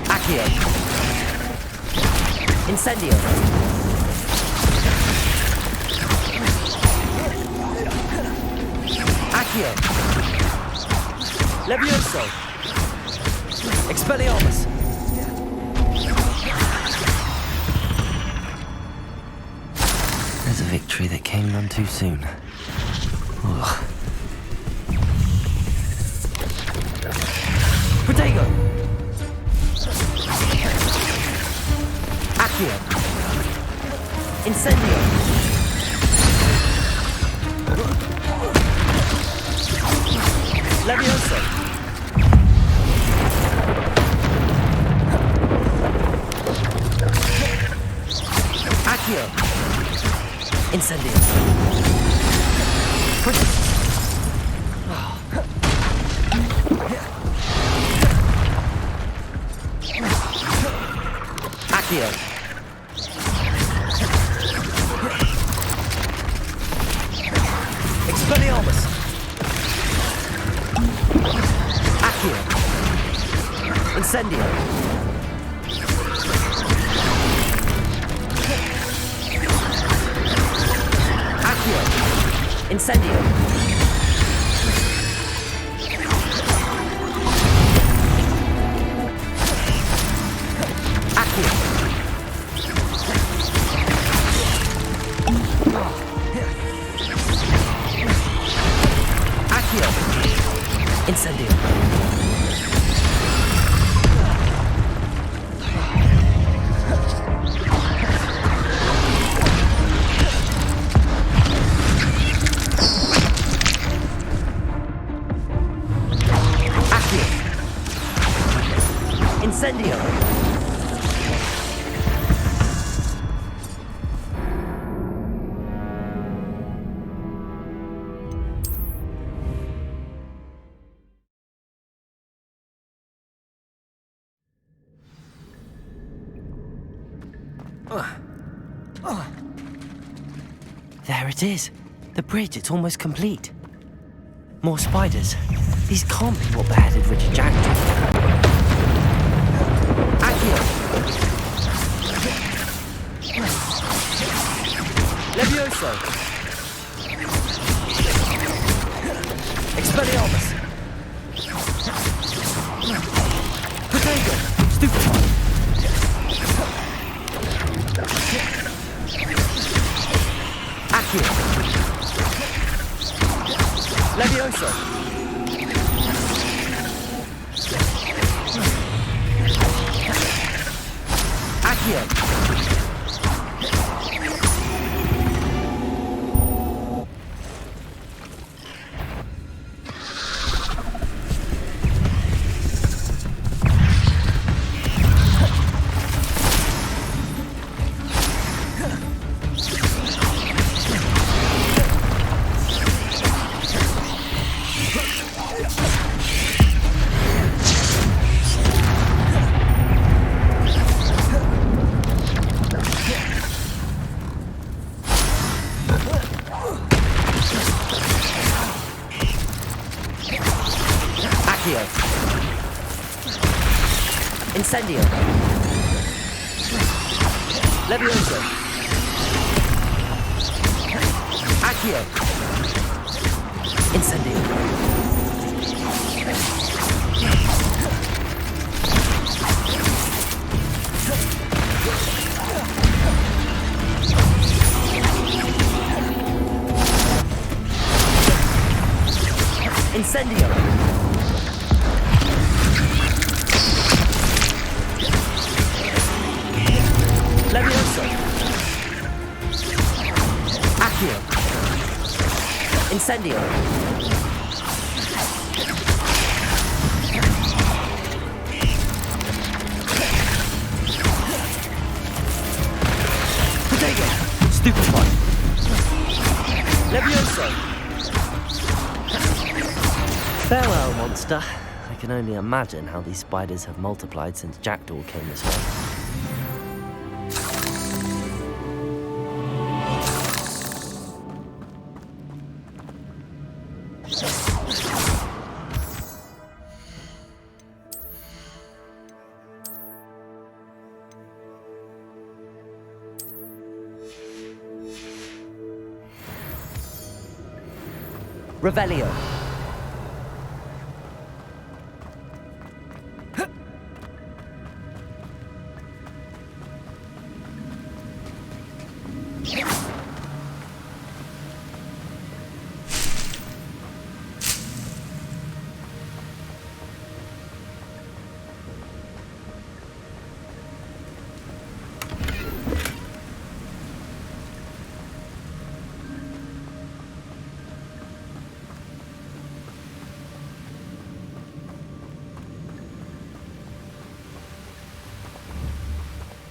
Accio! Incendio! Accio! Levioso! Expelliarmus! There's a victory that came none too soon. Ugh. Protego! Accio! Incendio! Levioso! Accio! Incendio! Accio! Expelliarmus! Accio! Incendio! Accio! Incendio! Accio! Accio! Incendio! Incendio! There it is. The bridge, it's almost complete. More spiders. These can't be what beheaded Richard Jackdaw. Accio! Levioso! Expelliarmus! Potato! Stupefy! Accio! Levioso! Accio! Levioso. Accio. Incendio. Incendio. Levioso. Accio. Incendio. Protego. Stupefy. Levioso. Farewell, monster. I can only imagine how these spiders have multiplied since Jackdaw came this way. Revelio.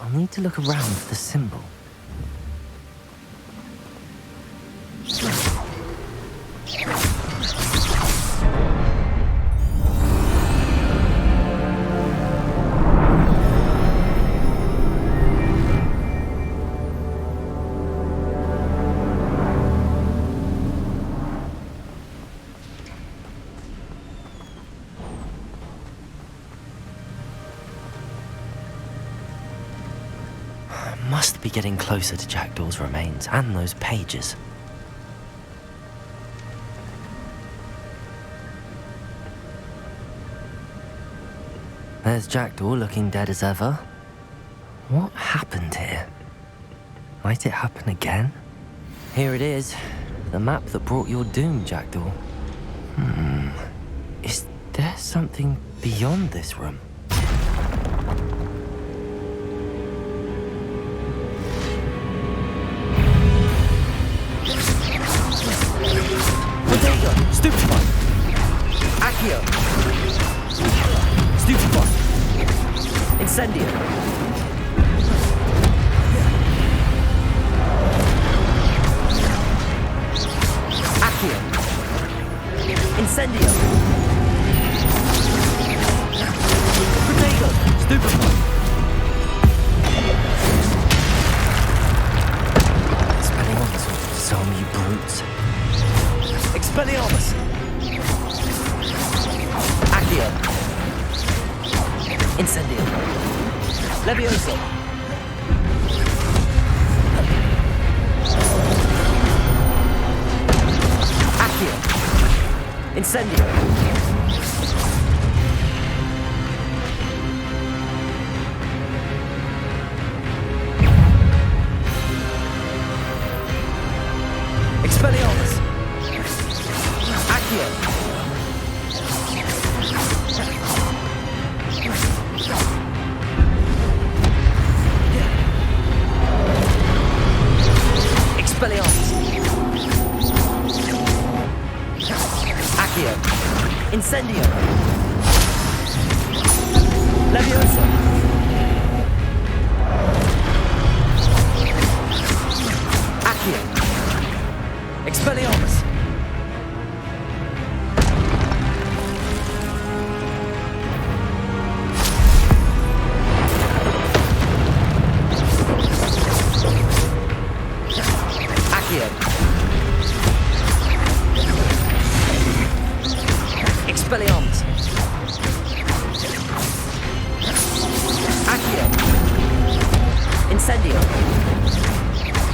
I need to look around for the symbol. Must be getting closer to Jackdaw's remains and those pages. There's Jackdaw looking dead as ever. What happened here? Might it happen again? Here it is. The map that brought your doom, Jackdaw. Is there something beyond this room? Stupefy. Accio. Stupefy. Incendio. Accio. Incendio. Protego. Stupefy. Expelliarmus, some you brutes. Expelliarmus! Accio. Incendio. Levioso. Accio. Incendio. Expelliarmus. Accio. Expelliarmus. Accio. Incendio. Levioso. Accio. Expelliarmus. Accio. Expelliarmus. Accio. Incendio.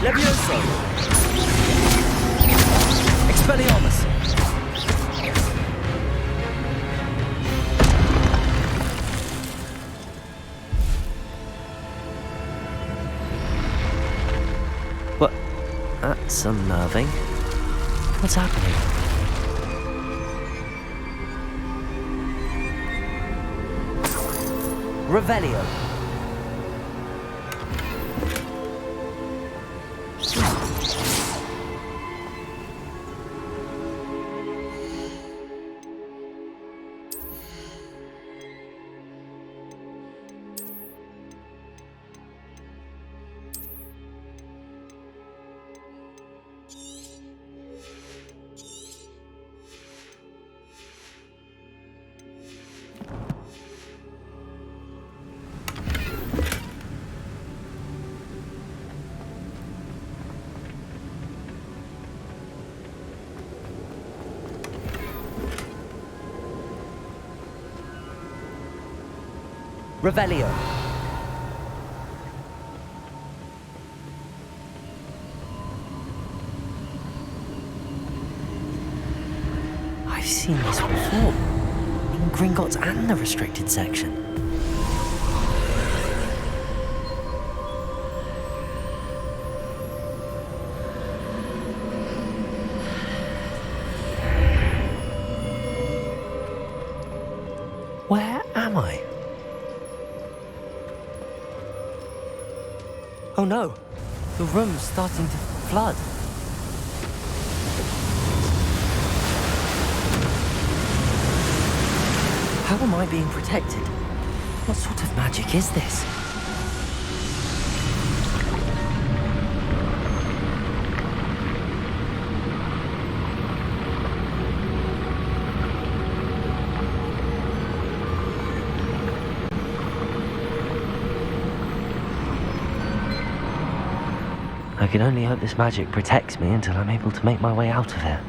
Levioso! Expelliarmus! What? That's unnerving. What's happening? Revelio. Revelio. I've seen this before. In Gringotts and the restricted section. Where am I? Oh no, the room's starting to flood. How am I being protected? What sort of magic is this? I can only hope this magic protects me until I'm able to make my way out of here.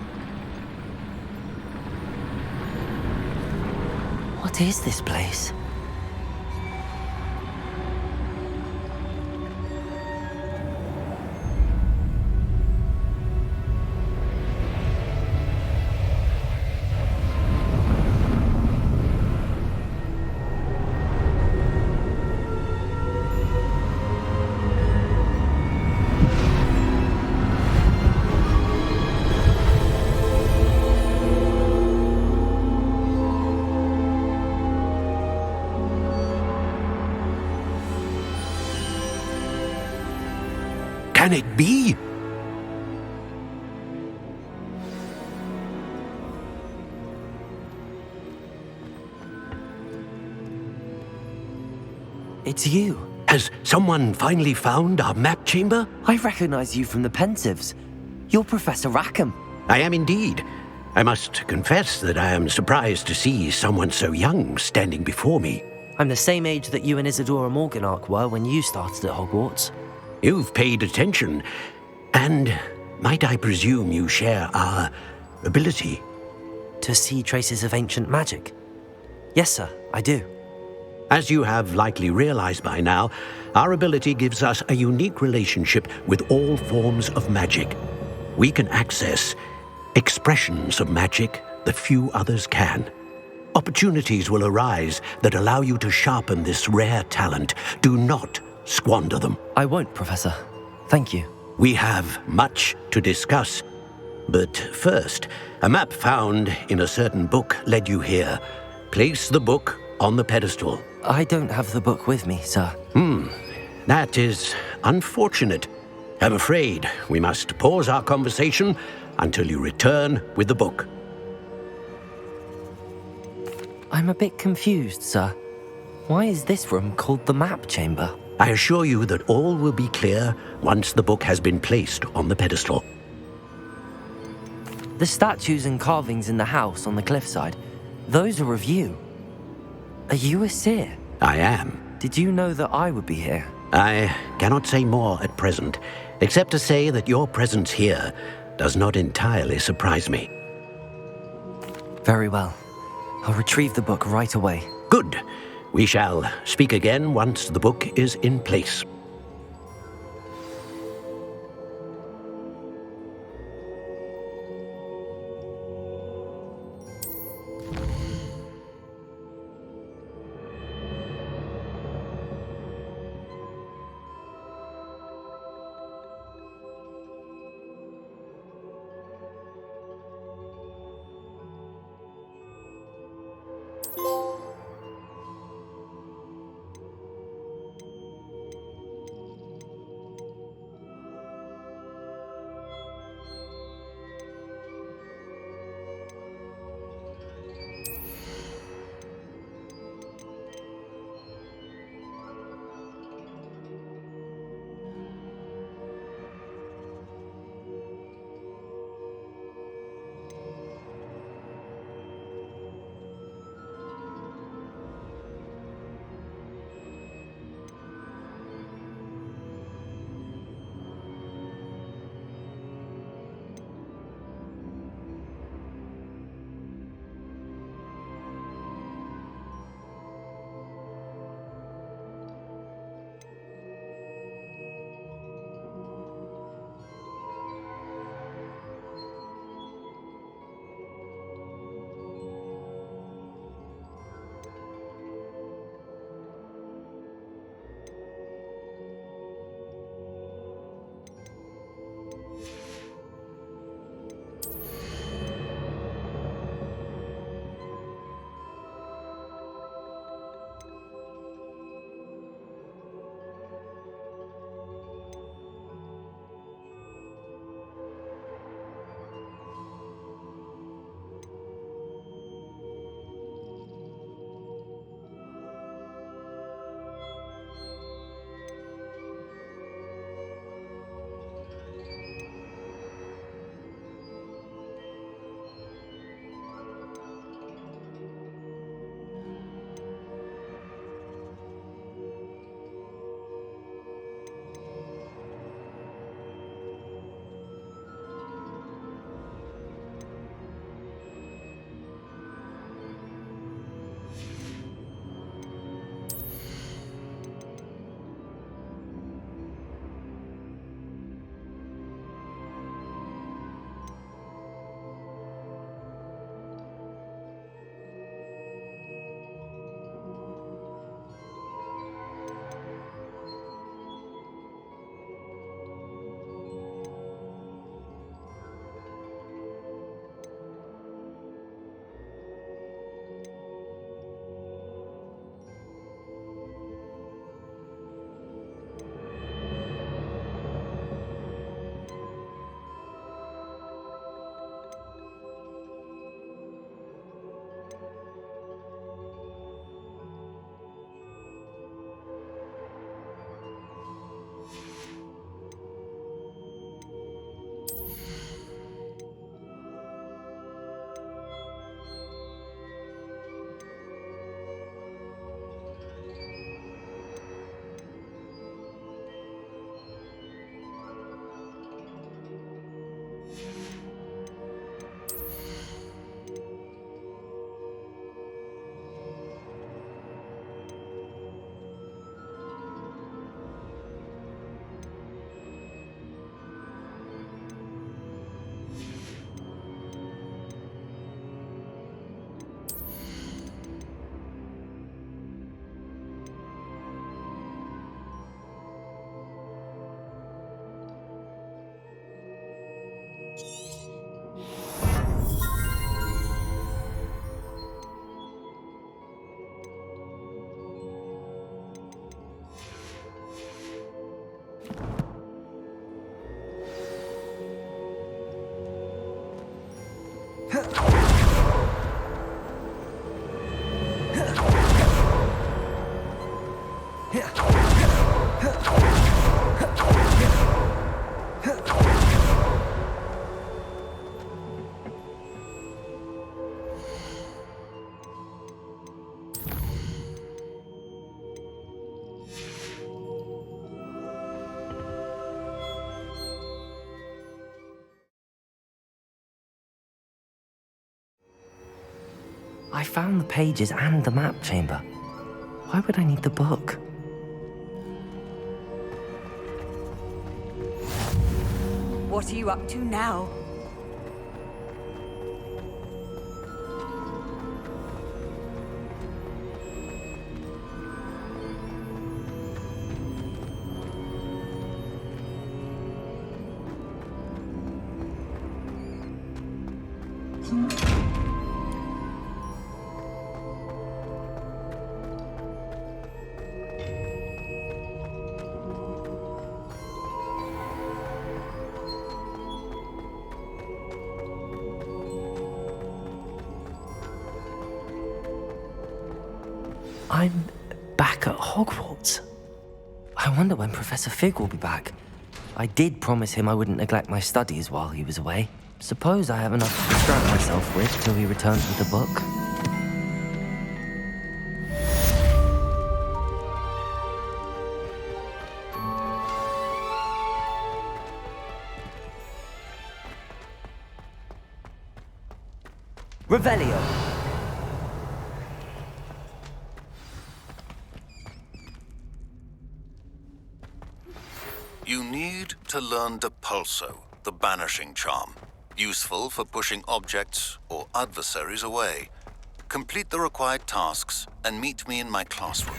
What is this place? Can it be? It's you. Has someone finally found our map chamber? I recognize you from the Peeves. You're Professor Rackham. I am indeed. I must confess that I am surprised to see someone so young standing before me. I'm the same age that you and Isadora Morganach were when you started at Hogwarts. You've paid attention, and might I presume you share our ability? To see traces of ancient magic? Yes, sir, I do. As you have likely realized by now, our ability gives us a unique relationship with all forms of magic. We can access expressions of magic that few others can. Opportunities will arise that allow you to sharpen this rare talent. Do not squander them. I won't, Professor. Thank you. We have much to discuss. But first, a map found in a certain book led you here. Place the book on the pedestal. I don't have the book with me, sir. That is unfortunate. I'm afraid we must pause our conversation until you return with the book. I'm a bit confused, sir. Why is this room called the map chamber? I assure you that all will be clear once the book has been placed on the pedestal. The statues and carvings in the house on the cliffside, those are of you. Are you a seer? I am. Did you know that I would be here? I cannot say more at present, except to say that your presence here does not entirely surprise me. Very well. I'll retrieve the book right away. Good. We shall speak again once the book is in place. I found the pages and the map chamber. Why would I need the book? What are you up to now? I'm back at Hogwarts. I wonder when Professor Fig will be back. I did promise him I wouldn't neglect my studies while he was away. Suppose I have enough to distract myself with till he returns with the book. Revelio. You need to learn Depulso, the banishing charm. Useful for pushing objects or adversaries away. Complete the required tasks and meet me in my classroom.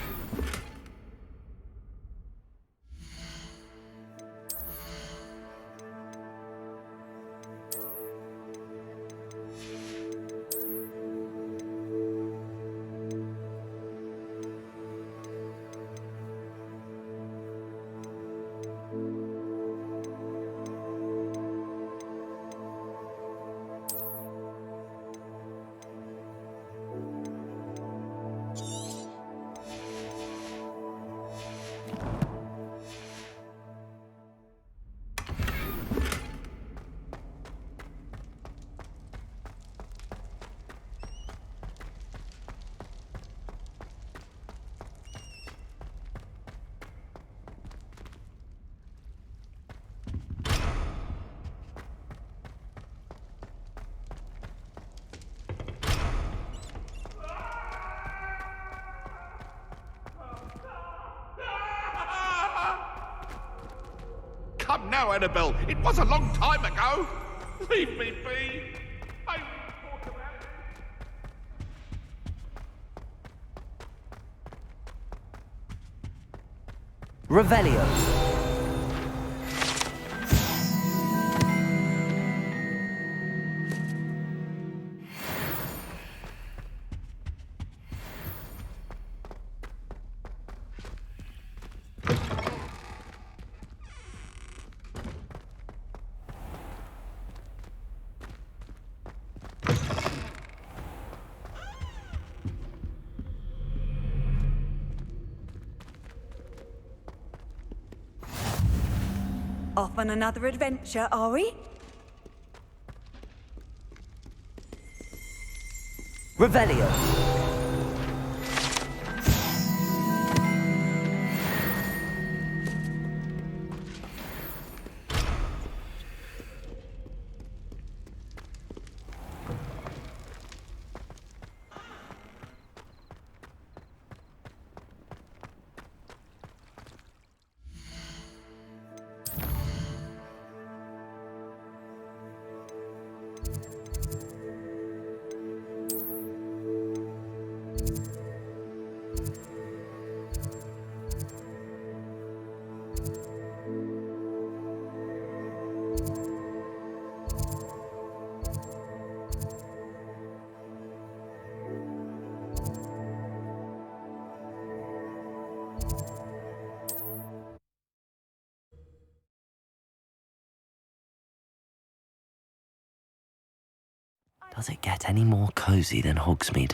Come now, Annabelle. It was a long time ago. Leave me be. I will talk about it. Revelio. Off on another adventure, are we? Revelio. Does it get any more cozy than Hogsmeade?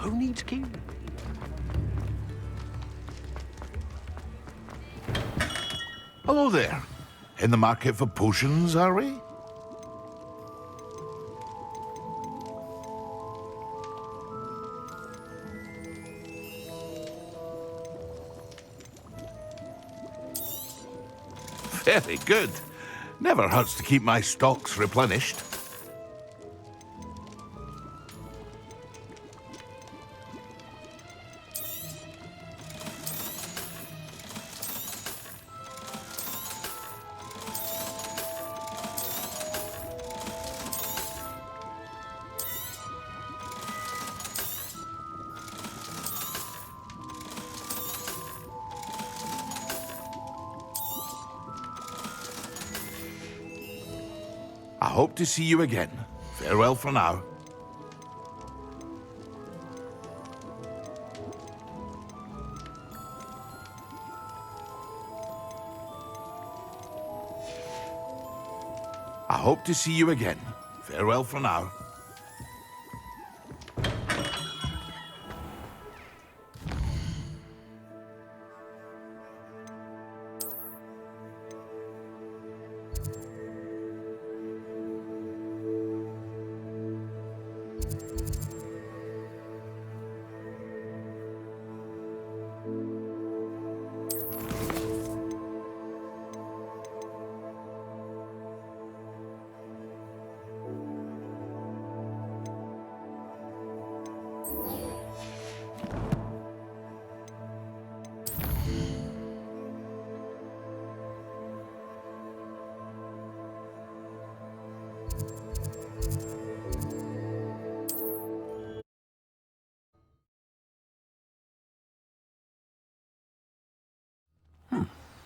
Who needs key? Hello there. In the market for potions, are we? Very good. Never hurts to keep my stocks replenished. I hope to see you again. Farewell for now. I hope to see you again. Farewell for now.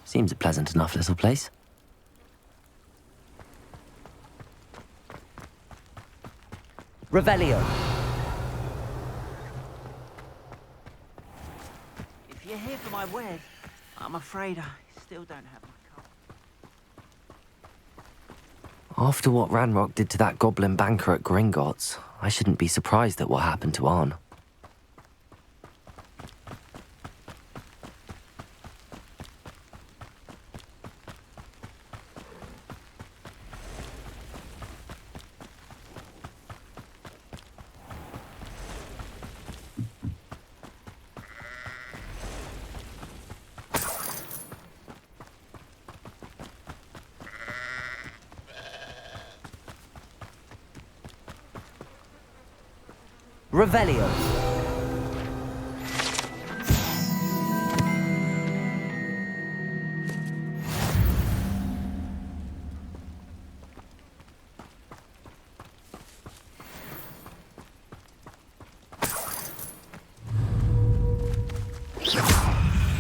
Seems a pleasant enough little place. Revelio. If you're here for my wed, I'm afraid I still don't have my card. After what Ranrock did to that goblin banker at Gringotts, I shouldn't be surprised at what happened to Arn. Revelio.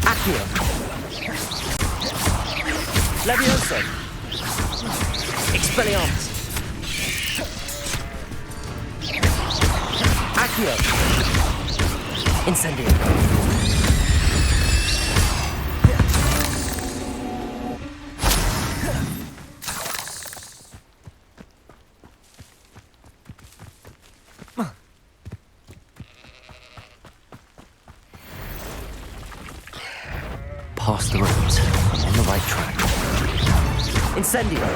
Accio. Levioso. Expelliarmus. Accio. Incendio. Past the route. I'm on the right track. Incendio.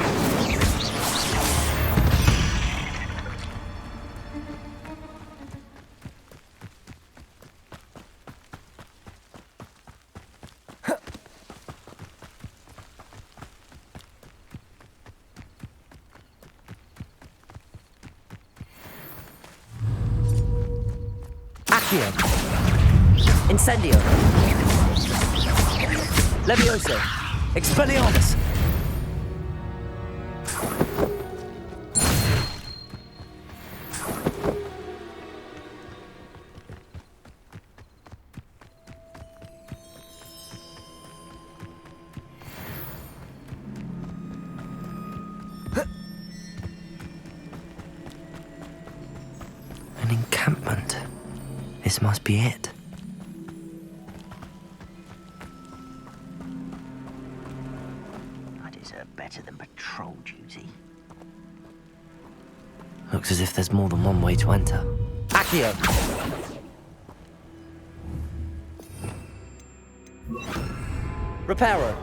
Accio. Incendio. Levioso. Expelliarmus. An encampment. This must be it. I deserve better than patrol duty. Looks as if there's more than one way to enter. Accio! Reparo.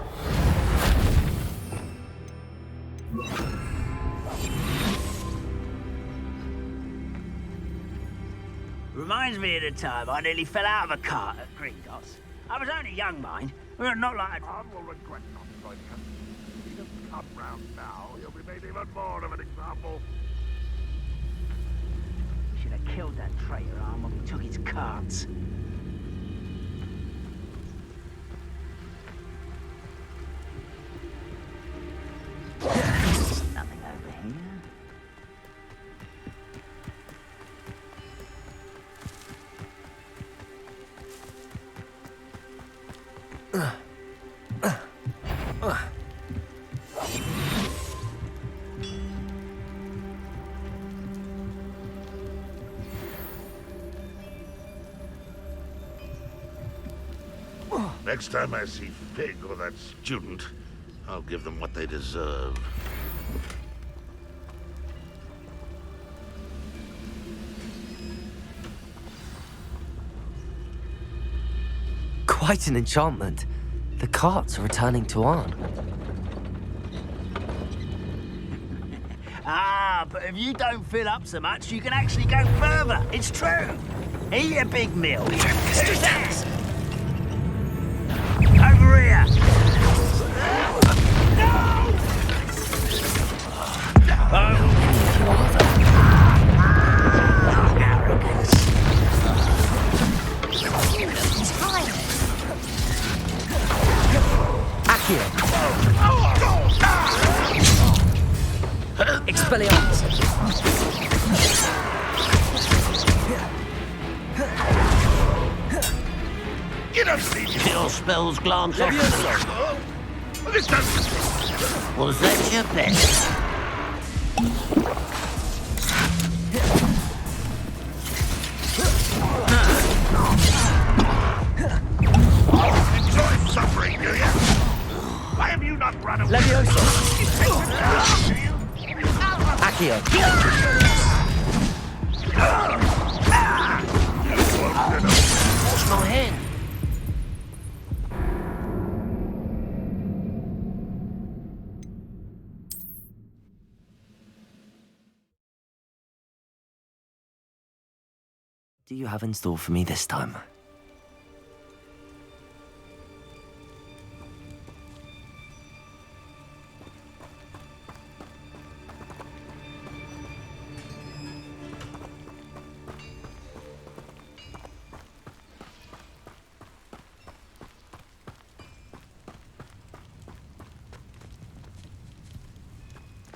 Reminds me of the time I nearly fell out of a cart at Gringotts. I was only young, mind. Not like... I will regret not joining us. If he doesn't come round now, he'll be made even more of an example. We should have killed that traitor arm when we took his carts. Nothing over here. Next time I see Fig or that student, I'll give them what they deserve. Quite an enchantment. The carts are returning to Arn. Ah, but if you don't fill up so much, you can actually go further. It's true. Eat a big meal. Who's that? Over here. Expelliarmus. You don't see Your spells glance off. This doesn't... Was that your best? Enjoy suffering, do you? Why have you not run away? Levioso. Accio. What's my hand? Do you have in store for me this time?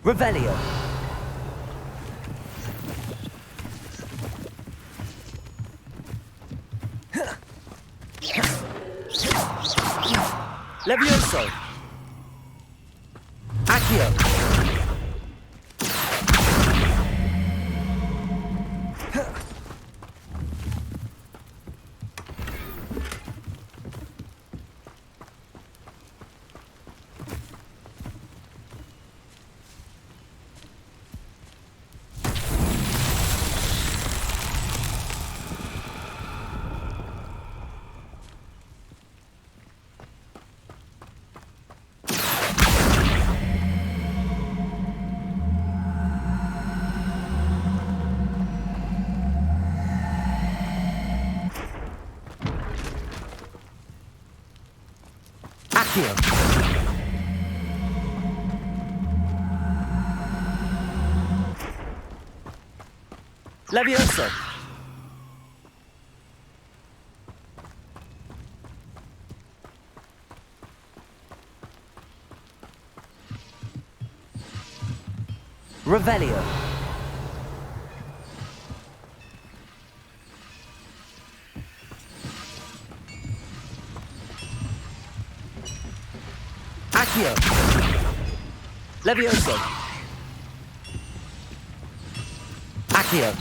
Revelio. Levioso. Accio. Accio. Levioso. Revelio. Accio. Levioso. Accio.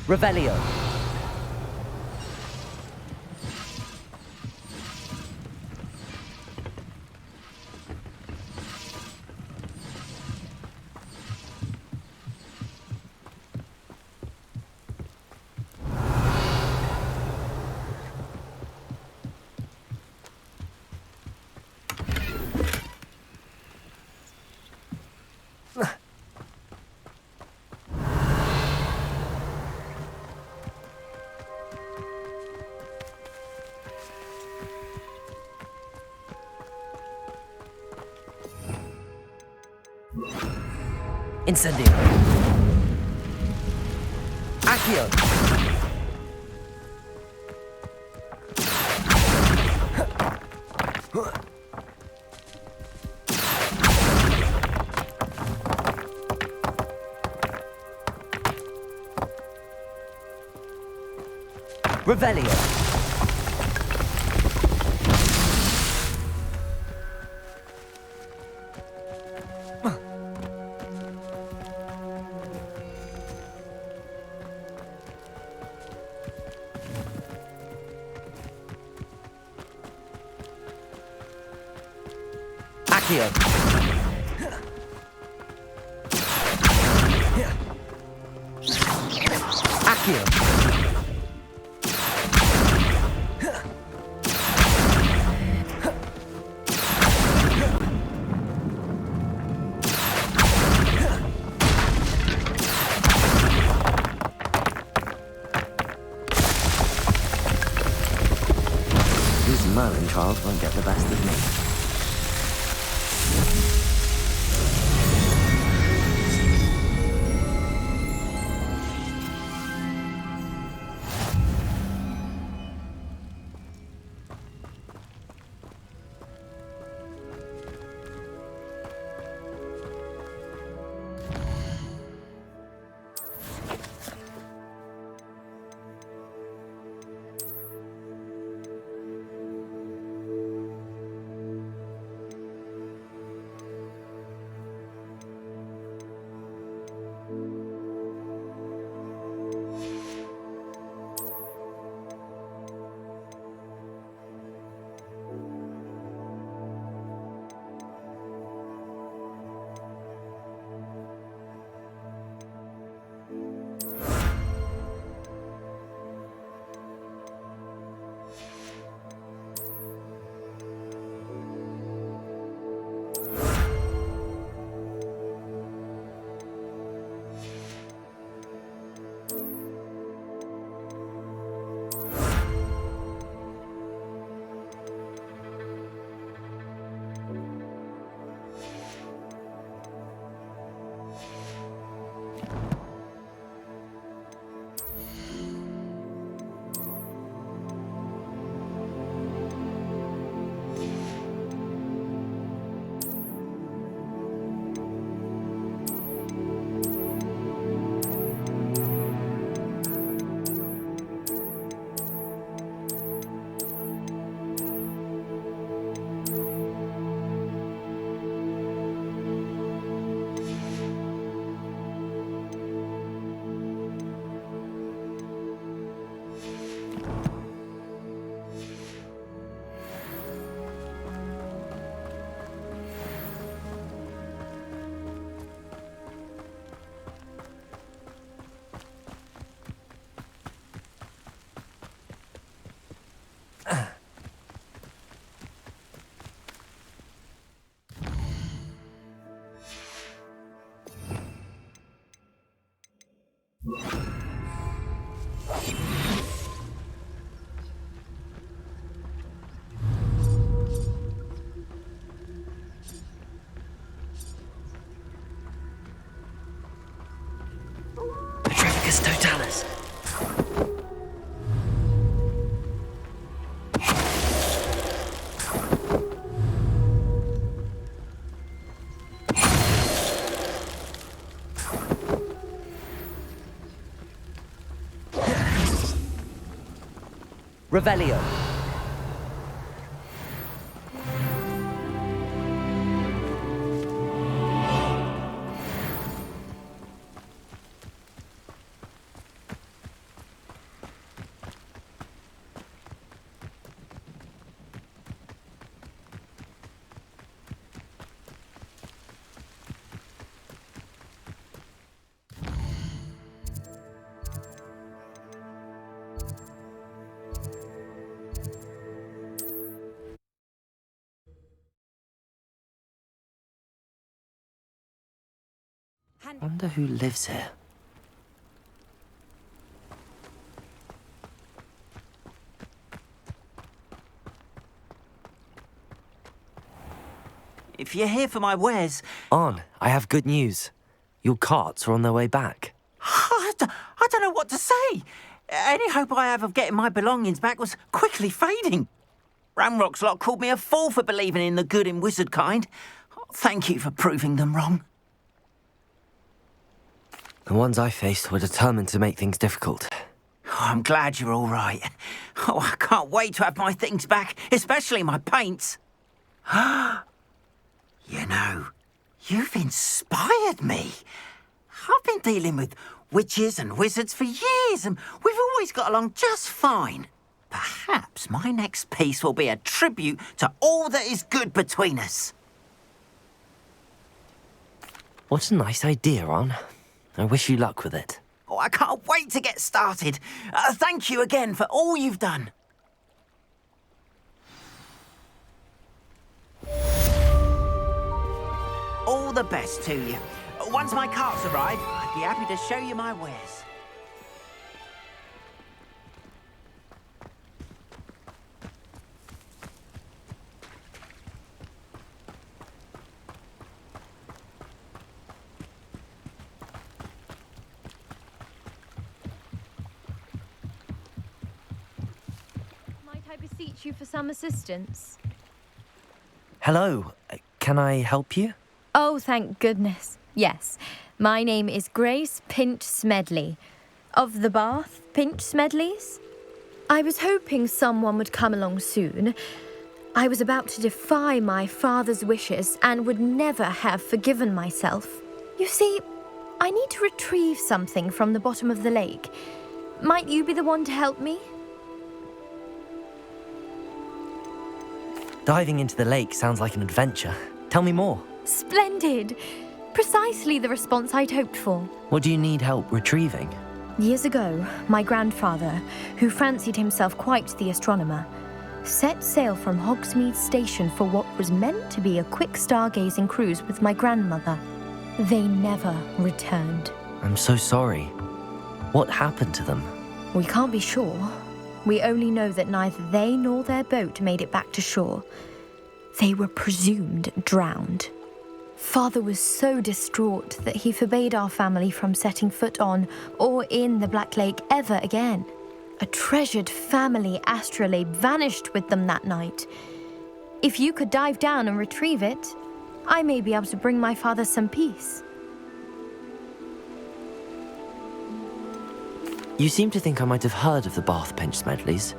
Revelio. Incendio. Accio. Revelio. Accio. Accio. These Merlin trials won't get the best of me. Totalis. Revelio. Wonder who lives here. If you're here for my wares... On, I have good news. Your carts are on their way back. I don't know what to say. Any hope I have of getting my belongings back was quickly fading. Ramrock's lot called me a fool for believing in the good in wizard kind. Thank you for proving them wrong. The ones I faced were determined to make things difficult. Oh, I'm glad you're all right. Oh, I can't wait to have my things back, especially my paints. You know, you've inspired me. I've been dealing with witches and wizards for years, and we've always got along just fine. Perhaps my next piece will be a tribute to all that is good between us. What a nice idea, Ron. I wish you luck with it. Oh, I can't wait to get started. Thank you again for all you've done. All the best to you. Once my carts arrive, I'd be happy to show you my wares. Might I beseech you for some assistance? Hello. Can I help you? Oh, thank goodness. Yes. My name is Grace Pinch Smedley. Of the Bath Pinch Smedleys? I was hoping someone would come along soon. I was about to defy my father's wishes and would never have forgiven myself. You see, I need to retrieve something from the bottom of the lake. Might you be the one to help me? Diving into the lake sounds like an adventure. Tell me more. Splendid! Precisely the response I'd hoped for. What do you need help retrieving? Years ago, my grandfather, who fancied himself quite the astronomer, set sail from Hogsmeade Station for what was meant to be a quick stargazing cruise with my grandmother. They never returned. I'm so sorry. What happened to them? We can't be sure. We only know that neither they nor their boat made it back to shore. They were presumed drowned. Father was so distraught that he forbade our family from setting foot on or in the Black Lake ever again. A treasured family astrolabe vanished with them that night. If you could dive down and retrieve it, I may be able to bring my father some peace. You seem to think I might have heard of the Bath Pinch Smedleys.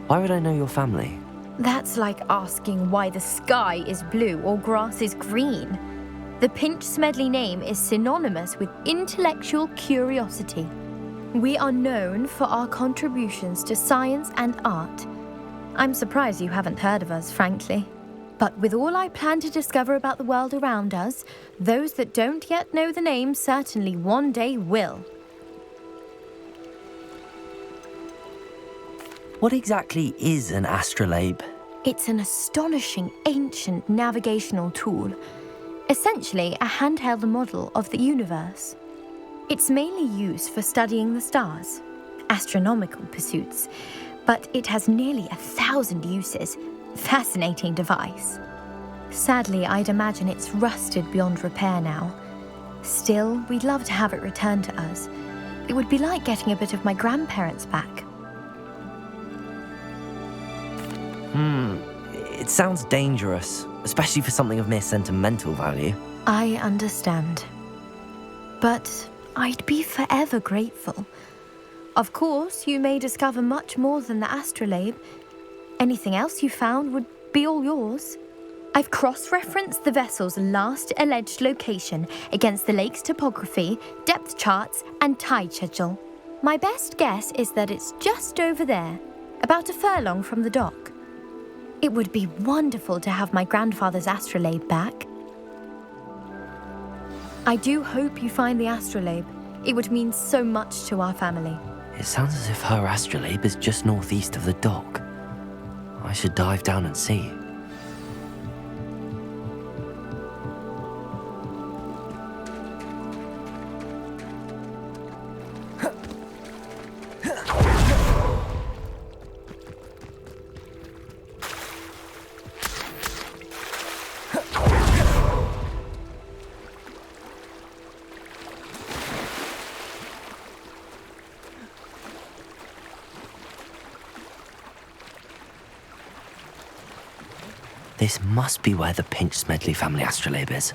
Why would I know your family? That's like asking why the sky is blue or grass is green. The Pinch Smedley name is synonymous with intellectual curiosity. We are known for our contributions to science and art. I'm surprised you haven't heard of us, frankly. But with all I plan to discover about the world around us, those that don't yet know the name certainly one day will. What exactly is an astrolabe? It's an astonishing ancient navigational tool. Essentially a handheld model of the universe. It's mainly used for studying the stars, astronomical pursuits, but it has nearly 1,000 uses. Fascinating device. Sadly, I'd imagine it's rusted beyond repair now. Still, we'd love to have it returned to us. It would be like getting a bit of my grandparents back. It sounds dangerous, especially for something of mere sentimental value. I understand. But I'd be forever grateful. Of course, you may discover much more than the astrolabe. Anything else you found would be all yours. I've cross-referenced the vessel's last alleged location against the lake's topography, depth charts, and tide schedule. My best guess is that it's just over there, about a furlong from the dock. It would be wonderful to have my grandfather's astrolabe back. I do hope you find the astrolabe. It would mean so much to our family. It sounds as if her astrolabe is just northeast of the dock. I should dive down and see. This must be where the Pinch Smedley family astrolabe is.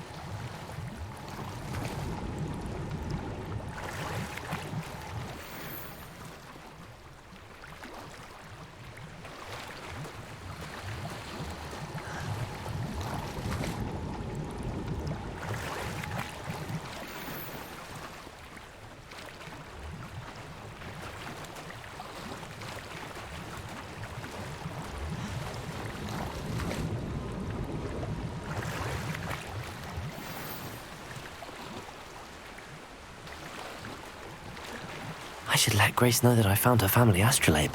I should let Grace know that I found her family astrolabe.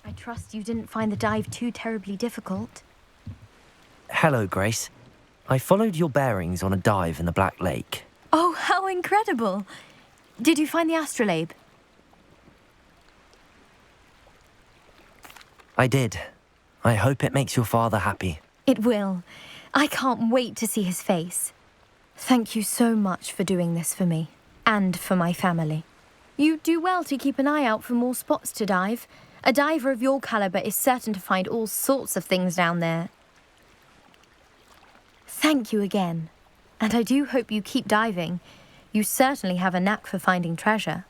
I trust you didn't find the dive too terribly difficult. Hello, Grace. I followed your bearings on a dive in the Black Lake. Oh, how incredible! Did you find the astrolabe? I did. I hope it makes your father happy. It will. I can't wait to see his face. Thank you so much for doing this for me, and for my family. You do well to keep an eye out for more spots to dive. A diver of your caliber is certain to find all sorts of things down there. Thank you again. And I do hope you keep diving. You certainly have a knack for finding treasure.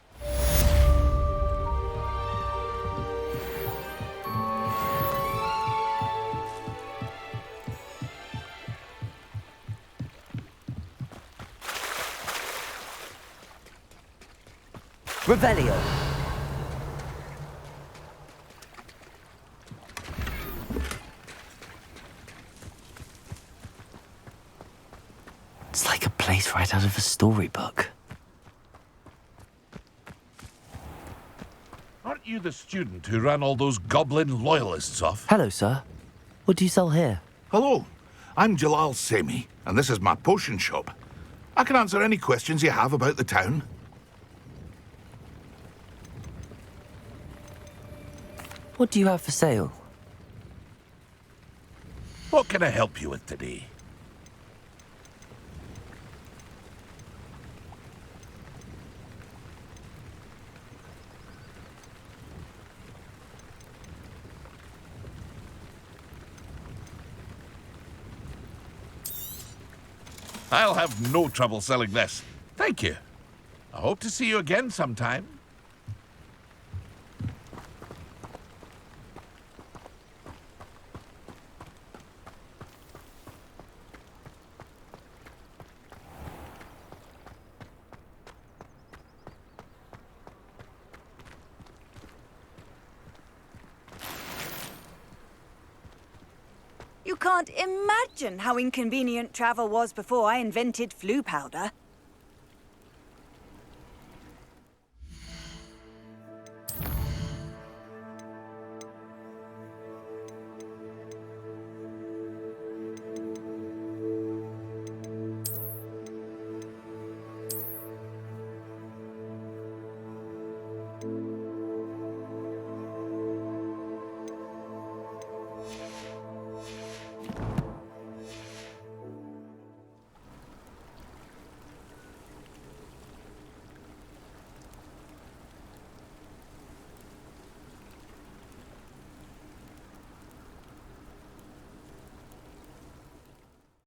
Revelio. It's like a place right out of a storybook. Aren't you the student who ran all those goblin loyalists off? Hello, sir. What do you sell here? Hello, I'm Jalal Semi, and this is my potion shop. I can answer any questions you have about the town. What do you have for sale? What can I help you with today? I'll have no trouble selling this. Thank you. I hope to see you again sometime. You can't imagine how inconvenient travel was before I invented flu powder.